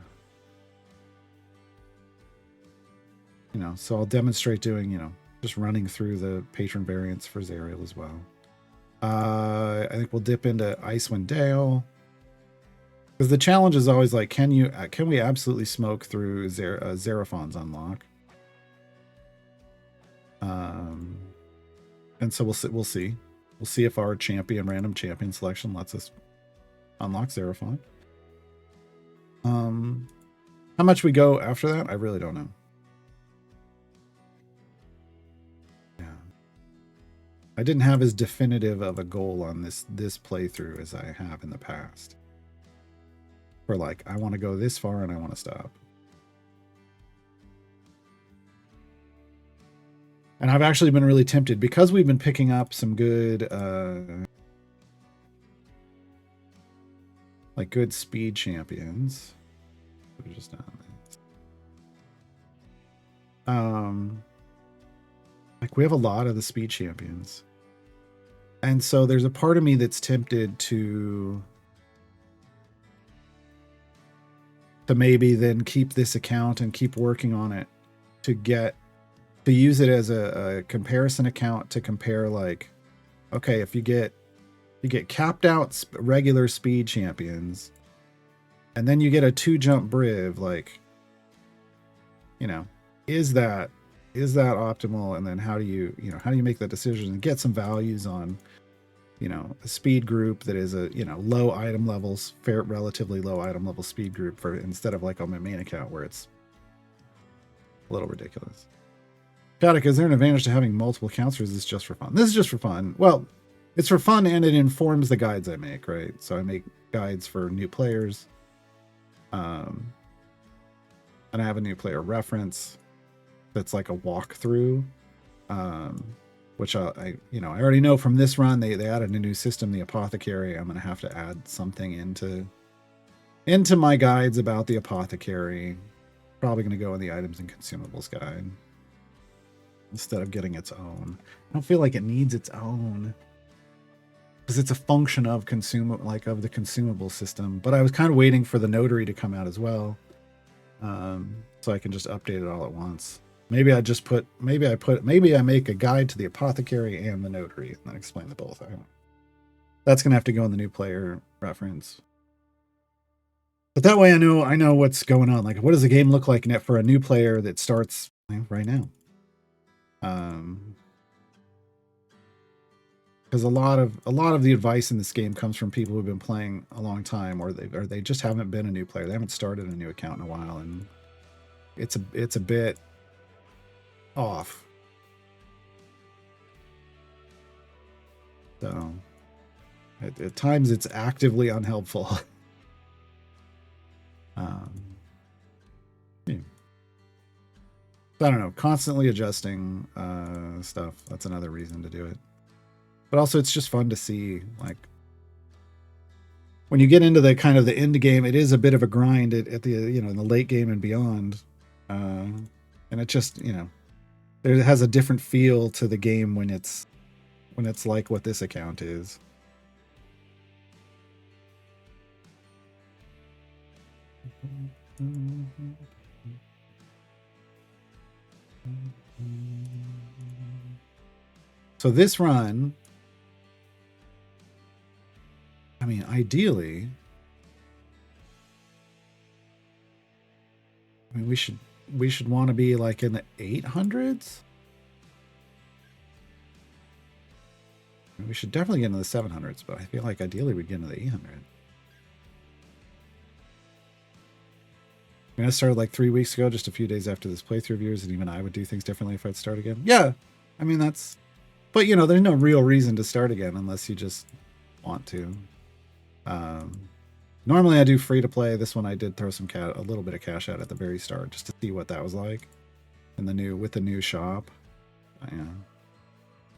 you know, so I'll demonstrate doing, you know, just running through the patron variants for Zariel as well. I think we'll dip into Icewind Dale, because the challenge is always like, can we absolutely smoke through Xeraphon's unlock? And so we'll see if our random champion selection lets us unlock Xeraphon. How much we go after that, I really don't know. Yeah, I didn't have as definitive of a goal on this playthrough as I have in the past. For like, I want to go this far and I want to stop. And I've actually been really tempted, because we've been picking up some good like good speed champions. We're just not like, we have a lot of the speed champions. And so there's a part of me that's tempted to maybe then keep this account and keep working on it to use it as a comparison account to compare, like, okay, if you get capped out regular speed champions and then you get a 2-jump Briv, like, you know, is that optimal? And then how do you make that decision and get some values on, you know, a speed group that is a, you know, low item levels, relatively low item level speed group, for instead of like on my main account where it's a little ridiculous. Chaotic, is there an advantage to having multiple accounts, or is this just for fun? This is just for fun. Well, it's for fun, and it informs the guides I make, right? So I make guides for new players. And I have a new player reference. that's like a walkthrough, which I already know from this run they added a new system, the apothecary. I'm gonna have to add something into my guides about the apothecary. Probably gonna go in the items and consumables guide instead of getting its own. I don't feel like it needs its own because it's a function of of the consumable system. But I was kind of waiting for the notary to come out as well, so I can just update it all at once. Maybe I make a guide to the apothecary and the notary and then explain the both. That's gonna have to go in the new player reference. But that way I know what's going on. Like, what does the game look like for a new player that starts right now? Because a lot of the advice in this game comes from people who've been playing a long time, or they just haven't been a new player. They haven't started a new account in a while, and it's a bit off. So at times it's actively unhelpful. Yeah. I don't know, constantly adjusting stuff. That's another reason to do it. But also it's just fun to see, like, when you get into the kind of the end game, it is a bit of a grind at the, in the late game and beyond. And it just, it has a different feel to the game when it's like what this account is. So this run, I mean, ideally, we should want to be like in the 800s. We should definitely get into the 700s, but I feel like ideally we'd get into the 800. I started like 3 weeks ago, just a few days after this playthrough of yours, and even I would do things differently if I'd start again. Yeah, I mean, but there's no real reason to start again unless you just want to. Normally I do free to play. This one I did throw a little bit of cash out at the very start just to see what that was like with the new shop. Yeah.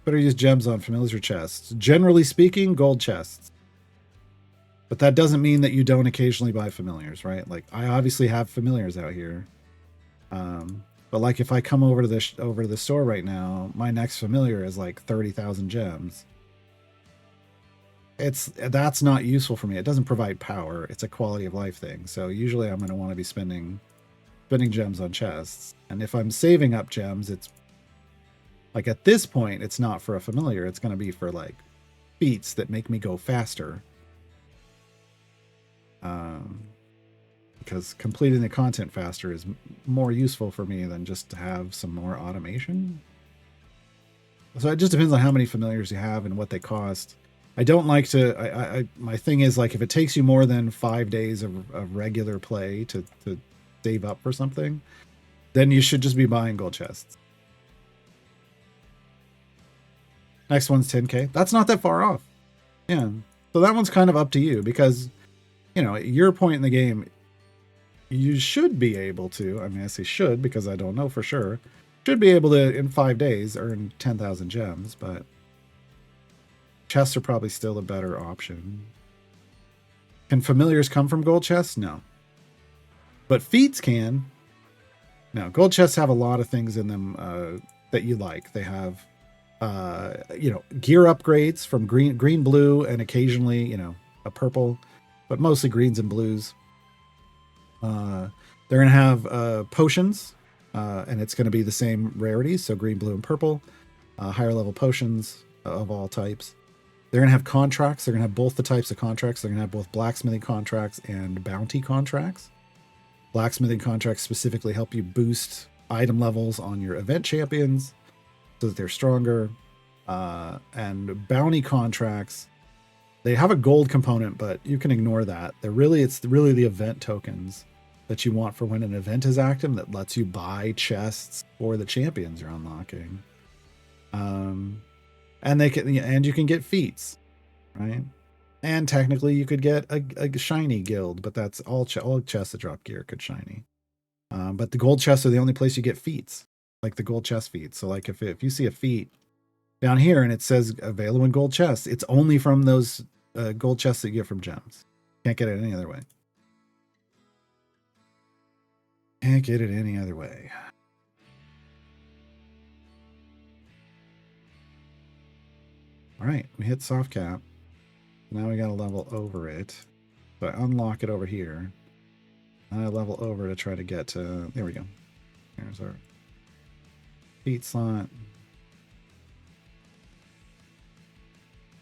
Better use gems on familiars or chests. Generally speaking, gold chests. But that doesn't mean that you don't occasionally buy familiars, right? Like, I obviously have familiars out here. But like if I come over to the store right now, my next familiar is like 30,000 gems. That's not useful for me. It doesn't provide power. It's a quality of life thing. So usually I'm going to want to be spending gems on chests. And if I'm saving up gems, it's like at this point, it's not for a familiar. It's going to be for like feats that make me go faster. Because completing the content faster is more useful for me than just to have some more automation. So it just depends on how many familiars you have and what they cost. I don't like to. My thing is, like, if it takes you more than 5 days of regular play to save up for something, then you should just be buying gold chests. Next one's 10k. That's not that far off. Yeah. So that one's kind of up to you because, at your point in the game, you should be able to. I mean, I say should because I don't know for sure. Should be able to in 5 days earn 10,000 gems, but chests are probably still a better option. Can familiars come from gold chests? No. But feats can. No, gold chests have a lot of things in them that you like. They have, gear upgrades from green, blue, and occasionally, a purple, but mostly greens and blues. They're going to have potions, and it's going to be the same rarities, so green, blue, and purple. Higher level potions of all types. They're going to have contracts. They're going to have both the types of contracts. They're going to have both blacksmithing contracts and bounty contracts. Blacksmithing contracts specifically help you boost item levels on your event champions so that they're stronger. And bounty contracts, they have a gold component, but you can ignore that. It's really the event tokens that you want for when an event is active that lets you buy chests for the champions you're unlocking. And you can get feats, right? And technically you could get a shiny guild, but that's all chests that drop gear could shiny. But the gold chests are the only place you get feats. like the gold chest feat. So like if you see a feat down here and it says available in gold chests, it's only from those gold chests that you get from gems. Can't get it any other way. Can't get it any other way. All right, we hit soft cap. Now we got to level over it. So I unlock it over here. And I level over to try to get to... There we go. Here's our feat slot.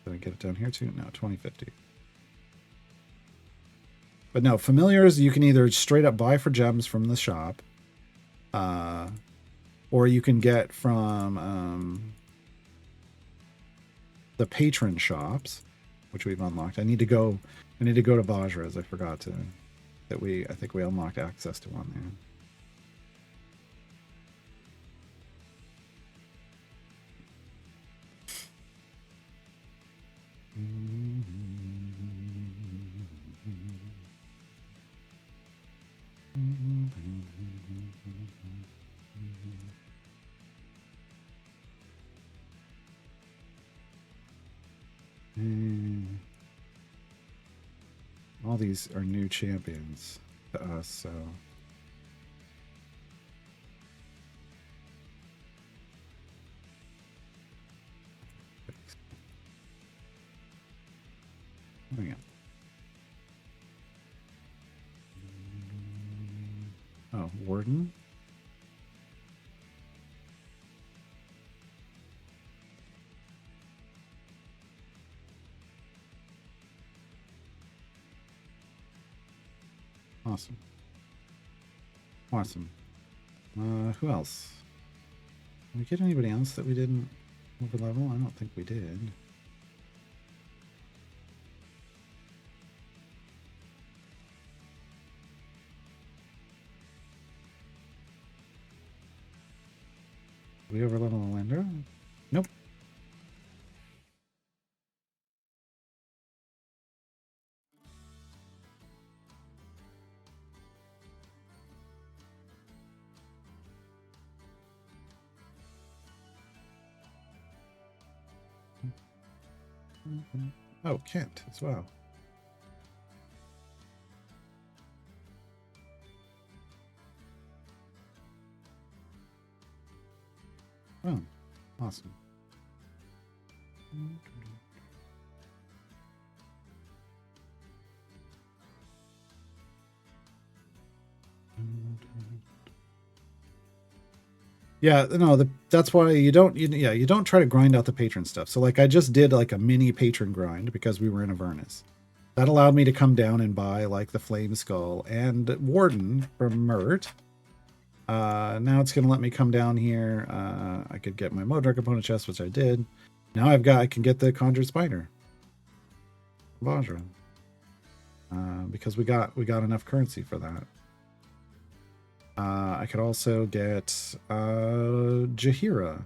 Did I get it down here too? No, 2050. But no, familiars you can either straight up buy for gems from the shop, or you can get from the patron shops, which we've unlocked. I need to go to Vajra's. I forgot to I think we unlocked access to one there. All these are new champions to us, so hang on. Oh, Warden. Awesome. Awesome. Who else? Did we get anybody else that we didn't over level? I don't think we did. Did we over level Alendra? Nope. Oh, Kent as well. Oh, awesome. Yeah, no, that's why you don't try to grind out the patron stuff. So like I just did like a mini patron grind because we were in Avernus. That allowed me to come down and buy like the Flame Skull and Warden from Mert. Now it's gonna let me come down here. I could get my Modra component chest, which I did. Now I can get the Conjured Spider. Vajra. Because we got enough currency for that. I could also get Jaheira.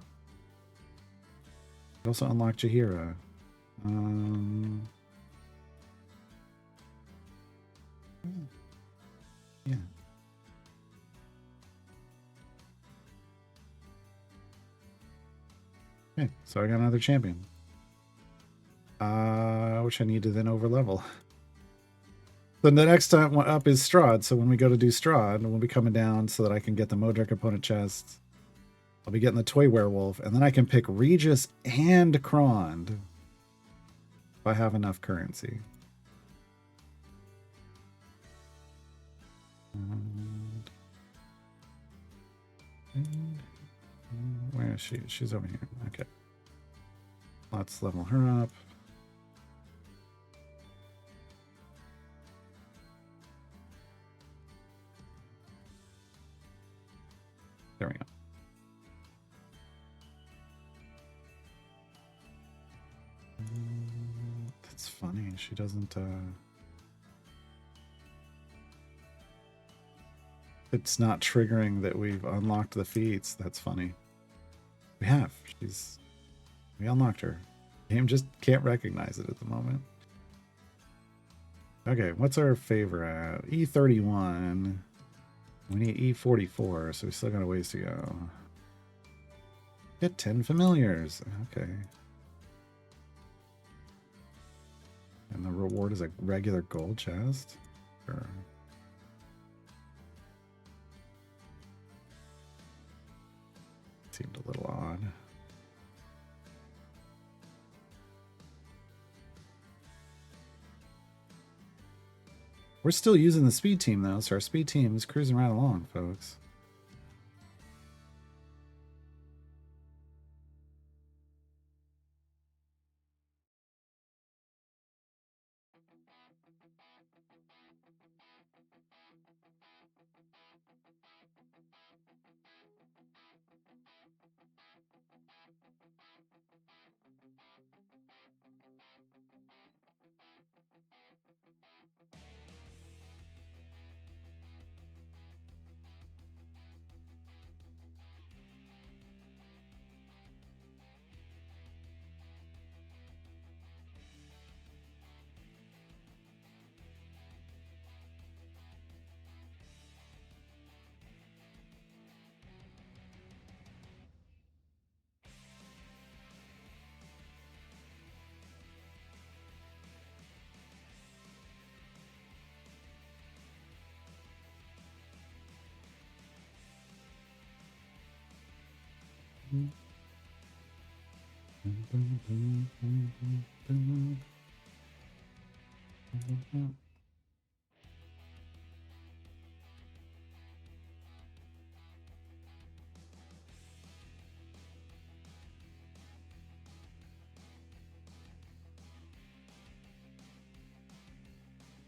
I also unlock Jaheira. Yeah. Okay, so I got another champion. Which I need to then over level. Then the next time up is Strahd. So when we go to do Strahd, we'll be coming down so that I can get the Modra component chest. I'll be getting the Toy Werewolf, and then I can pick Regis and Krond if I have enough currency. Where is she? She's over here. Okay. Let's level her up. There we go. That's funny. She doesn't... It's not triggering that we've unlocked the feats. That's funny. We have. We unlocked her. Game just can't recognize it at the moment. Okay, what's our favor at? E31. We need E44, so we still got a ways to go. Get 10 familiars. Okay. And the reward is a regular gold chest? Sure. Seemed a little odd. We're still using the speed team, though, so our speed team is cruising right along, folks.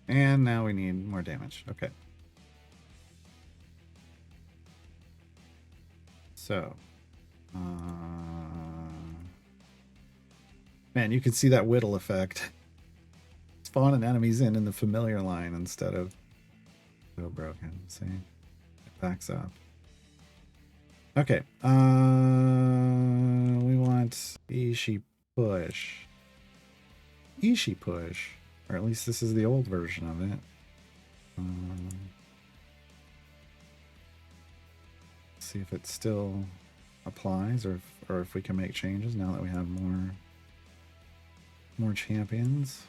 And now we need more damage. Okay. So, man, you can see that whittle effect. Spawning enemies in the familiar line instead of so broken. See, it backs up. Okay. We want Ishi push. Ishi push, or at least this is the old version of it. See if it still applies, or if we can make changes now that we have more champions.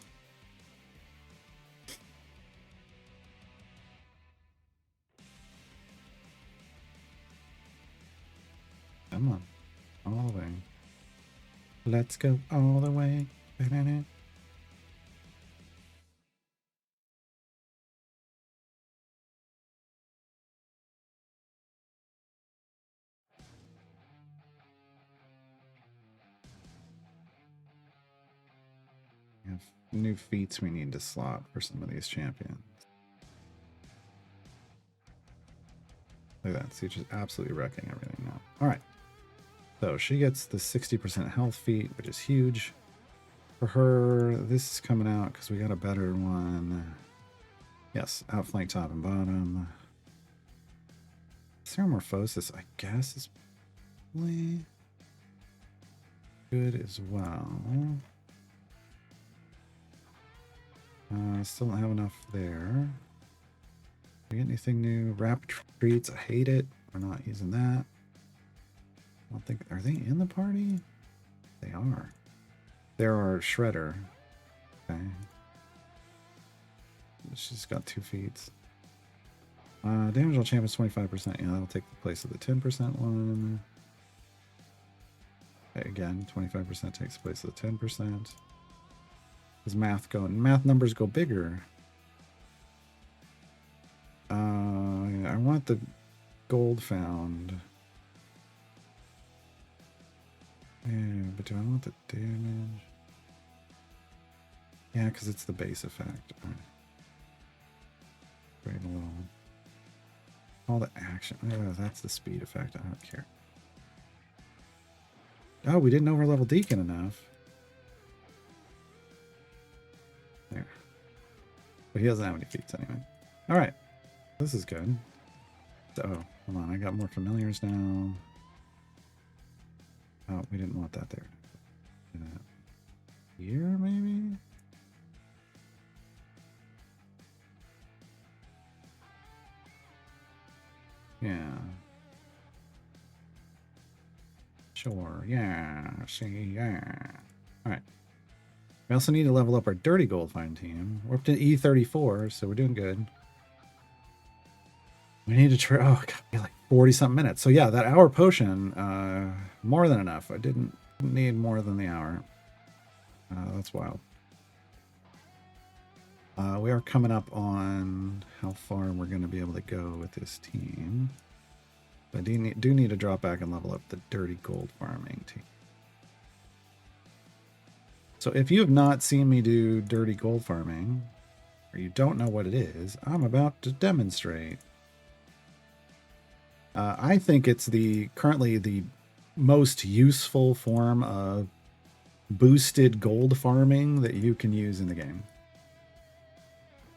Come on, all the way. Let's go all the way. We have new feats we need to slot for some of these champions. Look at that. See, just absolutely wrecking everything now. All right. So she gets the 60% health feat, which is huge. For her, this is coming out because we got a better one. Yes, outflank top and bottom. Ceramorphosis, I guess, is probably good as well. Still don't have enough there. Do we get anything new? Rapid treats, I hate it. We're not using that. I don't think, are they in the party? They are. There are Shredder. Okay. She's got 2 feats. Damage on champ is 25%. Yeah, that'll take the place of the 10% one. Okay, again, 25% takes the place of the 10%. Does math numbers go bigger? I want the gold found. Yeah, but do I want the damage? Yeah, because it's the base effect. All right. Great a little. All the action. Oh, that's the speed effect. I don't care. Oh, we didn't overlevel Deacon enough. There. But he doesn't have any feats anyway. All right. This is good. Oh, hold on. I got more familiars now. Oh, we didn't want that there. Here, maybe? Yeah. Sure. Yeah. See. Yeah. All right. We also need to level up our dirty gold find team. We're up to E34, so we're doing good. We need to try. Oh, God, like 40-something minutes. So yeah, that hour potion, more than enough. I didn't need more than the hour. That's wild. We are coming up on how far we're going to be able to go with this team. I do need to drop back and level up the dirty gold farming team. So if you have not seen me do dirty gold farming, or you don't know what it is, I'm about to demonstrate. I think it's currently the most useful form of boosted gold farming that you can use in the game.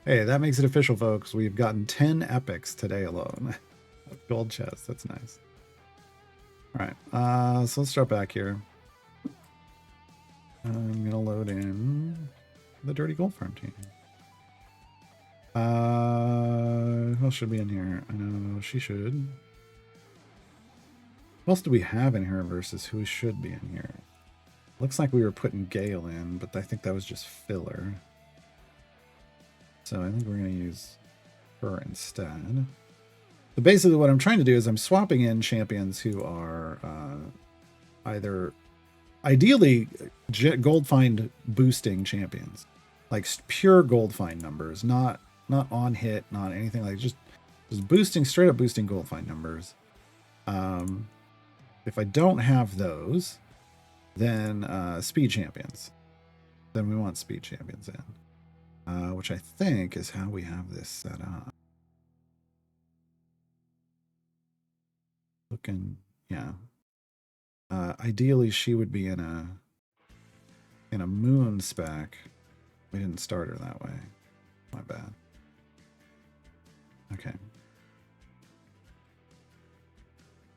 Hey, that makes it official, folks. We've gotten 10 epics today alone. Gold chest, that's nice. All right, so let's drop back here. I'm gonna load in the dirty gold farm team. Who else should be in here? I know she should. What else do we have in here versus who should be in here? Looks like we were putting Gale in, but I think that was just filler. So I think we're going to use her instead. So basically what I'm trying to do is I'm swapping in champions who are either ideally gold find boosting champions. Like pure gold find numbers, not on hit, not anything like just boosting, straight up boosting gold find numbers. If I don't have those, then speed champions. Then we want speed champions in. Which I think is how we have this set up. Looking, yeah. Ideally, she would be in a moon spec. We didn't start her that way. My bad. Okay.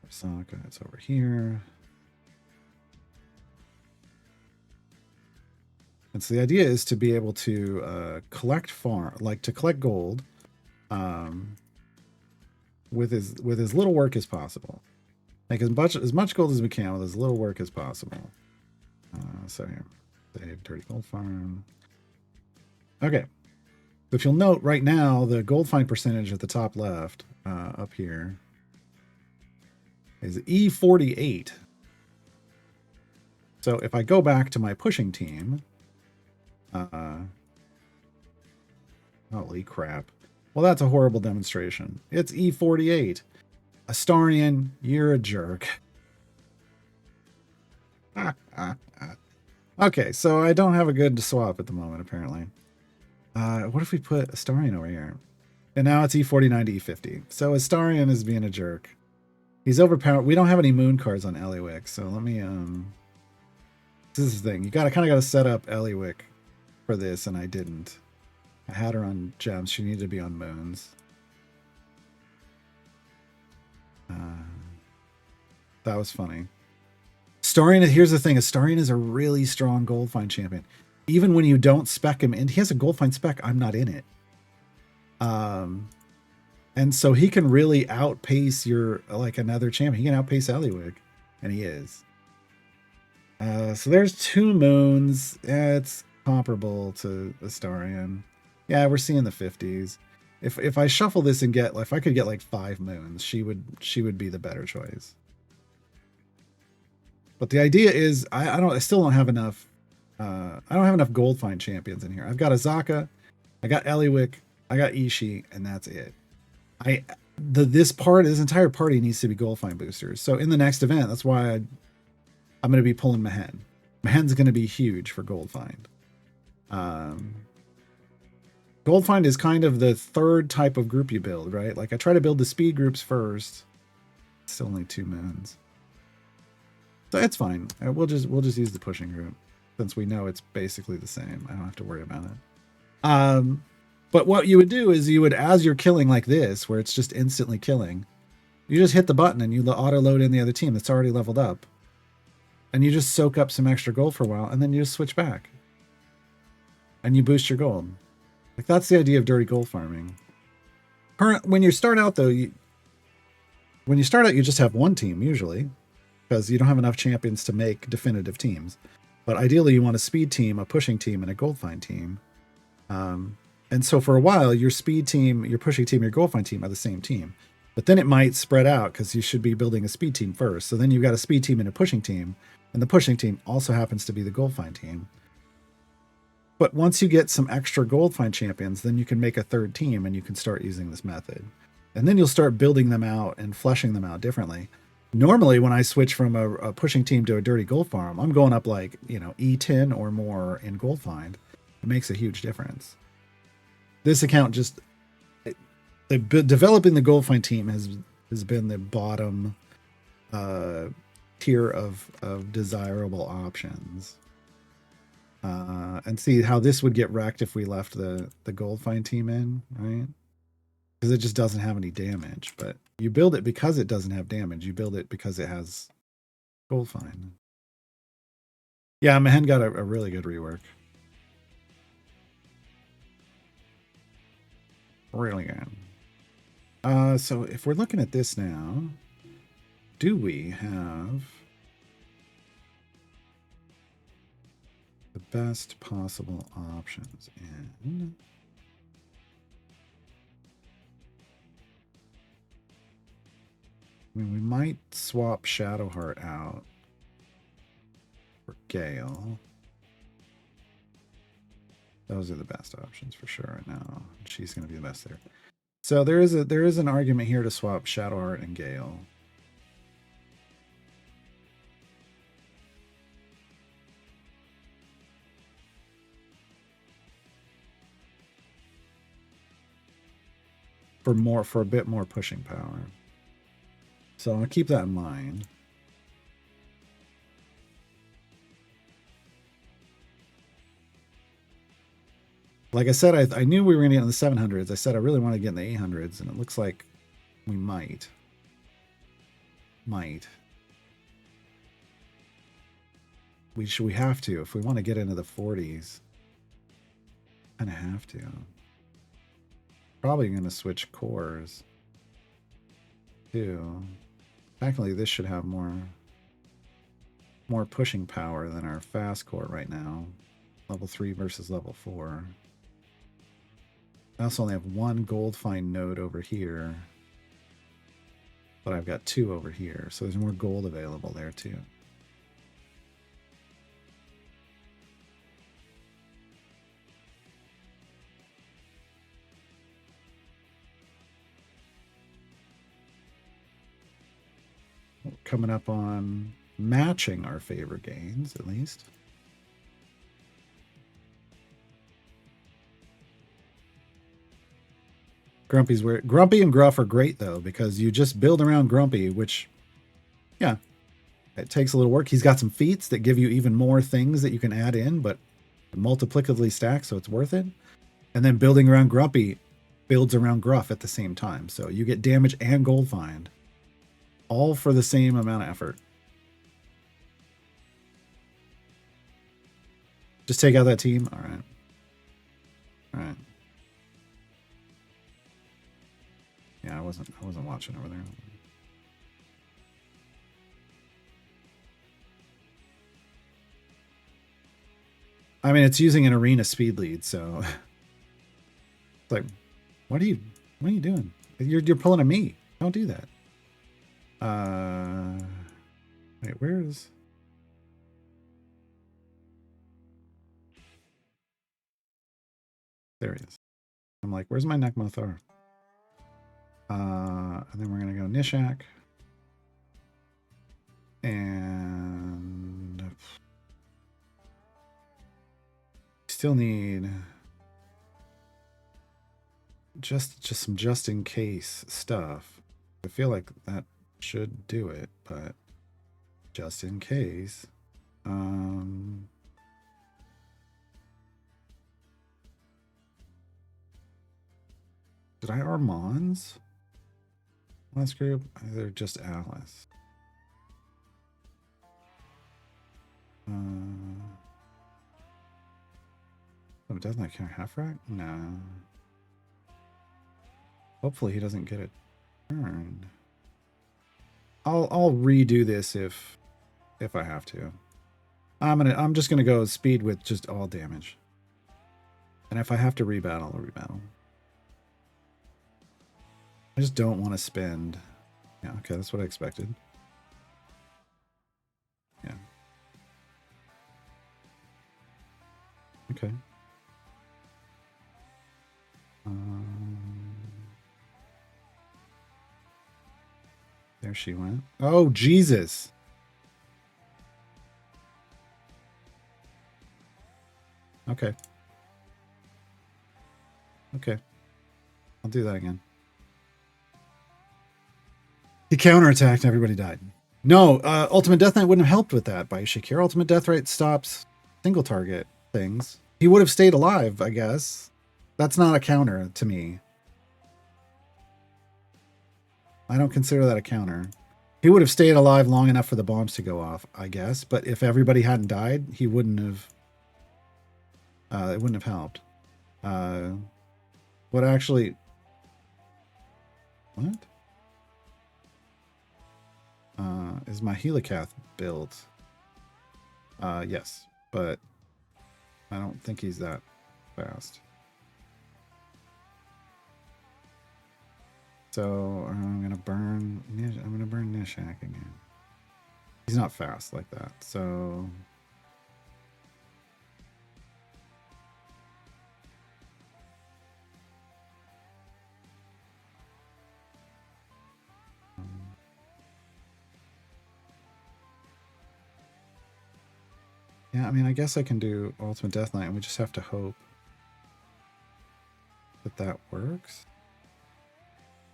Sokka, it's over here. And so the idea is to be able to collect gold with as little work as possible. Make as much gold as we can with as little work as possible. So here, save dirty gold farm. Okay. So if you'll note right now, the gold find percentage at the top left up here is E48. So if I go back to my pushing team, holy crap. Well, that's a horrible demonstration. It's E48. Astarion, you're a jerk. Okay, so I don't have a good swap at the moment, apparently. What if we put Astarion over here? And now it's E49 to E50. So Astarion is being a jerk. He's overpowered. We don't have any moon cards on Eliwick, so let me, this is the thing. You kind of got to set up Eliwick for this, and I didn't. I had her on gems. She needed to be on moons. That was funny. Astarion, here's the thing. Astarion is a really strong gold find champion. Even when you don't spec him, and he has a gold find spec, I'm not in it. And so he can really outpace another champion. He can outpace Eliwick, and he is. So there's 2 moons. It's comparable to Astarion. Yeah, we're seeing the 50s. If I shuffle this and if I could get like 5 moons, she would be the better choice. But the idea is I still don't have enough. I don't have enough gold find champions in here. I've got Azaka, I got Eliwick, I got Ishii, and that's it. This entire party needs to be gold find boosters. So in the next event, that's why I'm going to be pulling Mehen. Mehen's going to be huge for gold find. Gold find is kind of the third type of group you build, right? Like I try to build the speed groups first. Still only 2 moons. So it's fine. We'll just use the pushing group since we know it's basically the same. I don't have to worry about it. But what you would do is as you're killing like this, where it's just instantly killing, you just hit the button and you auto load in the other team that's already leveled up. And you just soak up some extra gold for a while, and then you just switch back. And you boost your gold. Like that's the idea of dirty gold farming. When you start out though, you just have one team usually. because you don't have enough champions to make definitive teams. But ideally, you want a speed team, a pushing team, and a gold find team. And so for a while, your speed team, your pushing team, your gold find team are the same team. But then it might spread out because you should be building a speed team first. So then you've got a speed team and a pushing team. And the pushing team also happens to be the gold find team. But once you get some extra gold find champions, then you can make a third team and you can start using this method. And then you'll start building them out and fleshing them out differently. Normally, when I switch from a pushing team to a dirty gold farm, I'm going up like, E10 or more in gold find. It makes a huge difference. This account just developing the gold find team has been the bottom tier of desirable options. And see how this would get wrecked if we left the gold find team in, right? Because it just doesn't have any damage. But you build it because it doesn't have damage. You build it because it has gold find. Yeah, Mahen got a really good rework. Really good. So if we're looking at this now, do we have the best possible options in? I mean, we might swap Shadowheart out for Gale. Those are the best options for sure right now. She's going to be the best there. So there is an argument here to swap Shadowheart and Gale. For a bit more pushing power. So I'll keep that in mind. Like I said, I knew we were going to get in the 700s. I said I really want to get in the 800s, and it looks like we might. We have to. If we want to get into the 40s, kind of have to. Probably going to switch cores, too. Technically, this should have more pushing power than our fast core right now. Level 3 versus level 4. I also only have one gold find node over here, but I've got 2 over here, so there's more gold available there too. Coming up on matching our favor gains, at least. Grumpy's weird. Grumpy and Gruff are great though, because you just build around Grumpy, which, yeah, it takes a little work. He's got some feats that give you even more things that you can add in, but multiplicatively stack, so it's worth it. And then building around Grumpy builds around Gruff at the same time, so you get damage and gold find, all for the same amount of effort. Just take out that team. All right. All right. Yeah, I wasn't watching over there. I mean, it's using an arena speed lead, so it's like, what are you doing? You're pulling a me. Don't do that. Wait, where is? There he is. I'm like, where's my Nekmothar? And then we're gonna go Nishak. And still need just some just in case stuff. I feel like that should do it, but just in case. Did I Armands last group? They're just Alice. Oh, doesn't that count half rack? No. Hopefully he doesn't get a turn. I'll redo this if if I have to. I'm just gonna go speed with just all damage. And if I have to rebattle, I'll rebattle. I just don't want to spend. Yeah, okay, that's what I expected. Yeah. Okay. There she went. Oh, Jesus. Okay. Okay. I'll do that again. He counterattacked and everybody died. No, Ultimate Death Knight wouldn't have helped with that by Shakir. Ultimate Death Knight stops single target things. He would have stayed alive, I guess. That's not a counter to me. I don't consider that a counter. He would have stayed alive long enough for the bombs to go off, I guess. But if everybody hadn't died, he wouldn't have. It wouldn't have helped. What actually? What? Is my Helicath built? Yes, but I don't think he's that fast. So I'm gonna burn. I'm gonna burn Nishak again. He's not fast like that. So yeah, I mean, I guess I can do Ultimate Death Knight, and we just have to hope that that works.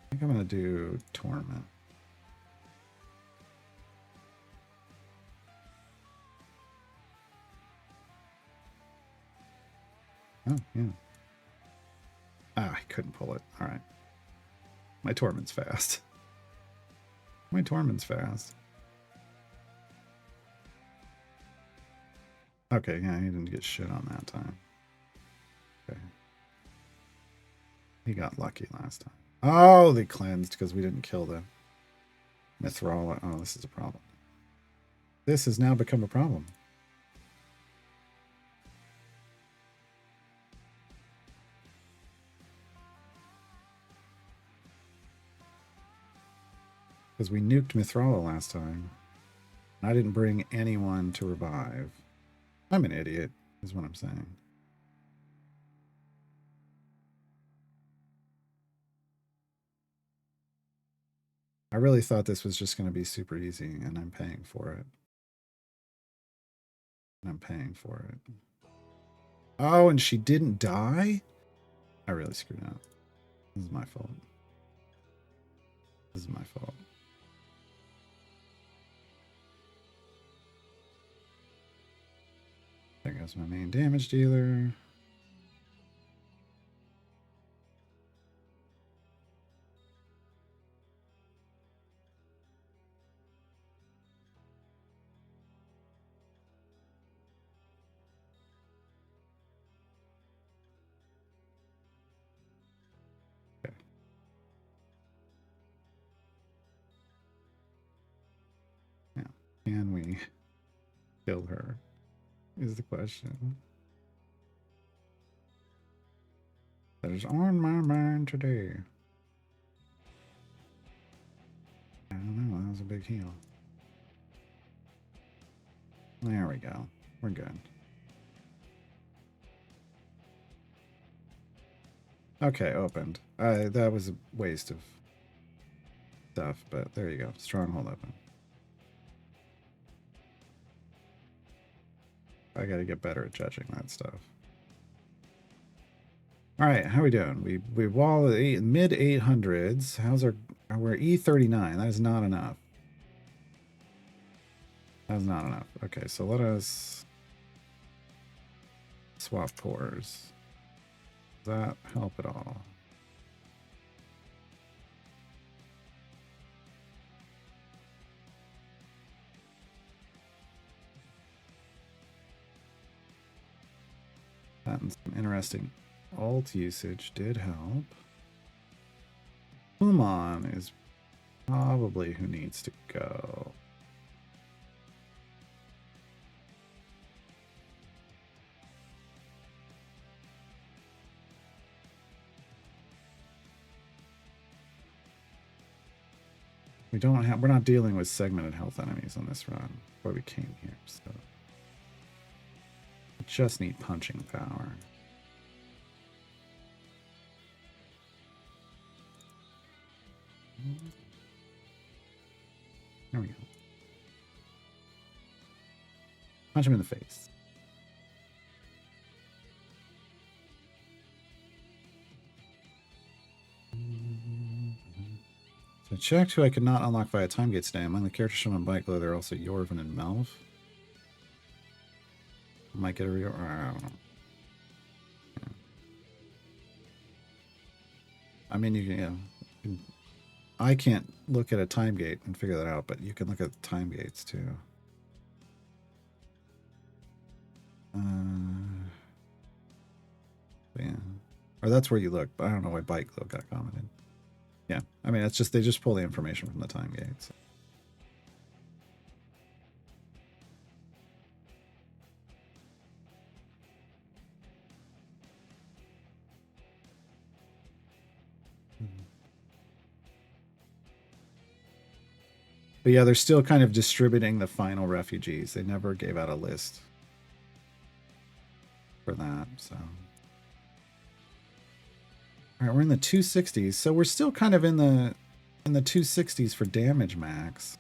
I think I'm gonna do Torment. Oh, yeah. Ah, I couldn't pull it. All right. My Torment's fast. My Torment's fast. Okay, yeah, he didn't get shit on that time. Okay. He got lucky last time. Oh, they cleansed because we didn't kill the Mithrala. Oh, this is a problem. This has now become a problem. Because we nuked Mithrala last time. I didn't bring anyone to revive. I'm an idiot, is what I'm saying. I really thought this was just going to be super easy, and I'm paying for it. And I'm paying for it. Oh, and she didn't die? I really screwed up. This is my fault. This is my fault. There goes my main damage dealer. Okay. Now, can we kill her? Is the question. That is on my mind today. I don't know. That was a big heal. There we go. We're good. Okay, opened. That was a waste of stuff, but there you go. Stronghold open. I gotta get better at judging that stuff. All right, how are we doing? We wall at mid 800s. How's our? We're E39. That is not enough. That's not enough. Okay, so let us swap cores. Does that help at all? That and some interesting alt usage did help. Human is probably who needs to go. we're not dealing with segmented health enemies on this run. Where we came here, so we just need punching power. There we go. Punch him in the face. So I checked who I could not unlock via time gate today. Among the characters shown on Bike Glow, there are also Yorvin and Melv. Might get a real. I don't know. Yeah. I mean, you can, I can't look at a time gate and figure that out, but you can look at time gates too. Yeah. Or that's where you look, but I don't know why Bike Glow got commented. Yeah, I mean, it's just they just pull the information from the time gates. But yeah, they're still kind of distributing the final refugees. They never gave out a list for that, so. All right, we're in the 260s, so we're still kind of in the 260s for damage max.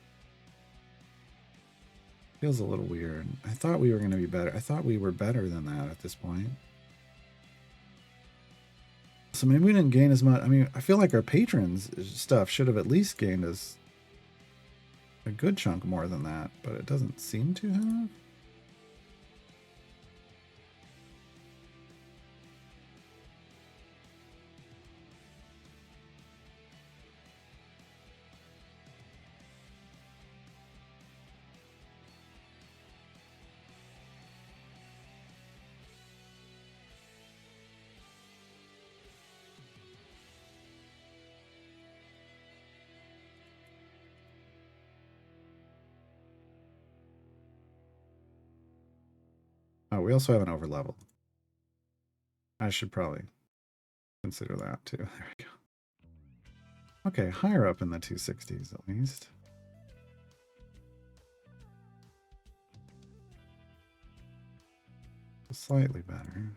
Feels a little weird. I thought we were going to be better. I thought we were better than that at this point. So maybe we didn't gain as much. I mean, I feel like our patrons stuff should have at least gained us a good chunk more than that, but it doesn't seem to have. Oh, we also have an overlevel. I should probably consider that too. There we go. Okay, higher up in the 260s at least. Slightly better.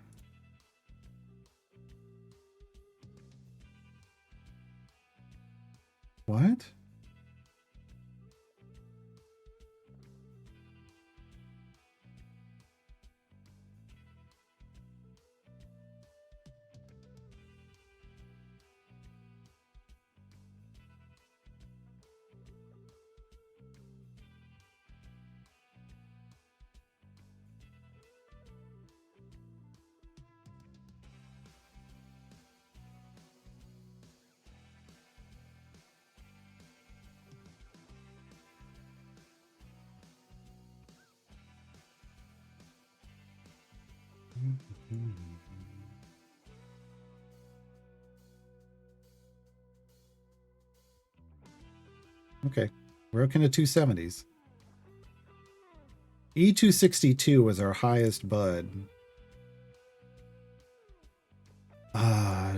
What? Okay, we're looking at 270s. E262 was our highest bud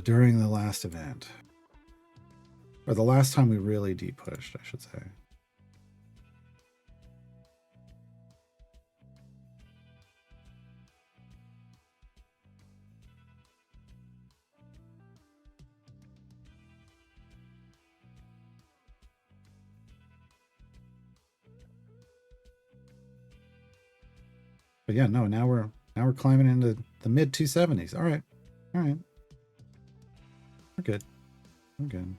during the last event. Or the last time we really deep pushed, I should say. But yeah, no, now we're climbing into the mid 270s. All right. All right. We're good. We're good.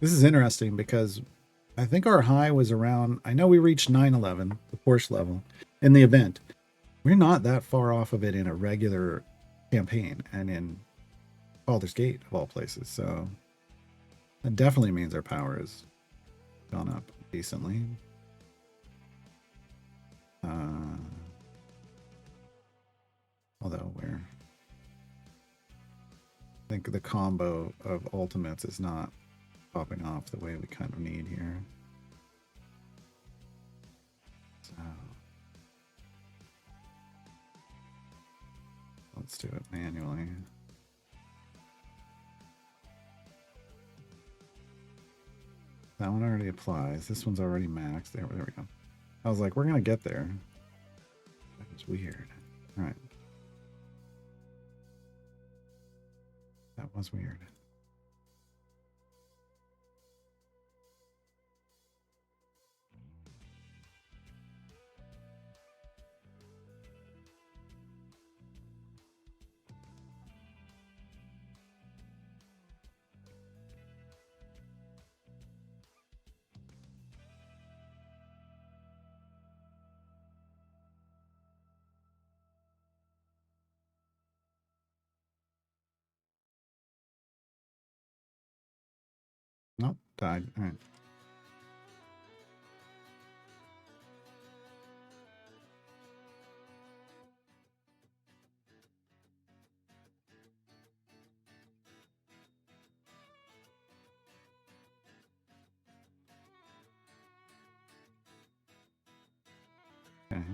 This is interesting because I think our high was around, I know we reached 911, the Porsche level, in the event. We're not that far off of it in a regular campaign and in Baldur's Gate of all places. So that definitely means our power has gone up decently. Although I think the combo of ultimates is not popping off the way we kind of need here. So let's do it manually. That one already applies. This one's already maxed. There we go. I was like, we're gonna get there. That was weird. All right. That was weird. Nope, died. All right. Okay.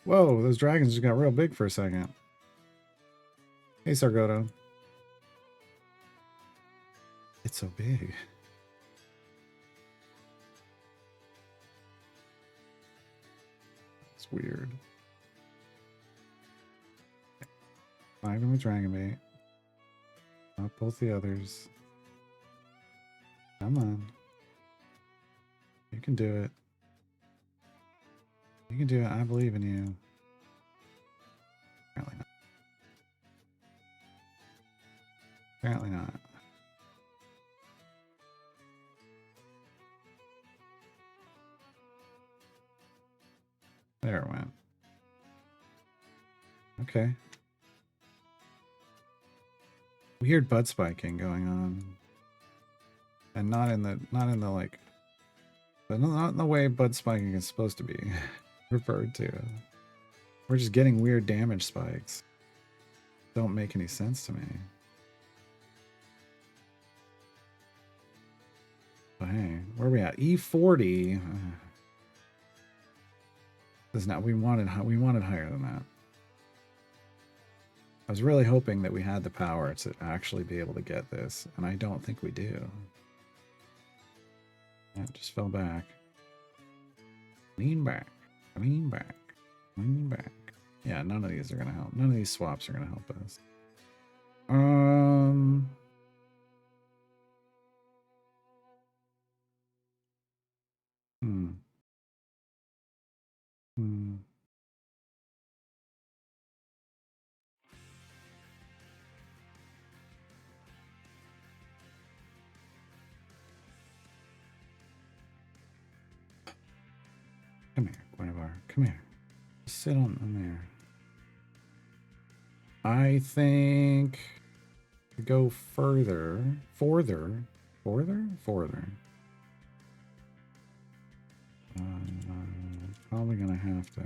Whoa, those dragons just got real big for a second. Hey, Sargoto. It's so big. It's weird. Find them with Dragon Bait. Not both the others. Come on. You can do it. You can do it. I believe in you. Apparently not. Apparently not. There it went. Okay. Weird butt spiking going on. And not in the like, but not in the way bud spiking is supposed to be referred to. We're just getting weird damage spikes. Don't make any sense to me. But hey, where are we at? E40. Is not. We wanted higher than that. I was really hoping that we had the power to actually be able to get this, and I don't think we do. Yeah, it just fell back. Lean back. Lean back. Lean back. Yeah, none of these are gonna help. None of these swaps are gonna help us. Hmm. Come here, Guinevere. Come here. Sit on there. I think to go further. Forther. Probably gonna have to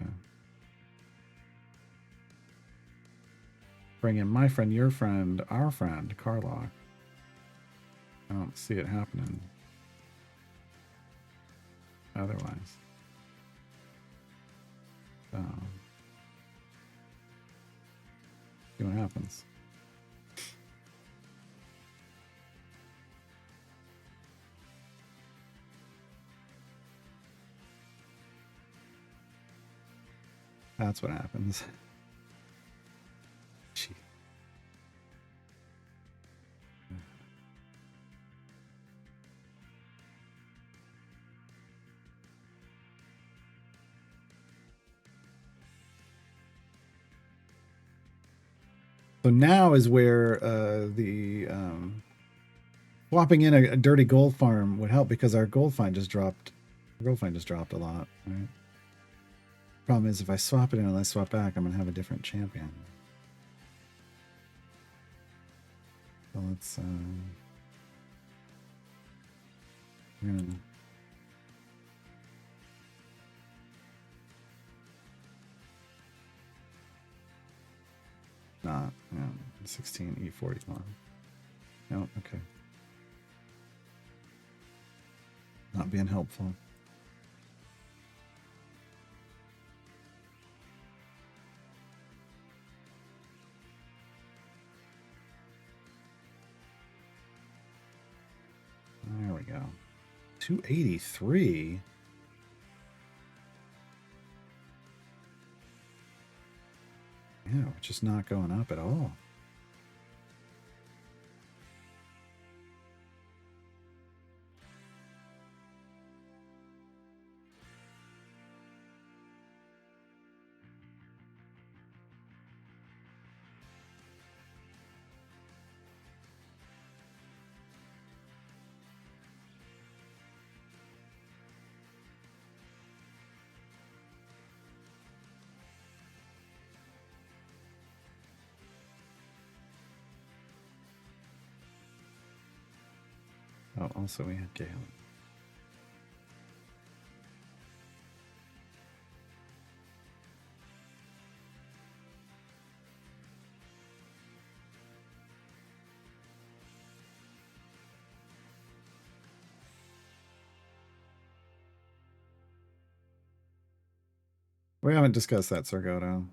bring in my friend, your friend, our friend, Carlock. I don't see it happening otherwise. So, see what happens. That's what happens. Gee. So now is where the Swapping in a dirty gold farm would help because our gold find just dropped. Our gold find just dropped a lot, right? Problem is, if I swap it in and I swap back, I'm gonna have a different champion. So let's not, yeah, 16 E41. No, okay. Not being helpful. There we go. 283. Yeah, just not going up at all. Oh, also we had Galen. We haven't discussed that, Sargoto.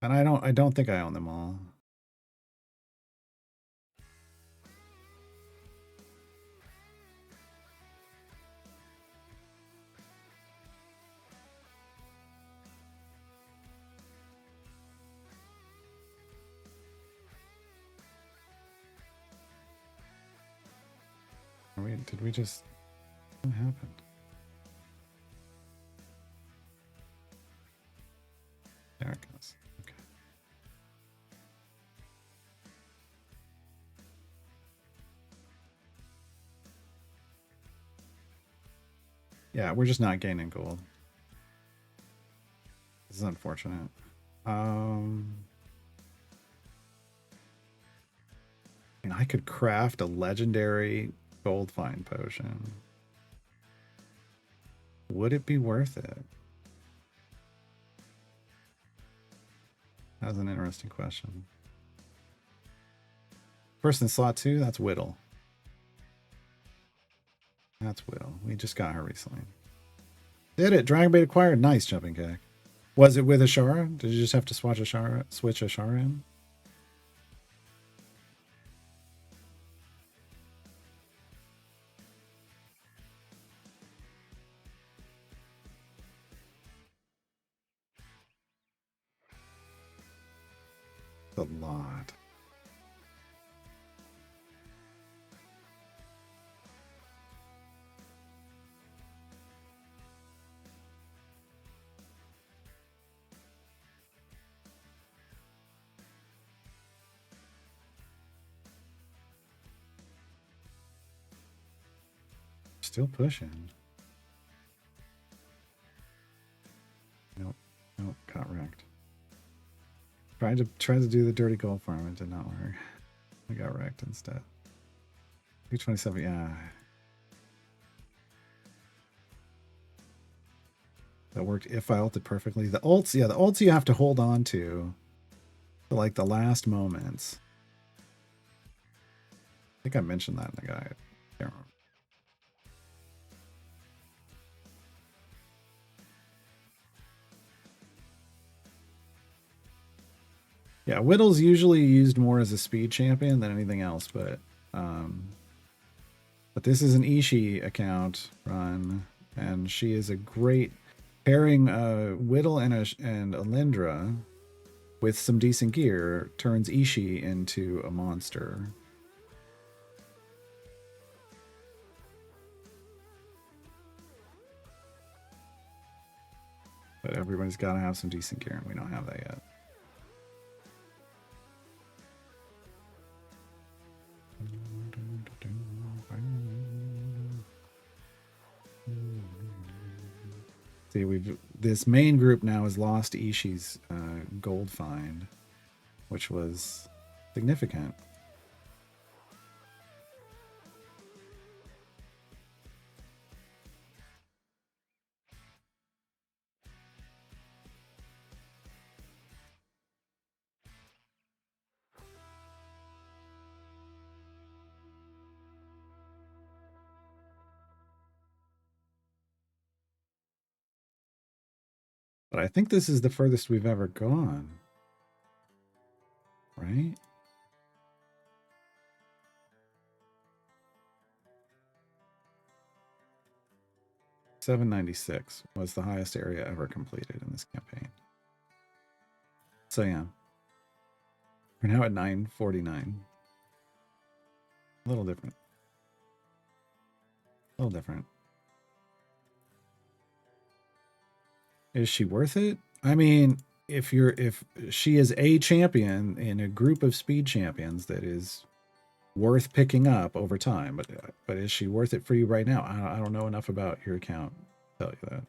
And I don't think I own them all. Did we just... What happened? There it goes. Okay. Yeah, we're just not gaining gold. This is unfortunate. I mean, I could craft a legendary gold find potion. Would it be worth it? That was an interesting question. Person in slot 2, that's Whittle. That's Whittle. We just got her recently. Did it. Dragon Bait acquired. Nice, Jumping Kick. Was it with Ashara? Did you just have to switch Ashara in? A lot. Still pushing. Nope. Nope. Got wrecked. Tried to do the dirty gold farm. It did not work. We got wrecked instead. 227. Yeah. That worked if I ulted perfectly. The ults, yeah, the ults you have to hold on to for like the last moments. I think I mentioned that in the guide. Can't remember. Yeah, Whittle's usually used more as a speed champion than anything else, but this is an Ishii account run, and she is a great pairing. Whittle and Alindra with some decent gear turns Ishii into a monster. But everybody's got to have some decent gear, and we don't have that yet. See, this main group now has lost Ishii's gold find, which was significant. But I think this is the furthest we've ever gone. Right? $796 was the highest area ever completed in this campaign. So yeah. We're now at 949. A little different. A little different. Is she worth it? I mean, if she is a champion in a group of speed champions that is worth picking up over time, but is she worth it for you right now? I don't know enough about your account to tell you that.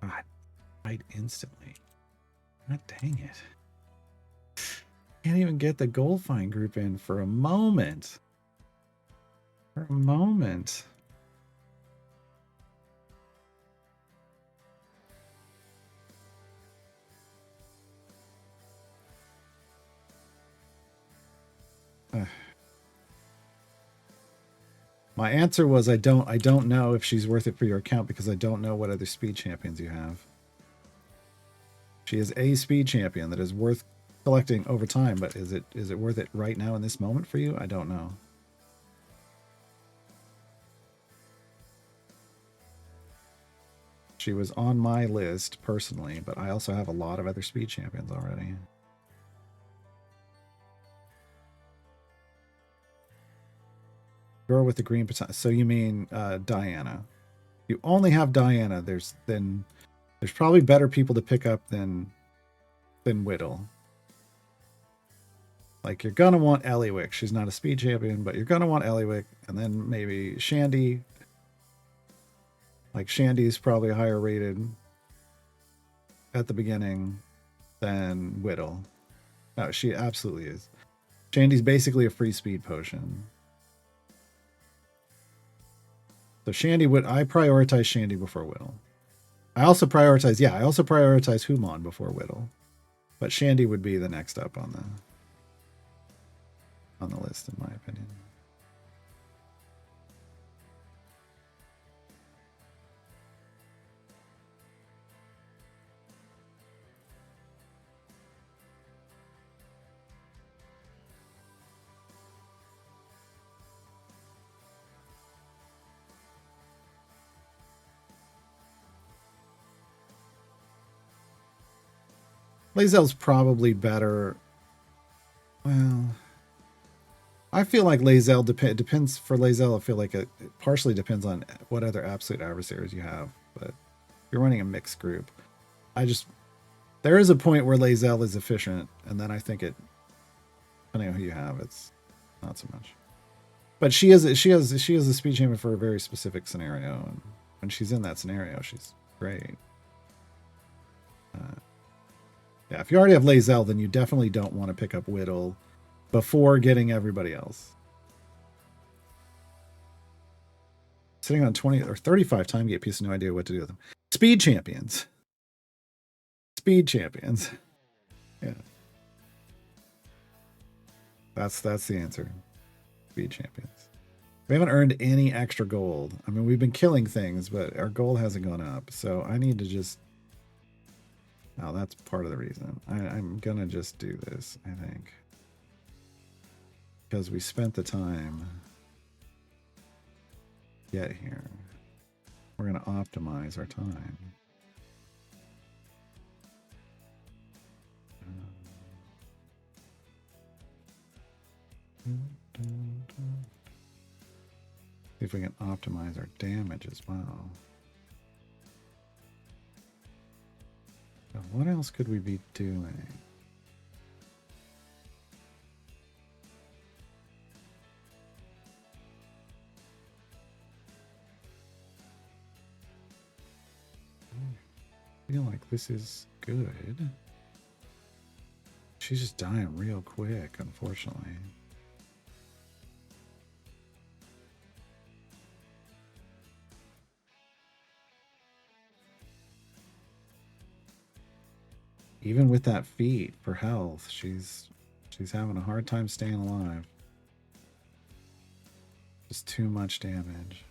God, died instantly. God dang it. Can't even get the gold find group in for a moment. For a moment. My answer was I don't know if she's worth it for your account because I don't know what other speed champions you have. She is a speed champion that is worth collecting over time, but is it worth it right now in this moment for you? I don't know. She was on my list personally, but I also have a lot of other speed champions already. Girl with the green baton. So you mean Diana? You only have Diana. There's probably better people to pick up than Whittle. Like you're gonna want Eliwick. She's not a speed champion, but you're gonna want Eliwick, and then maybe Shandy. Like Shandy's probably higher rated at the beginning than Whittle. No, she absolutely is. Shandy's basically a free speed potion. So Shandy I prioritize Shandy before Whittle. I also prioritize Human before Whittle. But Shandy would be the next up on the list, in my opinion. Lae'zel's probably better. Well, I feel like Lae'zel depends for Lae'zel. I feel like it partially depends on what other absolute adversaries you have. But you're running a mixed group. There is a point where Lae'zel is efficient, and then I think depending on who you have, it's not so much. But she is a speed champion for a very specific scenario, and when she's in that scenario, she's great. Yeah, if you already have Lae'zel, then you definitely don't want to pick up Whittle before getting everybody else. Sitting on 20 or 35 time gate piece, no idea what to do with them. Speed champions. Speed champions. Yeah. That's the answer. Speed champions. We haven't earned any extra gold. I mean, we've been killing things, but our gold hasn't gone up. So I need to just... Oh, that's part of the reason. I'm going to just do this, I think. Because we spent the time to get here. We're going to optimize our time. See if we can optimize our damage as well. So what else could we be doing? feel like this is good. She's just dying real quick, unfortunately. Even with that feat for health, she's having a hard time staying alive. Just too much damage.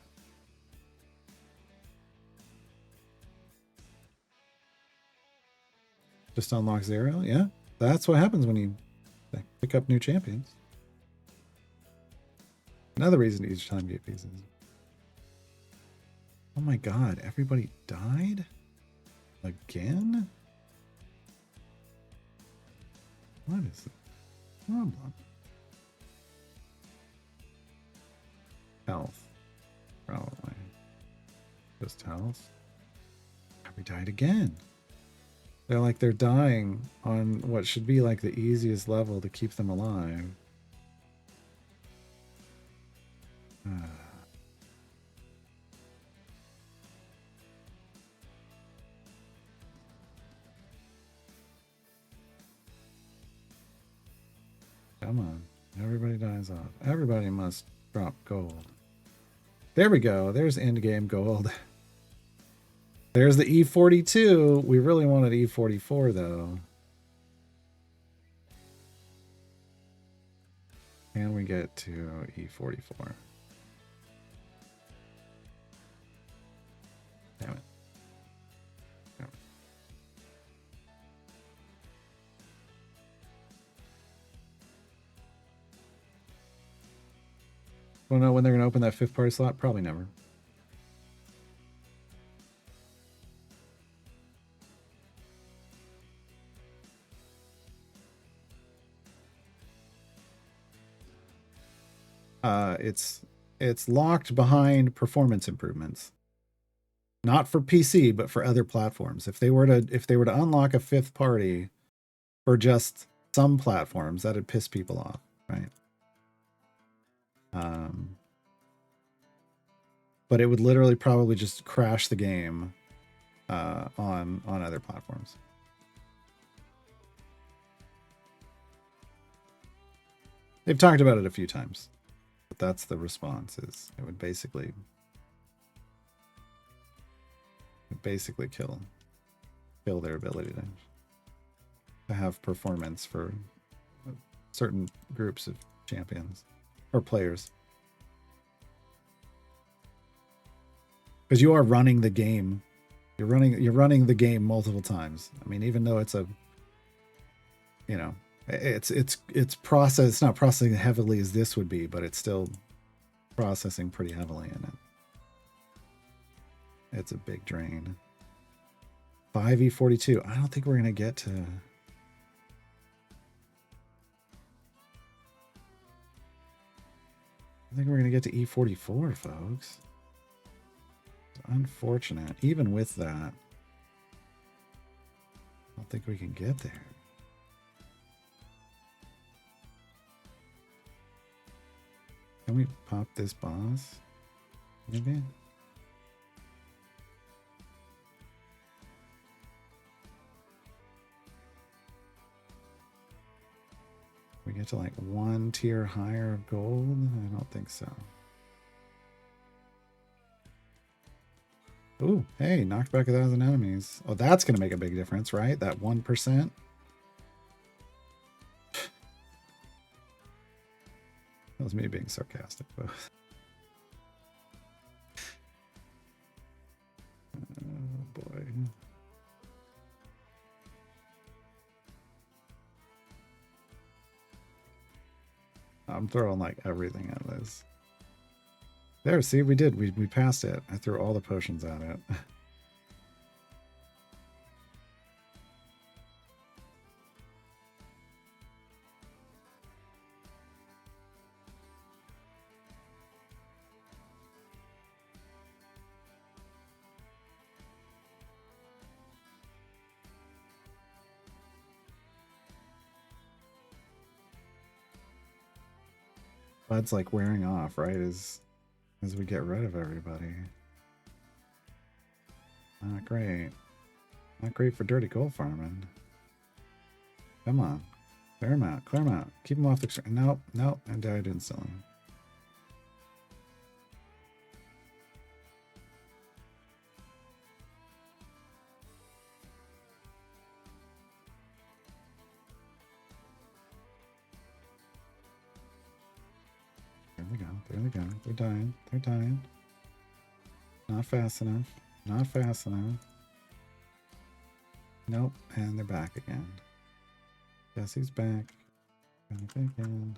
Just unlock 0? Yeah. That's what happens when you pick up new champions. Another reason to use time gate pieces. Oh my god, everybody died? Again? What is the problem? Health. Probably. Just health. We died again. They're dying on what should be like the easiest level to keep them alive. Come on. Everybody dies off. Everybody must drop gold. There we go. There's endgame gold. There's the E42. We really wanted E44 though. Can we get to E44? Damn it. Damn it. Wanna know when they're gonna open that 5th party slot? Probably never. It's locked behind performance improvements. Not for PC, but for other platforms. If they were to unlock a 5th party for just some platforms, that'd piss people off, right? But it would literally probably just crash the game on other platforms. They've talked about it a few times, but that's the response. Is it would basically kill their ability to have performance for certain groups of champions or players. Because you are running the game. You're running the game multiple times. I mean, even though it's it's processed, it's not processing heavily as this would be, but it's still processing pretty heavily in it. It's a big drain. 5E42. I don't think we're gonna get to. I think we're gonna get to E44, folks. It's unfortunate. Even with that, I don't think we can get there. Can we pop this boss? Maybe? We get to like 1 tier higher of gold? I don't think so. Ooh, hey, knocked back 1,000 enemies. Oh, that's going to make a big difference, right? That 1%. That was me being sarcastic, but... Oh, boy. I'm throwing like everything at this. There, see, we did. We passed it. I threw all the potions at it. Bud's like wearing off, right? As we get rid of everybody. Not great. Not great for dirty gold farming. Come on. Clear him out. Clear him out. Keep him off the... Nope. Nope. I died instantly. There we go. There we go. They're dying. They're dying. Not fast enough. Not fast enough. Nope. And they're back again. Yes, he's back. Back again.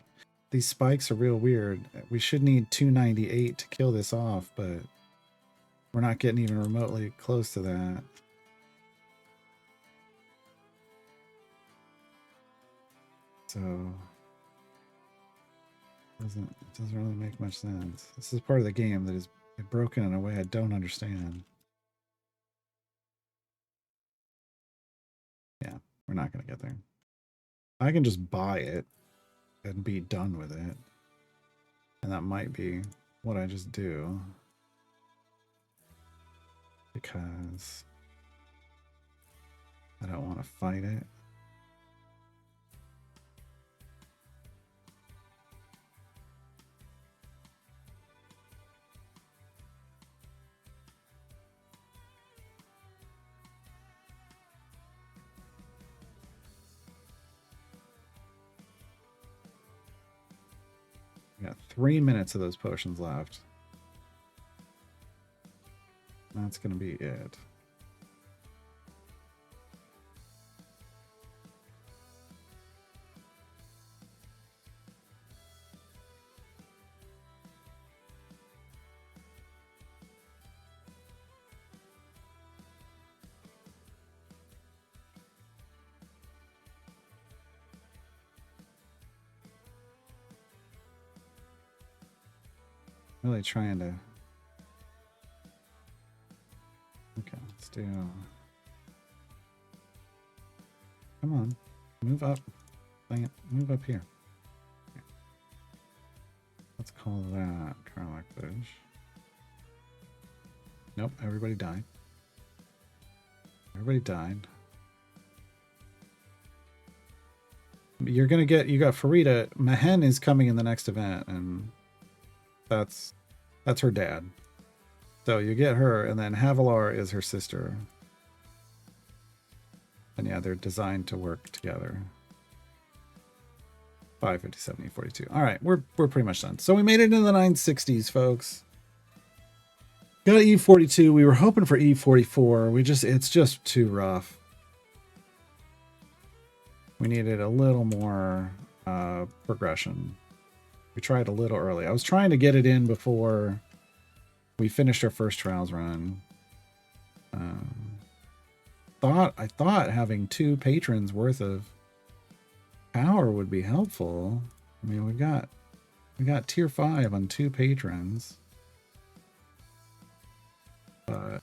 These spikes are real weird. We should need 298 to kill this off, but we're not getting even remotely close to that. So it doesn't really make much sense. This is part of the game that is broken in a way I don't understand. Yeah, we're not going to get there. I can just buy it and be done with it. And that might be what I just do. Because I don't want to fight it. We got 3 minutes of those potions left. That's going to be it. Really trying to... Okay, let's do... Come on. Move up. Dang it. Move up here. Okay. Let's call that Carlac Fish. Nope, everybody died. Everybody died. You're gonna get... You got Farida. Mahen is coming in the next event, and... That's her dad. So you get her, and then Havilar is her sister. And yeah, they're designed to work together. 557, E42. All right, we're pretty much done. So we made it into the 960s, folks. Got E42. We were hoping for E44. It's just too rough. We needed a little more progression. We tried a little early. I was trying to get it in before we finished our first trials run. I thought having 2 patrons worth of power would be helpful. I mean, we got tier 5 on 2 patrons, but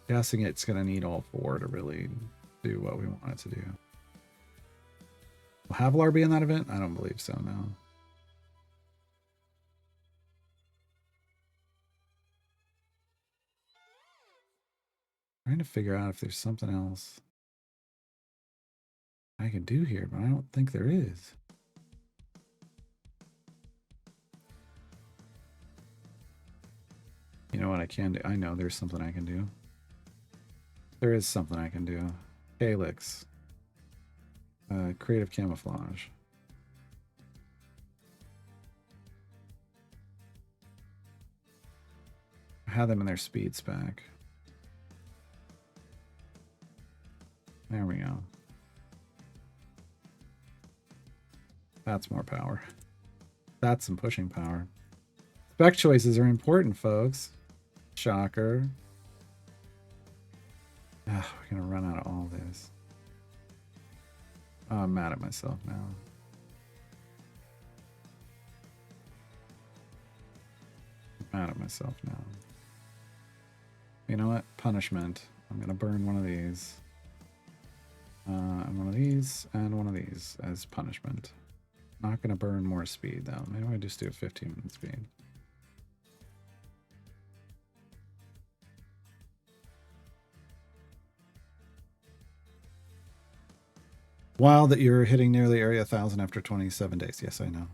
guessing it's going to need all 4 to really do what we want it to do. Will Havilar be in that event? I don't believe so. No. Trying to figure out if there's something else I can do here, but I don't think there is. You know what I can do? I know there's something I can do. There is something I can do. Calyx. Creative camouflage. I had them in their speed spec. There we go. That's more power. That's some pushing power. Spec choices are important, folks. Shocker. We're gonna run out of all this. Oh, I'm mad at myself now. I'm mad at myself now. You know what? Punishment. I'm gonna burn one of these. And one of these, and one of these as punishment. Not going to burn more speed, though. Maybe I just do a 15-minute speed. Wild that you're hitting nearly area 1,000 after 27 days. Yes, I know.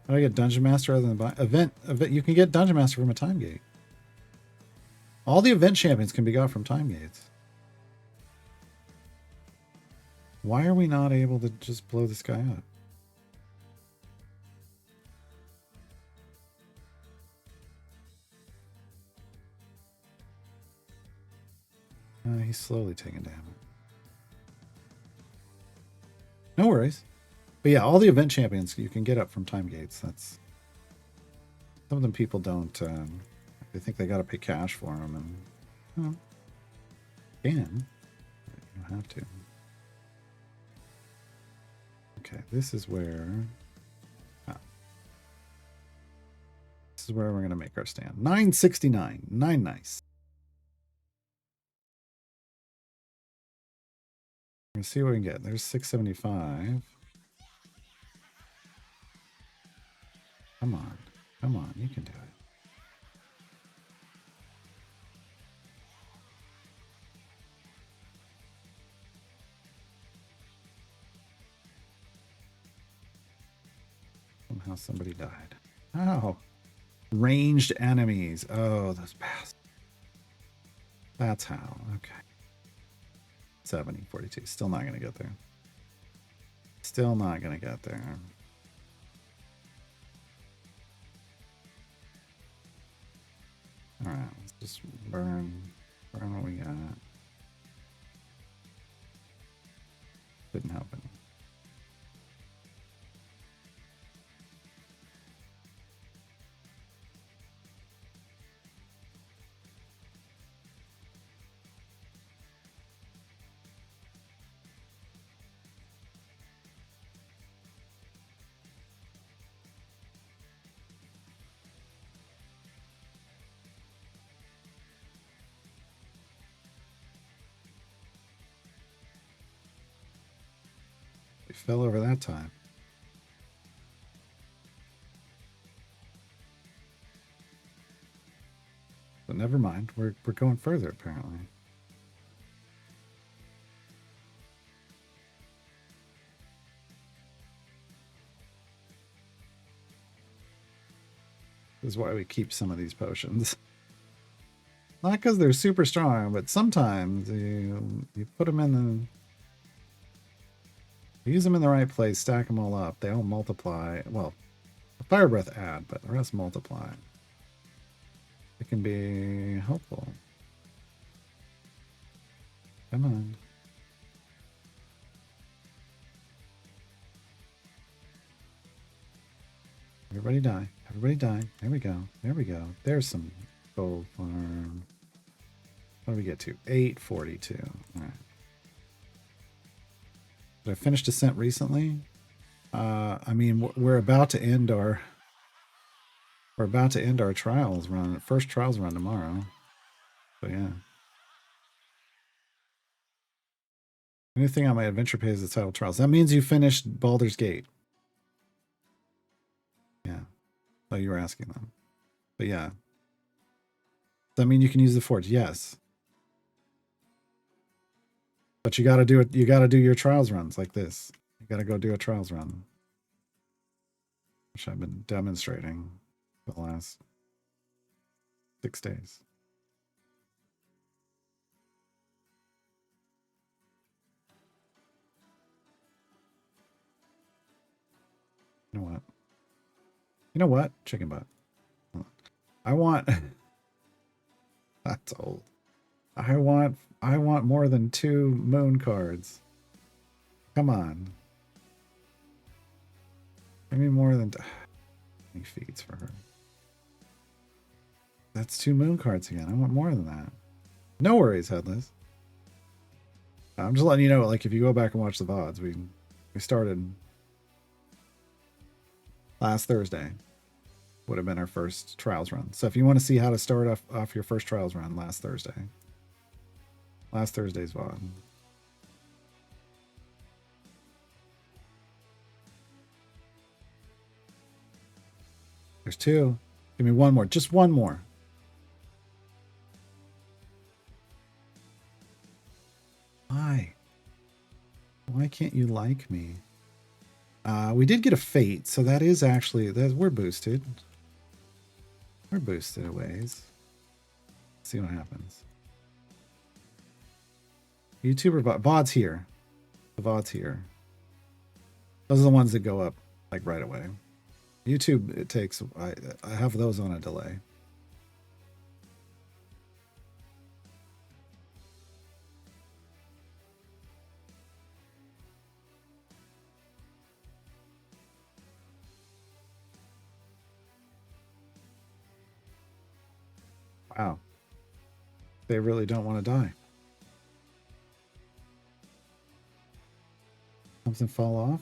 How do I get Dungeon Master other than event? You can get Dungeon Master from a time gate. All the event champions can be got from time gates. Why are we not able to just blow this guy up? He's slowly taking damage. No worries. But yeah, all the event champions you can get up from time gates. That's some of them people don't. They think they got to pay cash for them, and well, you can. But you don't have to. Okay, this is where. This is where we're gonna make our stand. 969. 9 nice. We're gonna see what we can get. There's 675. Come on. Come on, you can do it. Somehow somebody died. Oh. Ranged enemies. Oh, those bastards. That's how. Okay. 70, 42. Still not going to get there. Still not going to get there. Alright, let's just burn what we got. Didn't help any. Fell over that time. But never mind. We're going further apparently. This is why we keep some of these potions. Not because they're super strong, but sometimes you put them in the. Use them in the right place, stack them all up. They all multiply. Well, Fire Breath add, but the rest multiply. It can be helpful. Come on. Everybody die. Everybody die. There we go. There we go. There's some gold farm. What do we get to? 842. All right. Did I finish Descent recently? I mean, we're about to end our trials run. First trials run tomorrow. So yeah. Anything on my adventure page is the title trials. That means you finished Baldur's Gate. Yeah. Oh, you were asking them. But yeah. Does that mean you can use the forge? Yes. But you got to do it. You got to do your trials runs like this. You got to go do a trials run, which I've been demonstrating for the last 6 days. You know what? You know what? Chicken butt. I want. That's old. I want more than 2 moon cards. Come on. Give me more than any feeds for her. That's 2 moon cards again. I want more than that. No worries, Headless. I'm just letting you know, like, if you go back and watch the VODs, we started last Thursday. Would have been our first trials run. So if you want to see how to start off your first trials run, last Thursday. Last Thursday's VOD. There's 2. Give me one more. Just one more. Why? Why can't you like me? We did get a fate, so that is actually we're boosted. We're boosted a ways. Let's see what happens. YouTuber VOD's here. The VOD's here. Those are the ones that go up like right away. YouTube, it takes. I have those on a delay. Wow. They really don't want to die. Something fall off?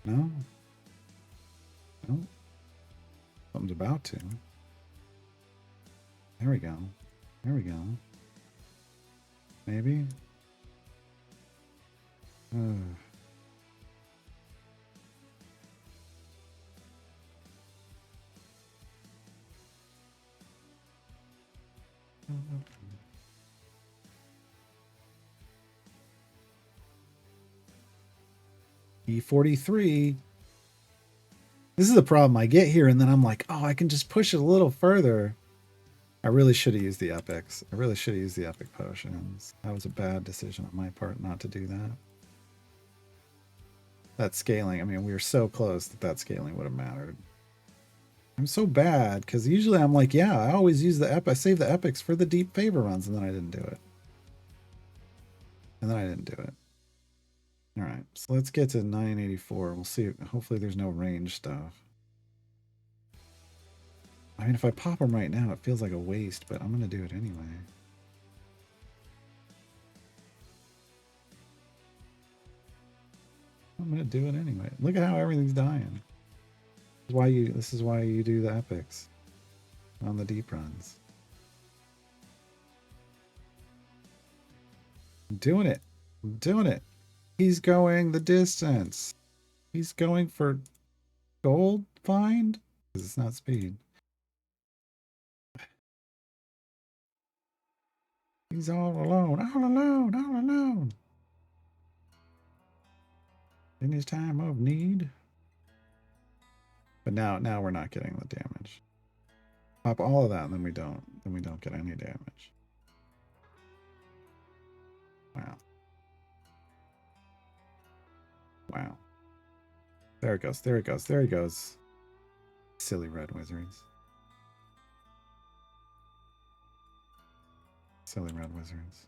No? No? Something's about to. There we go. There we go. Maybe? E43. This is the problem. I get here and then I'm like, oh, I can just push it a little further. I really should have used the epics. I really should have used the epic potions. That was a bad decision on my part not to do that. That scaling, I mean, we were so close that scaling would have mattered. I'm so bad because usually I'm like, yeah, I always use the I save the epics for the deep favor runs, and then I didn't do it. All right, so let's get to 984. We'll see. Hopefully there's no range stuff. I mean, if I pop them right now, it feels like a waste, but I'm going to do it anyway. I'm going to do it anyway. Look at how everything's dying. This is why you do the epics on the deep runs. I'm doing it. I'm doing it. He's going the distance. He's going for gold find because it's not speed. He's all alone, all alone, all alone. In his time of need. But now we're not getting the damage. Pop all of that, and then we don't get any damage. Wow. Wow. There it goes. There it goes. There he goes. Silly red wizards. Silly red wizards.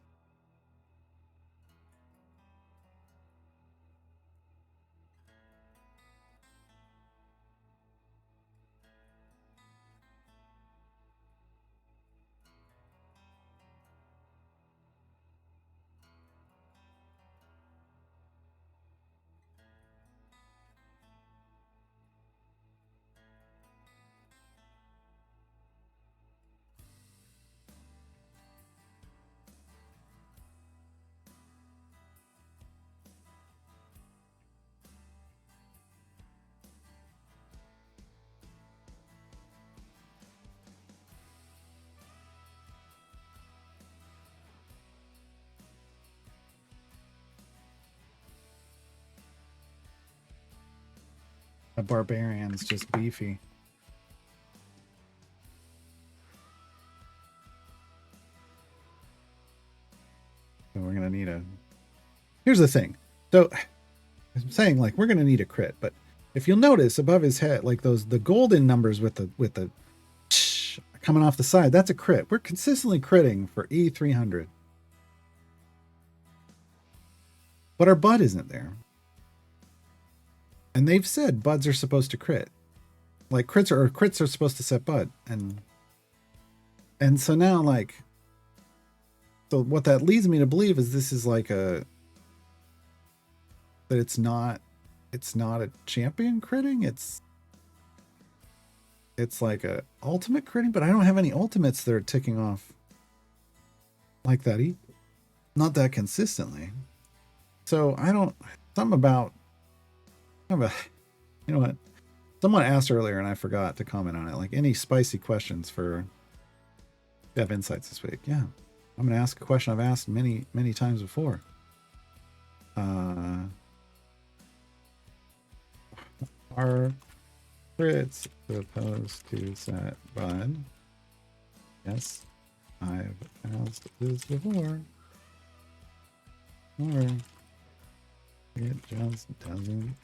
The barbarian's just beefy. So we're gonna need a. Here's the thing. So I'm saying like we're gonna need a crit, but if you'll notice above his head, like the golden numbers with the coming off the side, that's a crit. We're consistently critting for E300, but our bud isn't there. And they've said buds are supposed to crit. Like crits are supposed to set bud. And so now like so what that leads me to believe is this is like that it's not a champion critting, it's like a ultimate critting, but I don't have any ultimates that are ticking off like that not that consistently. So I don't something about you know what? Someone asked earlier, and I forgot to comment on it. Like, any spicy questions for Dev Insights this week? Yeah, I'm going to ask a question I've asked many, many times before. Are crits supposed to set bud? Yes, I've asked this before. Or it just doesn't.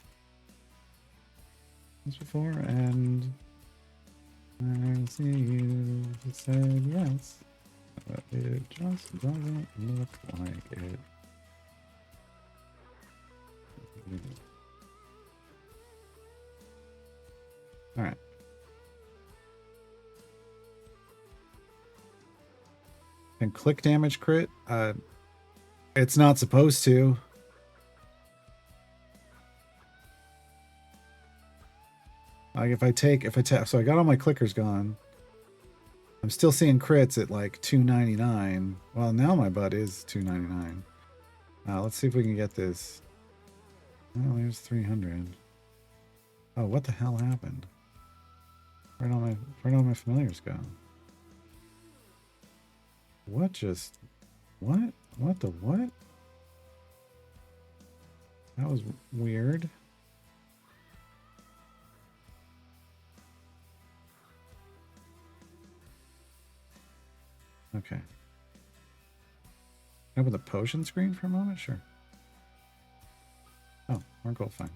This before, and I see you said yes, but it just doesn't look like it. All right. Can click damage crit? It's not supposed to. Like if I tap, so I got all my clickers gone. I'm still seeing crits at like 299. Well, now my bud is 299. Let's see if we can get this. Oh, there's 300. Oh, what the hell happened? Where'd all my familiars go? What just... What? What the what? That was weird. Okay. Open the potion screen for a moment? Sure. Oh, more gold find.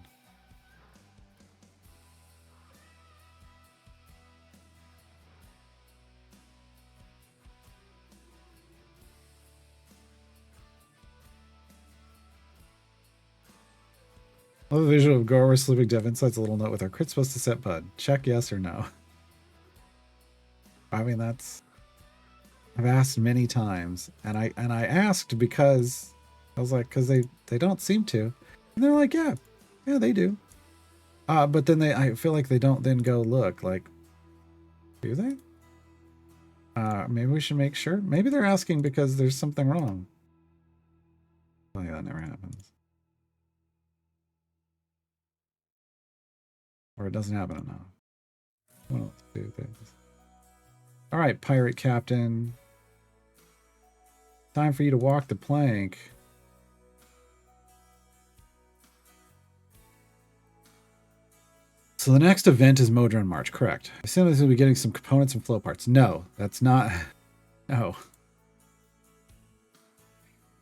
Love the visual of Gore sleeping Dev Insights. A little note with our crit supposed to set bud. Check yes or no. I mean, that's... I've asked many times, and I asked because I was like, because they don't seem to, and they're like, yeah, they do. But then I feel like they don't then go look. Like, do they? Maybe we should make sure. Maybe they're asking because there's something wrong. Oh yeah, that never happens. Or it doesn't happen enough. Well, let's do things. All right, pirate captain. Time for you to walk the plank. So the next event is Modron March, correct? I assume this will be getting some components and flow parts. No, that's not. No.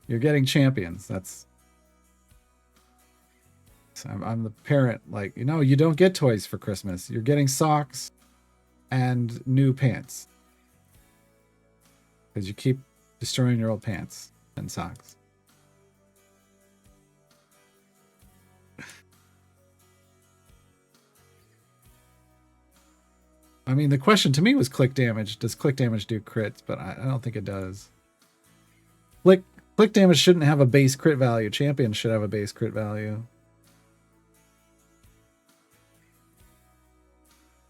You're getting champions. That's... I'm the parent, like, you know, you don't get toys for Christmas. You're getting socks and new pants. Because you keep destroying your old pants and socks. I mean, the question to me was click damage. Does click damage do crits? But I don't think it does. Click damage shouldn't have a base crit value. Champions should have a base crit value.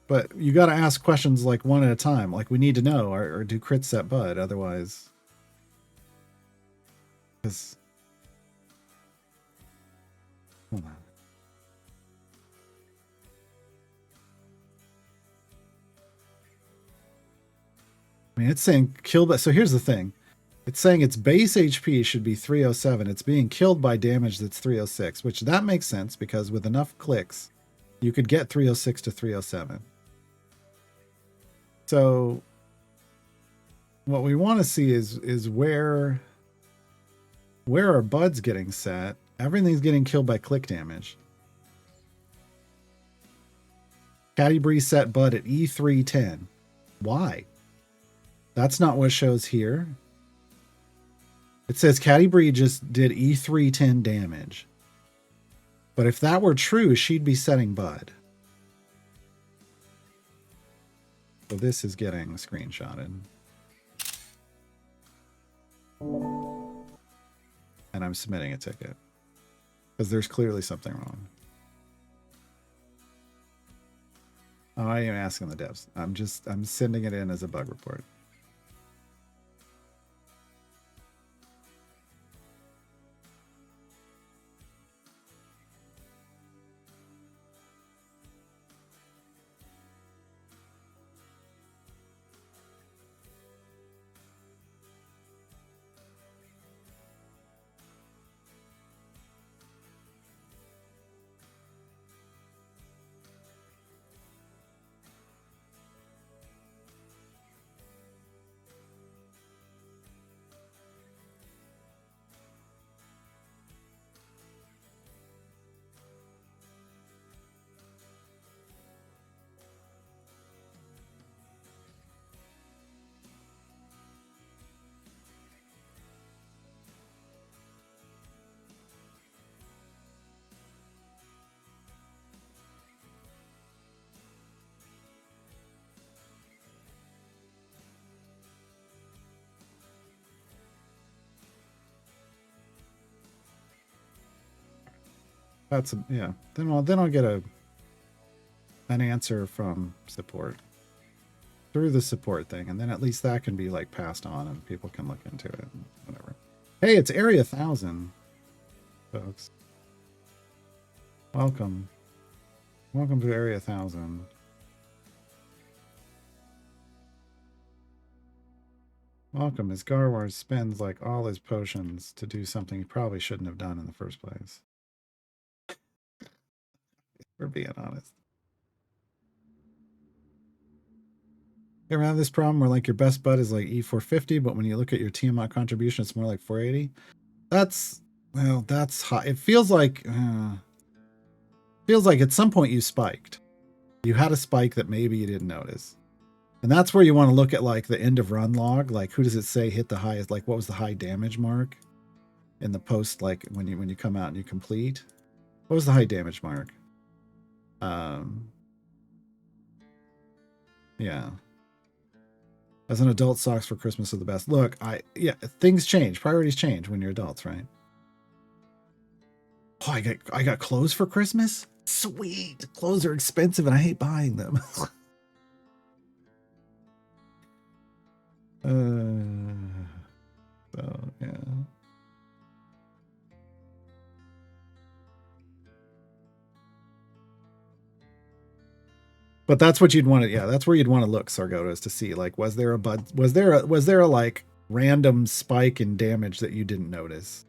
But you got to ask questions like one at a time. Like, we need to know, or do crits set bud? Otherwise... Because... Hold on. I mean, it's saying kill by... So here's the thing. It's saying its base HP should be 307. It's being killed by damage that's 306, which that makes sense because with enough clicks, you could get 306 to 307. So what we want to see is where are buds getting set? Everything's getting killed by click damage. Caddy Bree set bud at E310. Why? That's not what shows here. It says Caddy Bree just did E310 damage. But if that were true, she'd be setting bud. So this is getting screenshotted. And I'm submitting a ticket. Because there's clearly something wrong. Oh, I am asking the devs. I'm sending it in as a bug report. That's yeah. Then I'll get an answer from support through the support thing, and then at least that can be like passed on and people can look into it and whatever. Hey, it's Area 1000, folks. Welcome. Welcome to Area 1000. Welcome, as Garwar spends like all his potions to do something he probably shouldn't have done in the first place. We're being honest. You ever have this problem where like your best bud is like E450, but when you look at your Tiamat contribution, it's more like 480? That's, well, that's high. It feels like at some point you spiked. You had a spike that maybe you didn't notice. And that's where you want to look at like the end of run log. Like who does it say hit the highest? Like what was the high damage mark in the post? Like when you come out and you complete, what was the high damage mark? Yeah. As an adult, socks for Christmas are the best. Look, things change. Priorities change when you're adults, right? Oh, I got clothes for Christmas? Sweet. Clothes are expensive and I hate buying them. So yeah. But that's what you'd want to, yeah, that's where you'd want to look, Sargotas, to see like was there a like random spike in damage that you didn't notice?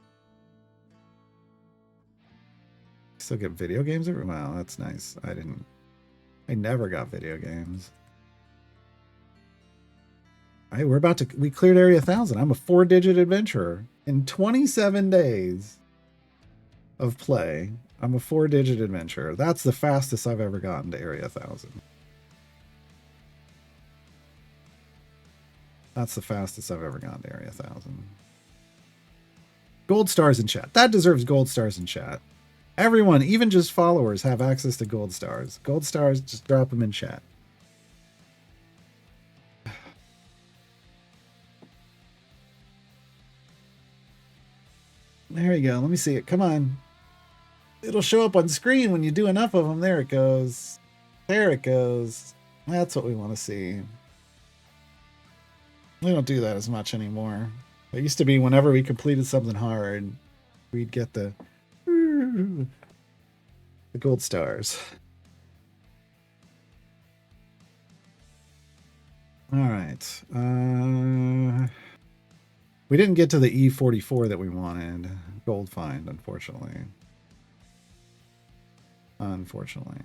Still get video games every, wow, that's nice. I never got video games. Hey, we cleared Area 1000. I'm a 4-digit adventurer. In 27 days of play, I'm a 4-digit adventurer. That's the fastest I've ever gotten to Area 1000. That's the fastest I've ever gotten to Area 1000. Gold stars in chat. That deserves gold stars in chat. Everyone, even just followers, have access to gold stars. Gold stars, just drop them in chat. There you go. Let me see it. Come on. It'll show up on screen when you do enough of them. There it goes. There it goes. That's what we want to see. We don't do that as much anymore. It used to be whenever we completed something hard, we'd get the gold stars. All right. We didn't get to the E44 that we wanted. Gold find, unfortunately. Unfortunately.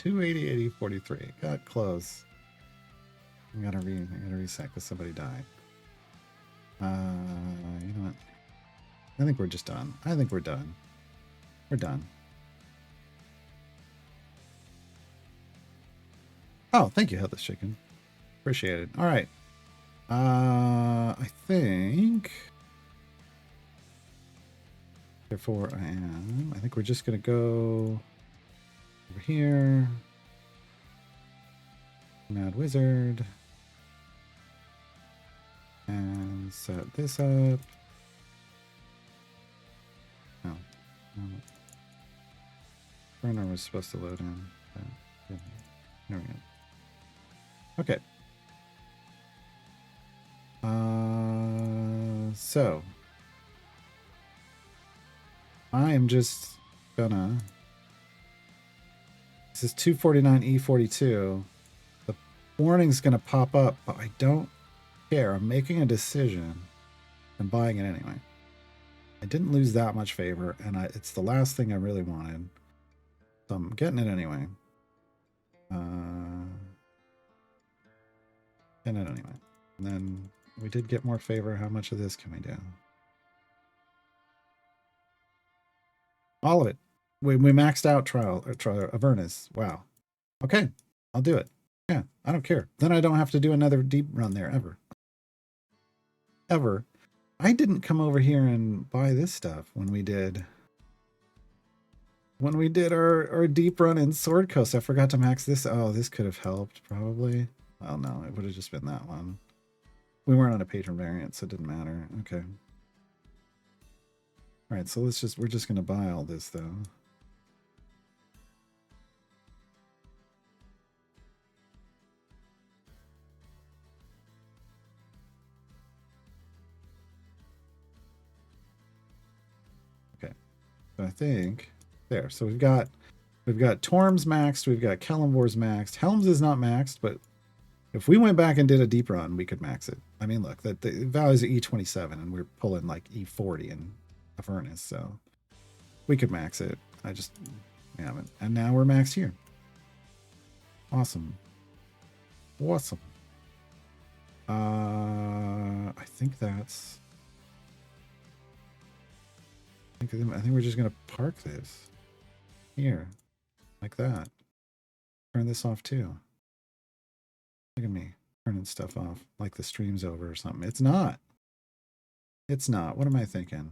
$280.80.43. Got close. I gotta reset because somebody died. You know what? I think we're just done. I think we're done. We're done. Oh, thank you, Headless Chicken. Appreciate it. All right. I think. Therefore, I think we're just gonna go over here. Mad Wizard. And set this up. No. Burner was supposed to load in. There we go. Okay. So I am just gonna. This is 249E42. The warning's gonna pop up, but I don't care. I'm making a decision and buying it anyway. I didn't lose that much favor, and it's the last thing I really wanted. So I'm getting it anyway. Getting it anyway. And then we did get more favor. How much of this can we do? All of it. We maxed out trial Avernus. Wow. Okay, I'll do it. Yeah, I don't care. Then I don't have to do another deep run there ever. Ever. I didn't come over here and buy this stuff when we did our deep run in Sword Coast. I forgot to max this. Oh, this could have helped probably. Oh no, it would have just been that one. We weren't on a patron variant, so it didn't matter. Okay. All right, so we're just gonna buy all this though. Okay, so I think there. So we've got Torms maxed, we've got Kellenvor's maxed. Helms is not maxed, but if we went back and did a deep run, we could max it. I mean, look, the values are E27, and we're pulling like E40 in Avernus, so we could max it. We haven't. And now we're maxed here. Awesome. Awesome. I think that's... I think we're just going to park this here, like that. Turn this off too. Look at me turning stuff off like the stream's over or something. It's not. It's not. What am I thinking?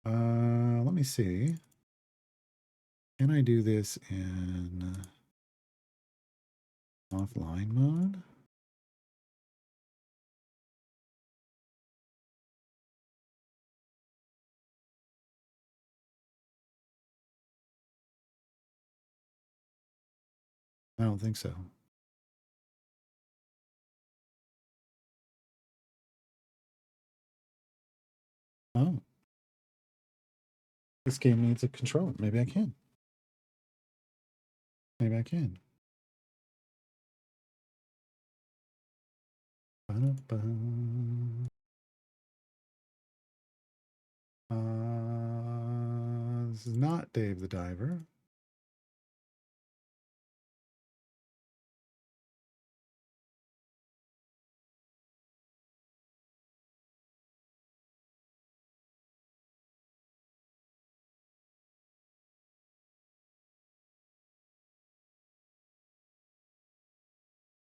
Let me see. Can I do this in offline mode? I don't think so. Oh. This game needs a controller. Maybe I can. Maybe I can. This is not Dave the Diver.